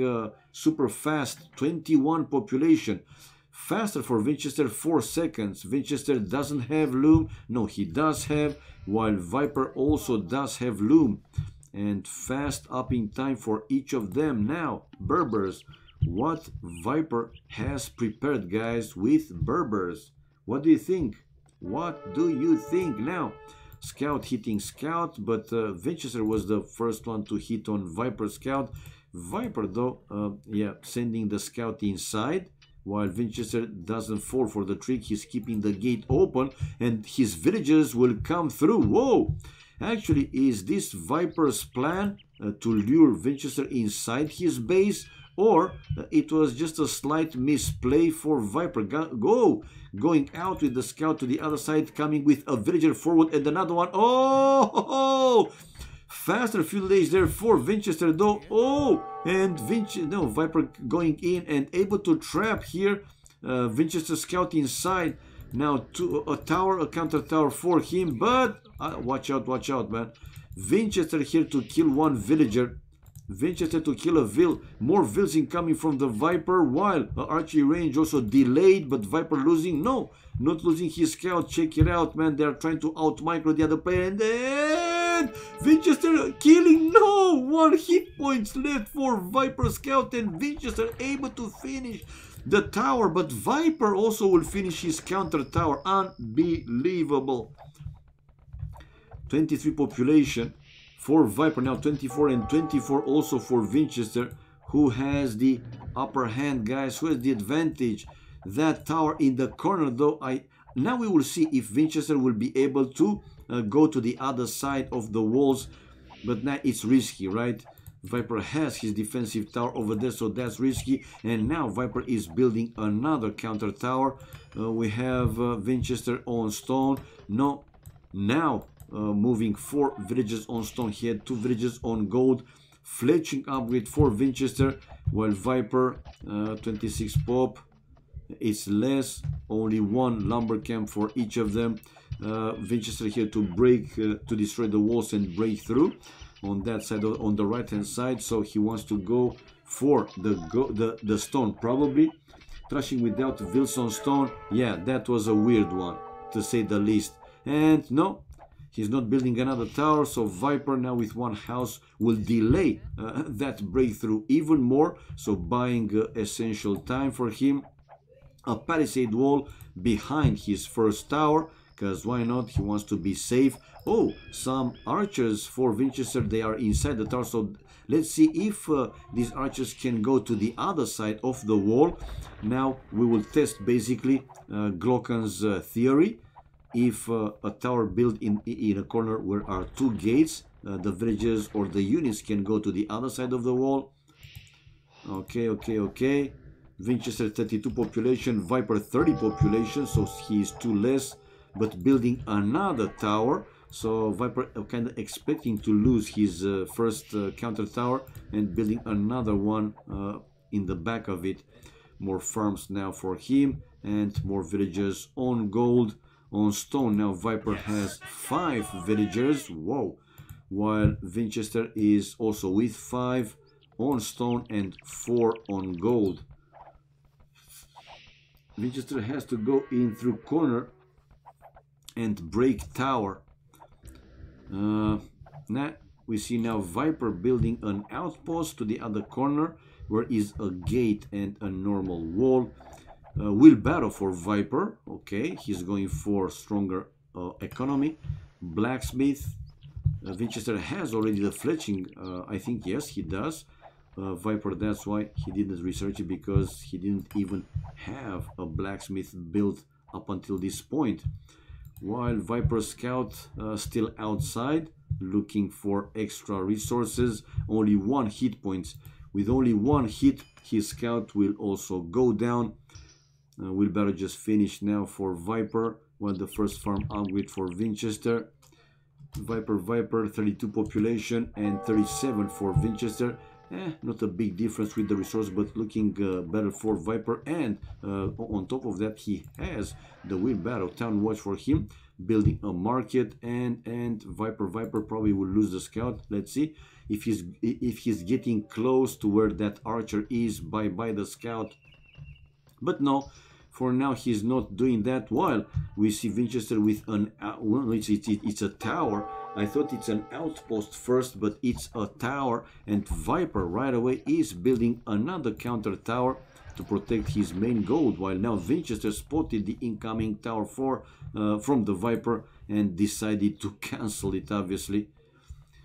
super fast. 21 population. Faster for Winchester, 4 seconds. Winchester doesn't have loom. No, he does have, while Viper also does have loom. And fast upping time for each of them. Now, Berbers. What Viper has prepared, guys, with Berbers? What do you think? What do you think? Now, Scout hitting Scout, but Winchester was the first one to hit on Viper Scout. Viper, though, yeah, sending the Scout inside. While Winchester doesn't fall for the trick, he's keeping the gate open and his villagers will come through. Whoa! Actually, is this Viper's plan to lure Winchester inside his base? Or it was just a slight misplay for Viper? Going out with the scout to the other side, coming with a villager forward and another one. Oh! Faster field age there for Winchester though. Oh, and Viper going in and able to trap here. Winchester scout inside. Now a counter tower for him, but watch out, man. Winchester here to kill one villager. Winchester to kill a Vil. More Vils incoming from the Viper, while archery range also delayed, but Viper losing. No, not losing his scout. Check it out, man. They are trying to out-micro the other player, and then Winchester killing. No, 1 hit points left for Viper scout, and Winchester able to finish the tower, but Viper also will finish his counter tower. Unbelievable. 23 population for Viper, now 24 and 24 also for Winchester, who has the upper hand, guys, who has the advantage. That tower in the corner though, now we will see if Winchester will be able to go to the other side of the walls, but now it's risky, right? Viper has his defensive tower over there, so that's risky. And now Viper is building another counter tower. We have Winchester on stone. No, now moving 4 villages on stone. He had 2 villages on gold. Fletching upgrade for Winchester, while Viper 26 pop. It's less, only 1 lumber camp for each of them. Winchester here to break, to destroy the walls and break through on that side, on the right hand side. So he wants to go for the stone, probably trashing without Wilson stone. Yeah, that was a weird one, to say the least. And no, he's not building another tower, so Viper now with 1 house will delay that breakthrough even more, so buying essential time for him. A palisade wall behind his first tower, because why not? He wants to be safe. Oh, some archers for Winchester, they are inside the tower, so let's see if these archers can go to the other side of the wall. Now we will test basically Glocken's theory. If a tower built in a corner where are 2 gates, the villagers or the units can go to the other side of the wall. Okay. Winchester 32 population, Viper 30 population, so he is 2 less, but building another tower. So Viper kind of expecting to lose his first counter tower and building another one in the back of it. More farms now for him and more villagers on gold. On stone now Viper has 5 villagers, whoa, while Winchester is also with 5 on stone and 4 on gold. Winchester has to go in through corner and break tower. Now we see now Viper building an outpost to the other corner where is a gate and a normal wall. Wheelbarrow for Viper. Okay, he's going for stronger economy. Blacksmith. Winchester has already the fletching. I think yes, he does. Viper, that's why he didn't research it, because he didn't even have a blacksmith built up until this point. while Viper Scout still outside, looking for extra resources. Only 1 hit points. With only 1 hit, his Scout will also go down. We'll better just finish now for Viper, while the first farm upgrade for Winchester. Viper, 32 population and 37 for Winchester. Not a big difference with the resource, but looking better for Viper. And on top of that, he has the wheelbarrow town watch for him, building a market. And Viper probably will lose the scout. Let's see if he's getting close to where that archer is by the scout. But no, for now he's not doing that. While we see Winchester with an well, it's a tower. I thought it's an outpost first, but it's a tower, and Viper right away is building another counter tower to protect his main gold, while now Winchester spotted the incoming tower from the Viper and decided to cancel it, obviously.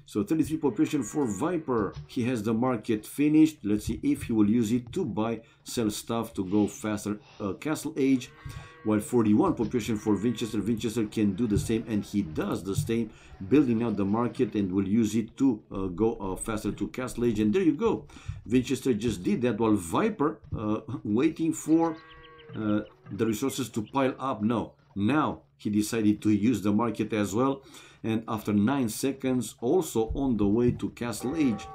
So 33 population for Viper. He has the market finished. Let's see if he will use it to sell stuff to go faster castle age. While 41 population for Winchester. Winchester can do the same, and he does the same, building out the market, and will use it to go faster to castle age. And there you go. Winchester just did that, while Viper waiting for the resources to pile up. No, now he decided to use the market as well. And after 9 seconds, also on the way to castle age.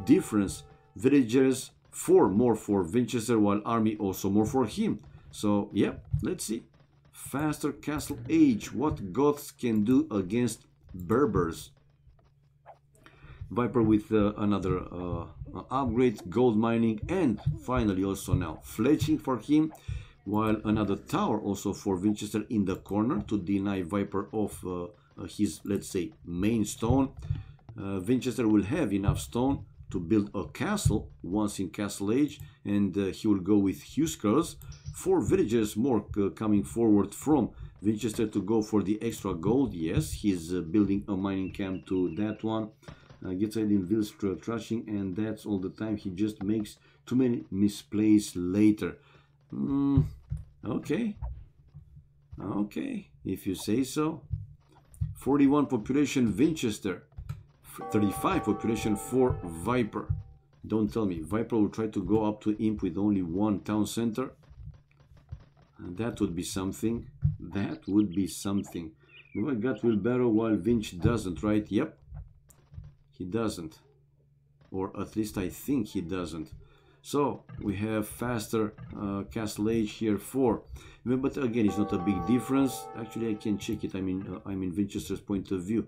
Difference, villagers 4 more for Winchester, while army also more for him. So yeah, let's see. Faster castle age, what Goths can do against Berbers. Viper with another upgrade, gold mining, and finally also now fletching for him. While another tower also for Winchester in the corner to deny Viper of his, let's say, main stone. Winchester will have enough stone to build a castle once in castle age, and he will go with Huskers. 4 villagers more coming forward from Winchester to go for the extra gold. Yes, he's building a mining camp to that one. Gets ahead in Ville's trashing, and that's all the time. He just makes too many misplays later. Okay, if you say so. 41 population Winchester, 35 population for Viper. Don't tell me Viper will try to go up to Imp with only 1 town center. And that would be something. That would be something. I got wheelbarrow while Vinch doesn't, right? Yep, he doesn't, or at least I think he doesn't. So we have faster castle age here for, but again, it's not a big difference. Actually, I can check it. I'm in Winchester's point of view.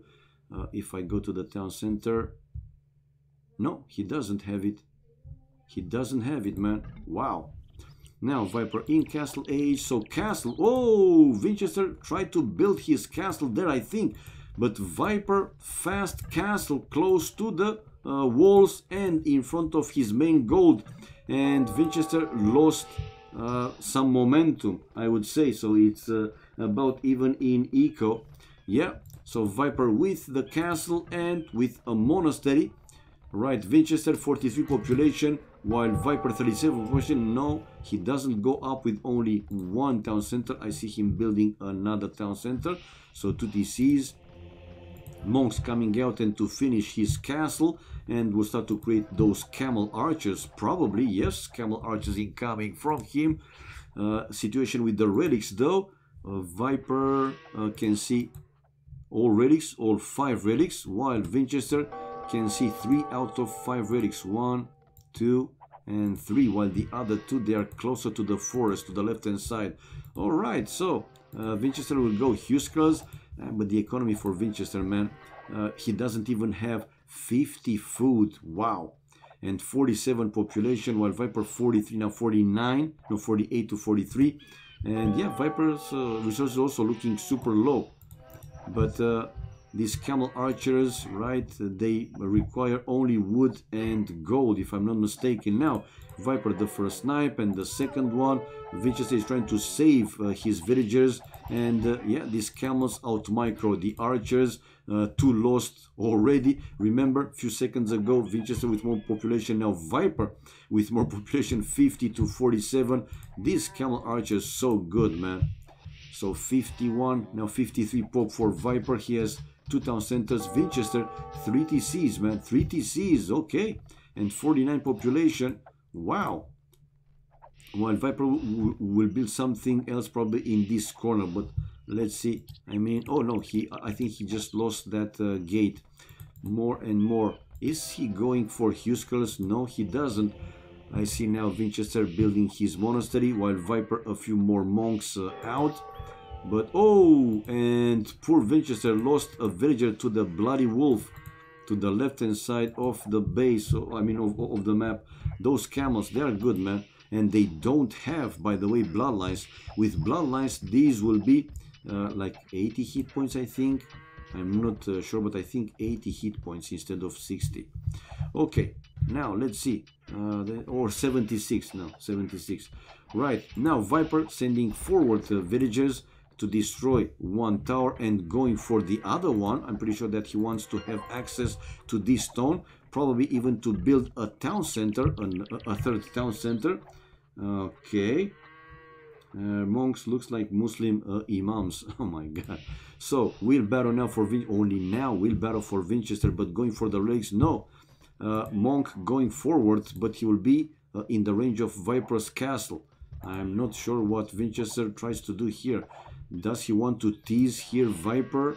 If I go to the town center, no, he doesn't have it. He doesn't have it, man. Wow. Now Viper in castle age. So castle. Oh, Winchester tried to build his castle there, I think, but Viper fast castle close to the walls and in front of his main gold, and Winchester lost some momentum, I would say. So it's about even in eco. Yeah, so Viper with the castle and with a monastery, right? Winchester 43 population, while Viper 37 population. No, he doesn't go up with only 1 town center. I see him building another town center. So 2 TCs, monks coming out and to finish his castle, and we'll start to create those camel archers, probably. Yes, camel archers incoming from him. Situation with the relics though. Viper can see all relics, all 5 relics, while Winchester can see 3 out of 5 relics. 1, 2 and 3, while the other 2, they are closer to the forest to the left hand side. All right, so Winchester will go Huskers. But the economy for Winchester, man, he doesn't even have 50 food. Wow. And 47 population, while Viper 43, now 49, no, 48 to 43. And yeah, Viper's resources also looking super low. But these camel archers, right, they require only wood and gold, if I'm not mistaken. Now Viper the first snipe, and the second one Winchester is trying to save his villagers. And yeah, these camels out micro the archers. 2 lost already. Remember, a few seconds ago, Winchester with more population. Now Viper with more population, 50 to 47. These camel archers so good, man. So 51, now 53 pop for Viper. He has 2 town centers. Winchester, 3 TCs, man. 3 TCs, okay. And 49 population. Wow. While Viper will build something else probably in this corner, but let's see. I mean, oh no, I think he just lost that gate. More and more. Is he going for Huskers? No, he doesn't. I see now Vinchester building his monastery, while Viper a few more monks out. But oh, and poor Vinchester lost a villager to the Bloody Wolf, to the left hand side of the base, so, I mean of the map. Those camels, they are good, man. And they don't have, by the way, bloodlines. With bloodlines, these will be like 80 hit points, I think. I'm not sure, but I think 80 hit points instead of 60. Okay, now let's see. Or 76, no, 76. Right, now Viper sending forward villagers to destroy one tower and going for the other one. I'm pretty sure that he wants to have access to this stone, probably even to build a town center, a third town center. Okay. Monks looks like Muslim imams. Oh my god. So wheelbarrow now for only now wheelbarrow for Winchester, but going for the relics. No. Monk going forward, but he will be in the range of Viper's castle. I'm not sure what Winchester tries to do here. Does he want to tease here Viper?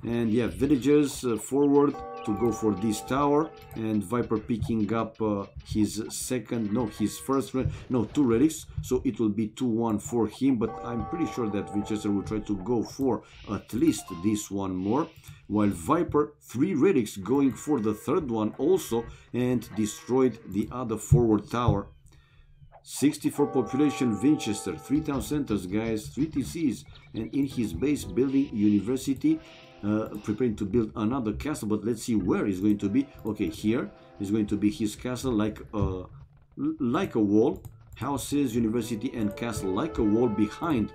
And yeah, villagers forward to go for this tower, and Viper picking up his first, no, 2 relics, so it will be 2-1 for him, but I'm pretty sure that Winchester will try to go for at least this one more, while Viper 3 relics going for the third one also, and destroyed the other forward tower. 64 population Winchester, 3 town centers, guys, 3 TCs, and in his base building university, preparing to build another castle, but let's see where it's going to be. Okay, here is going to be his castle, like a wall, houses, university, and castle, like a wall behind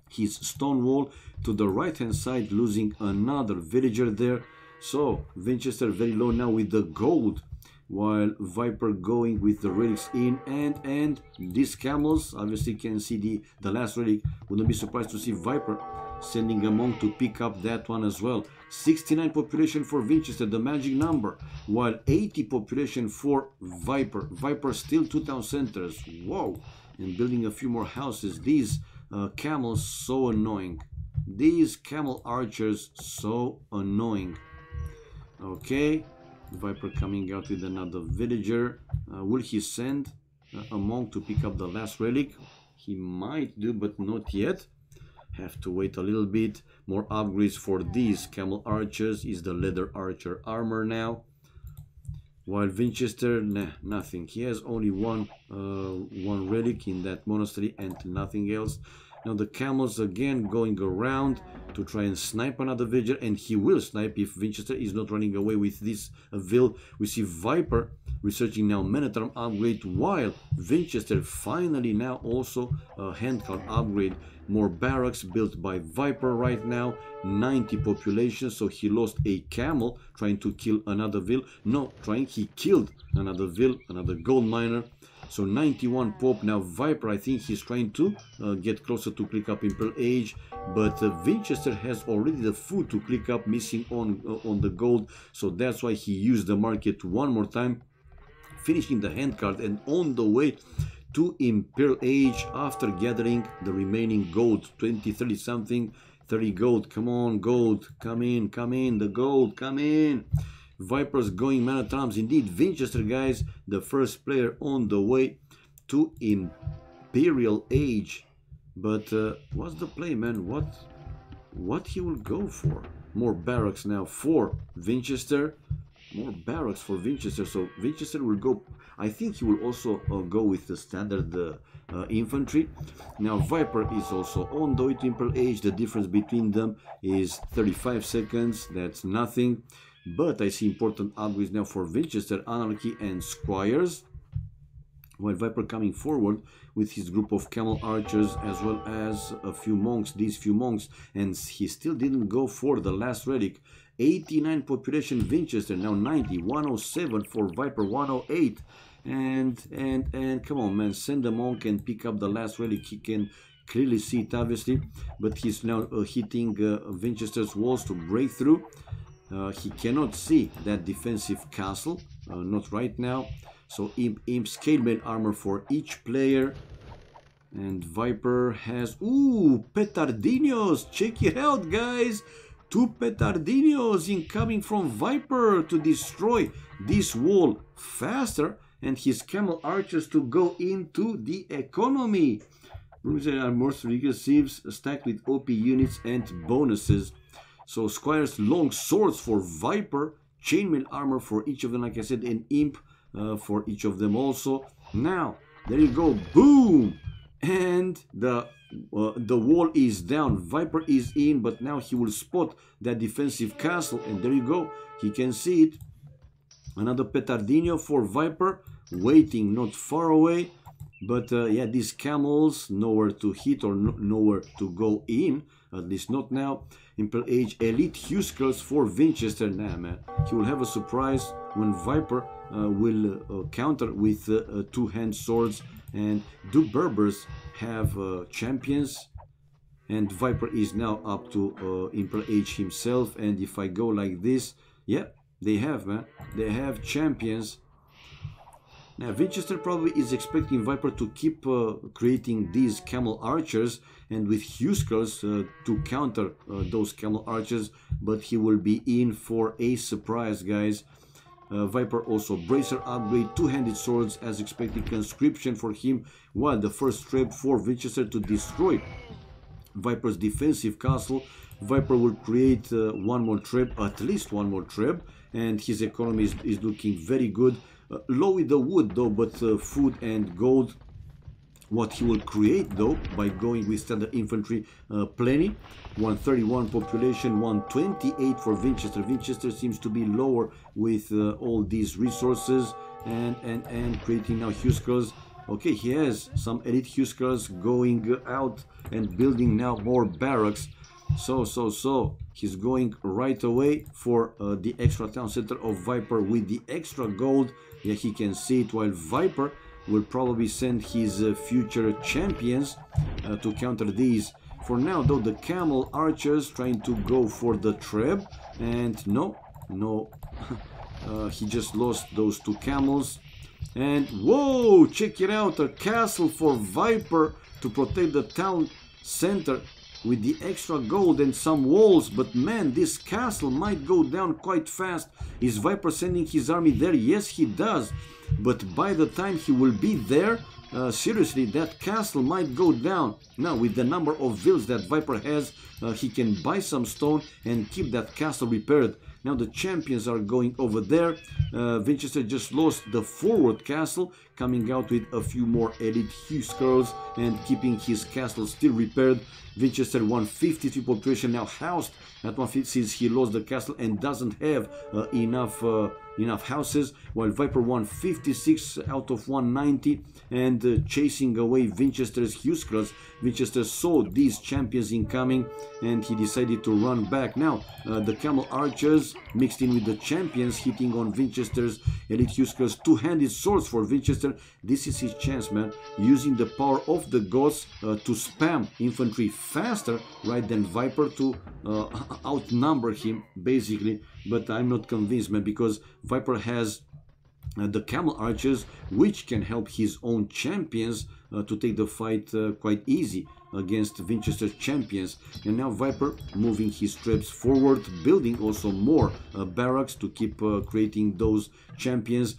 his stone wall. To the right hand side, losing another villager there. So Winchester very low now with the gold, while Viper going with the relics in, and these camels obviously can see the last relic. Wouldn't be surprised to see Viper sending a monk to pick up that one as well. 69 population for Winchester, the magic number, while 80 population for Viper. Viper still 2 town centers. Whoa. And building a few more houses. These camels so annoying. These camel archers so annoying. Okay, Viper coming out with another villager. Will he send a monk to pick up the last relic? He might do, but not yet. Have to wait a little bit. More upgrades for these camel archers. Is the leather archer armor now. While Winchester, nah, nothing. He has only one relic in that monastery and nothing else. Now the camels again going around to try and snipe another villager, and he will snipe if Winchester is not running away with this vill. We see Viper researching now Menatram upgrade, while Winchester finally now also a handcart upgrade. More barracks built by Viper right now. 90 population, so he lost a camel trying to kill another vill. No, he killed another vill, another gold miner. So 91 pop. Now Viper, I think he's trying to get closer to click up Imperial Age, but Winchester has already the food to click up, missing on the gold, so that's why he used the market one more time, finishing the handcart and on the way to Imperial Age after gathering the remaining gold. 20, 30 something, 30 gold. Come on, gold, come in, the gold, come in. Vipers going Manatrams. Indeed, Winchester, guys, the first player on the way to Imperial Age. But what's the play, man? What he will go for? More barracks now for Winchester. More barracks for Winchester. So Winchester will go. I think he will also go with the standard infantry. Now Viper is also on the way to Imperial Age. The difference between them is 35 seconds. That's nothing. But I see important upgrades now for Winchester, Anarchy, and Squires. While Viper coming forward with his group of camel archers as well as a few monks, these few monks, and he still didn't go for the last relic. 89 population Winchester, now 90, 107 for Viper, 108. And come on, man, send the monk and pick up the last relic. He can clearly see it, obviously, but he's now hitting Winchester's walls to break through. He cannot see that defensive castle, not right now. So Imp scale mail armor for each player. And Viper has, ooh, Petardinos. Check it out, guys. 2 Petardinos incoming from Viper to destroy this wall faster, and his camel archers to go into the economy. There are more recursives stacked with OP units and bonuses. So Squire's long swords for Viper, chainmail armor for each of them, like I said, and Imp for each of them also. Now, there you go, boom! And the wall is down, Viper is in, but now he will spot that defensive castle, and there you go, he can see it. Another Petardino for Viper, waiting not far away. But yeah, these camels, nowhere to hit or nowhere to go in, at least not now. Imperial Age Elite Huskers for Vinchester. Nah, man, he will have a surprise when Viper will counter with 2-hand swords. And do Berbers have champions? And Viper is now up to Imperial Age himself. And if I go like this, yeah, they have, man, they have champions. Now, Winchester probably is expecting Viper to keep creating these camel archers and with Huskers to counter those camel archers, but he will be in for a surprise, guys. Viper also bracer upgrade, 2-handed swords as expected, conscription for him, while the first trap for Winchester to destroy Viper's defensive castle. Viper will create one more trap, at least one more trap, and his economy is looking very good. Low with the wood though, but food and gold, what he will create though by going with standard infantry, plenty. 131 population, 128 for Winchester. Winchester seems to be lower with all these resources and creating now Huskers. Okay, he has some elite Huskers going out and building now more barracks. So he's going right away for the extra town center of Viper with the extra gold. Yeah, he can see it, while Viper will probably send his future champions to counter these. For now though, the camel archers trying to go for the trap, and no, he just lost those 2 camels. And whoa, check it out, a castle for Viper to protect the town center with the extra gold and some walls. But man, this castle might go down quite fast. Is Viper sending his army there? Yes, he does. But by the time he will be there, seriously, that castle might go down. Now, with the number of villas that Viper has, he can buy some stone and keep that castle repaired. Now the champions are going over there. Winchester just lost the forward castle, coming out with a few more elite Huskers and keeping his castle still repaired. Winchester 153 population now housed at 150 since he lost the castle and doesn't have enough houses, while Viper 156 out of 190 and chasing away Winchester's Huskers. Winchester saw these champions incoming and he decided to run back. Now the camel archers mixed in with the champions hitting on Winchester's elite Huskers. 2-handed swords for Winchester. This is his chance, man, using the power of the gods to spam infantry faster, right, than Viper to outnumber him basically. But I'm not convinced, man, because Viper has the camel archers, which can help his own champions to take the fight quite easy against Winchester's champions. And now Viper moving his troops forward, building also more barracks to keep creating those champions.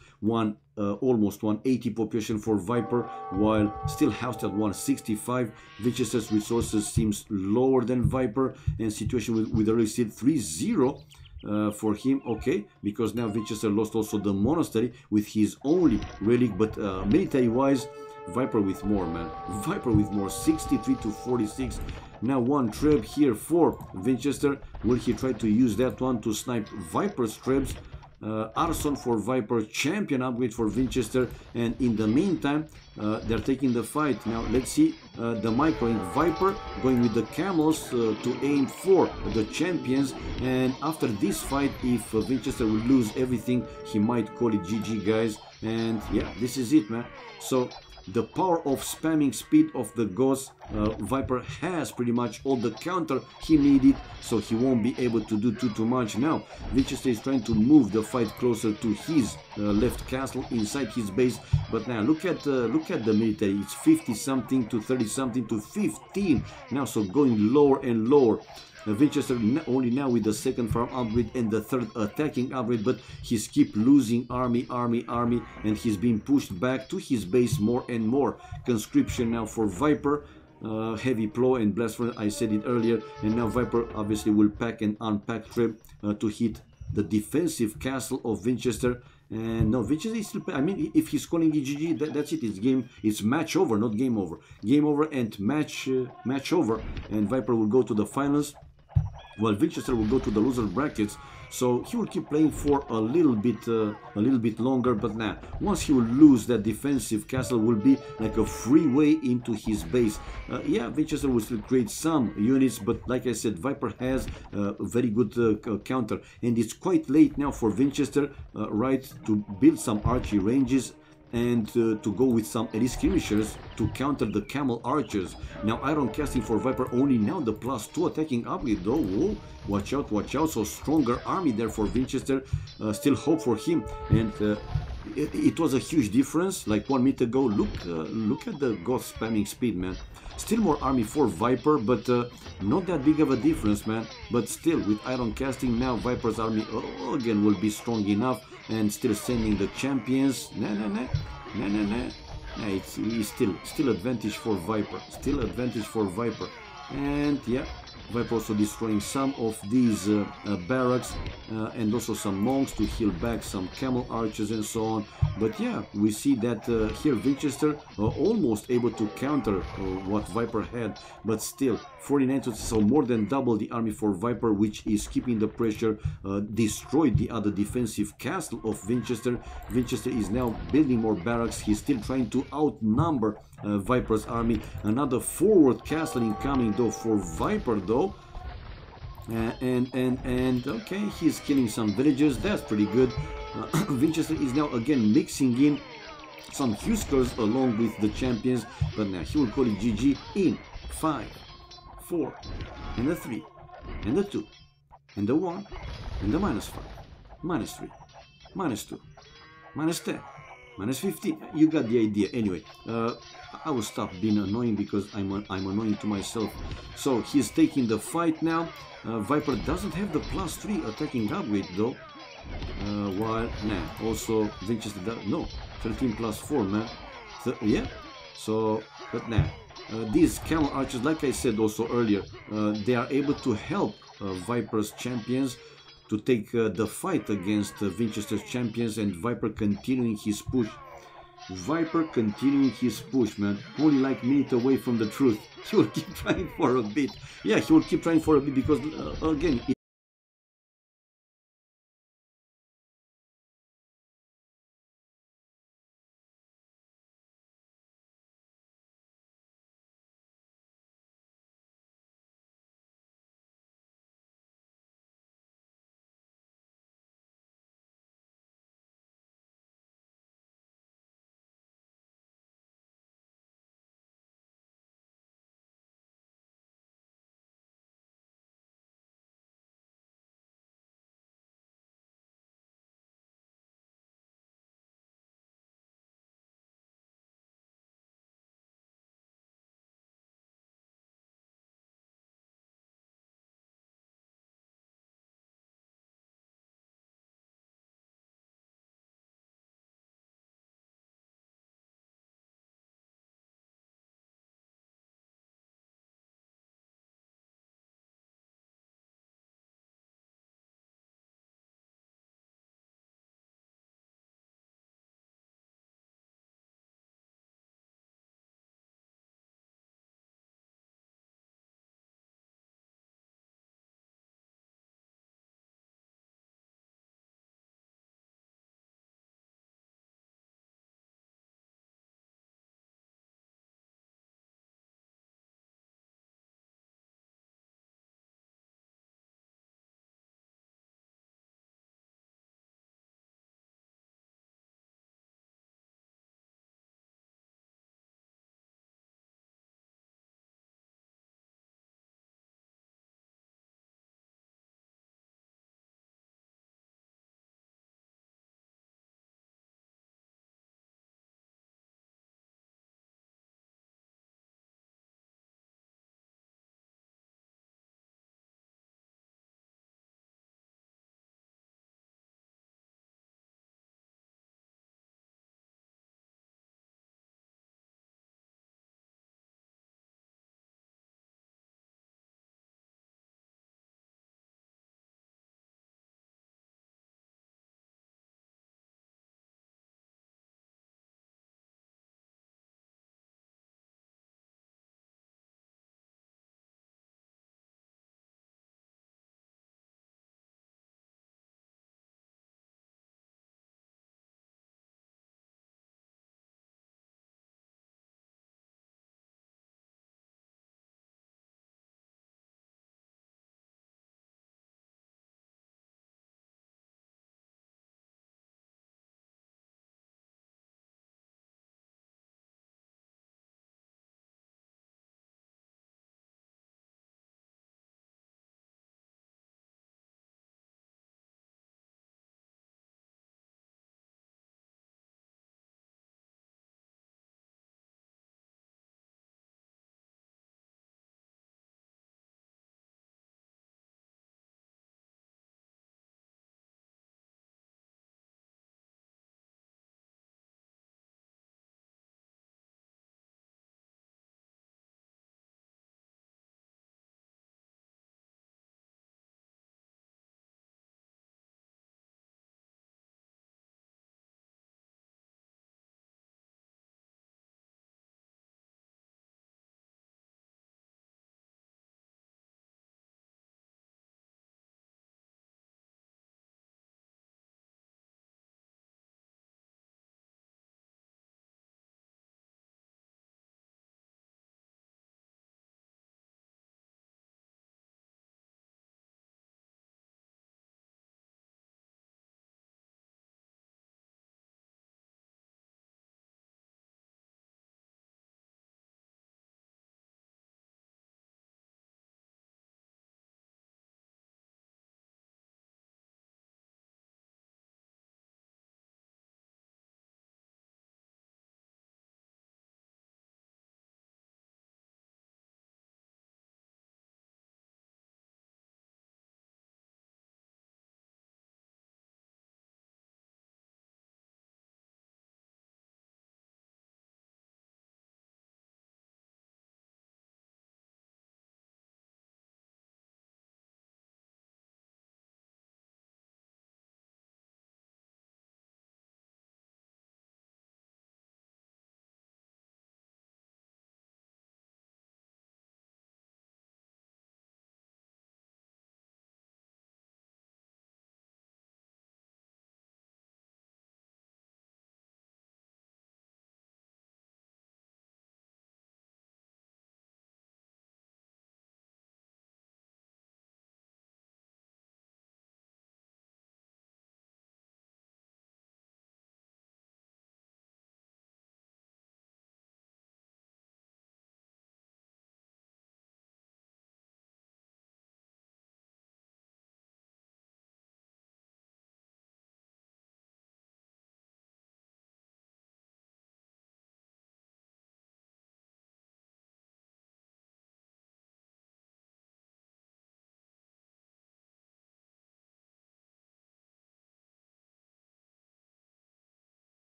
Almost 180 population for Viper, while still housed at 165. Winchester's resources seems lower than Viper, and situation with the receipt 3-0 for him. Okay, because now Winchester lost also the monastery with his only relic, but military wise, Viper with more, man. Viper with more, 63 to 46. Now one trap here for Winchester. Will he try to use that one to snipe Viper's traps? Arson for Viper, champion upgrade for Winchester, and in the meantime they're taking the fight. Now let's see the microing Viper going with the camels to aim for the champions, and after this fight, if Winchester will lose everything, he might call it GG, guys. And yeah, this is it, man. So the power of spamming speed of the Ghost. Viper has pretty much all the counter he needed, so he won't be able to do too much now. Winchester is trying to move the fight closer to his left castle inside his base, but now look at the military. It's 50 something to 30 something to 15 now, so going lower and lower. Vinchester only now with the second farm upgrade and the third attacking upgrade, but he's keep losing army, and he's being pushed back to his base more and more. Conscription now for Viper, heavy plow and blast furnace, I said it earlier, and now Viper obviously will pack and unpack trip to hit the defensive castle of Winchester. And no, Winchester is still, I mean, if he's calling it GG, that's it. It's game, it's match over, not game over. Game over and match over, and Viper will go to the finals, while Vinchester will go to the loser brackets. So he will keep playing for a little bit longer, but now once he will lose that defensive castle, will be like a freeway into his base. Yeah, Vinchester will still create some units, but like I said, Viper has a very good counter, and it's quite late now for Vinchester, right, to build some archery ranges and to go with some elite skirmishers to counter the camel archers. Now iron casting for Viper, only now the +2 attacking upgrade though. Whoa, watch out, so stronger army there for Winchester. Still hope for him, and it was a huge difference like 1 minute ago. Look at the ghost spamming speed, man. Still more army for Viper, but not that big of a difference, man. But still, with iron casting now, Viper's army again will be strong enough, and still sending the champions. It's still advantage for Viper. Still advantage for Viper. And yeah, Viper also destroying some of these barracks and also some monks to heal back some camel archers and so on. But yeah, we see that here Winchester almost able to counter what Viper had, but still 49, so more than double the army for Viper, which is keeping the pressure. Destroyed the other defensive castle of Winchester. Winchester is now building more barracks. He's still trying to outnumber Viper's army. Another forward castle incoming though for Viper though. And okay, he's killing some villagers. That's pretty good. Winchester is now again mixing in some Huskers along with the champions, but now he will call it GG in 5, 4, and a 3, and a 2, and a 1, and a -5, -3, -2, -10, -15. You got the idea. Anyway, I will stop being annoying because I'm annoying to myself. So he's taking the fight now. Viper doesn't have the +3 attacking upgrade though. While also Winchester does, no, 13 +4, man. So, yeah. So, but these camel archers, like I said also earlier, they are able to help Viper's champions to take the fight against Winchester's champions, and Viper continuing his push. Viper continuing his push, man. Only like minute away from the truth. He will keep trying for a bit. Yeah, he will keep trying for a bit because again,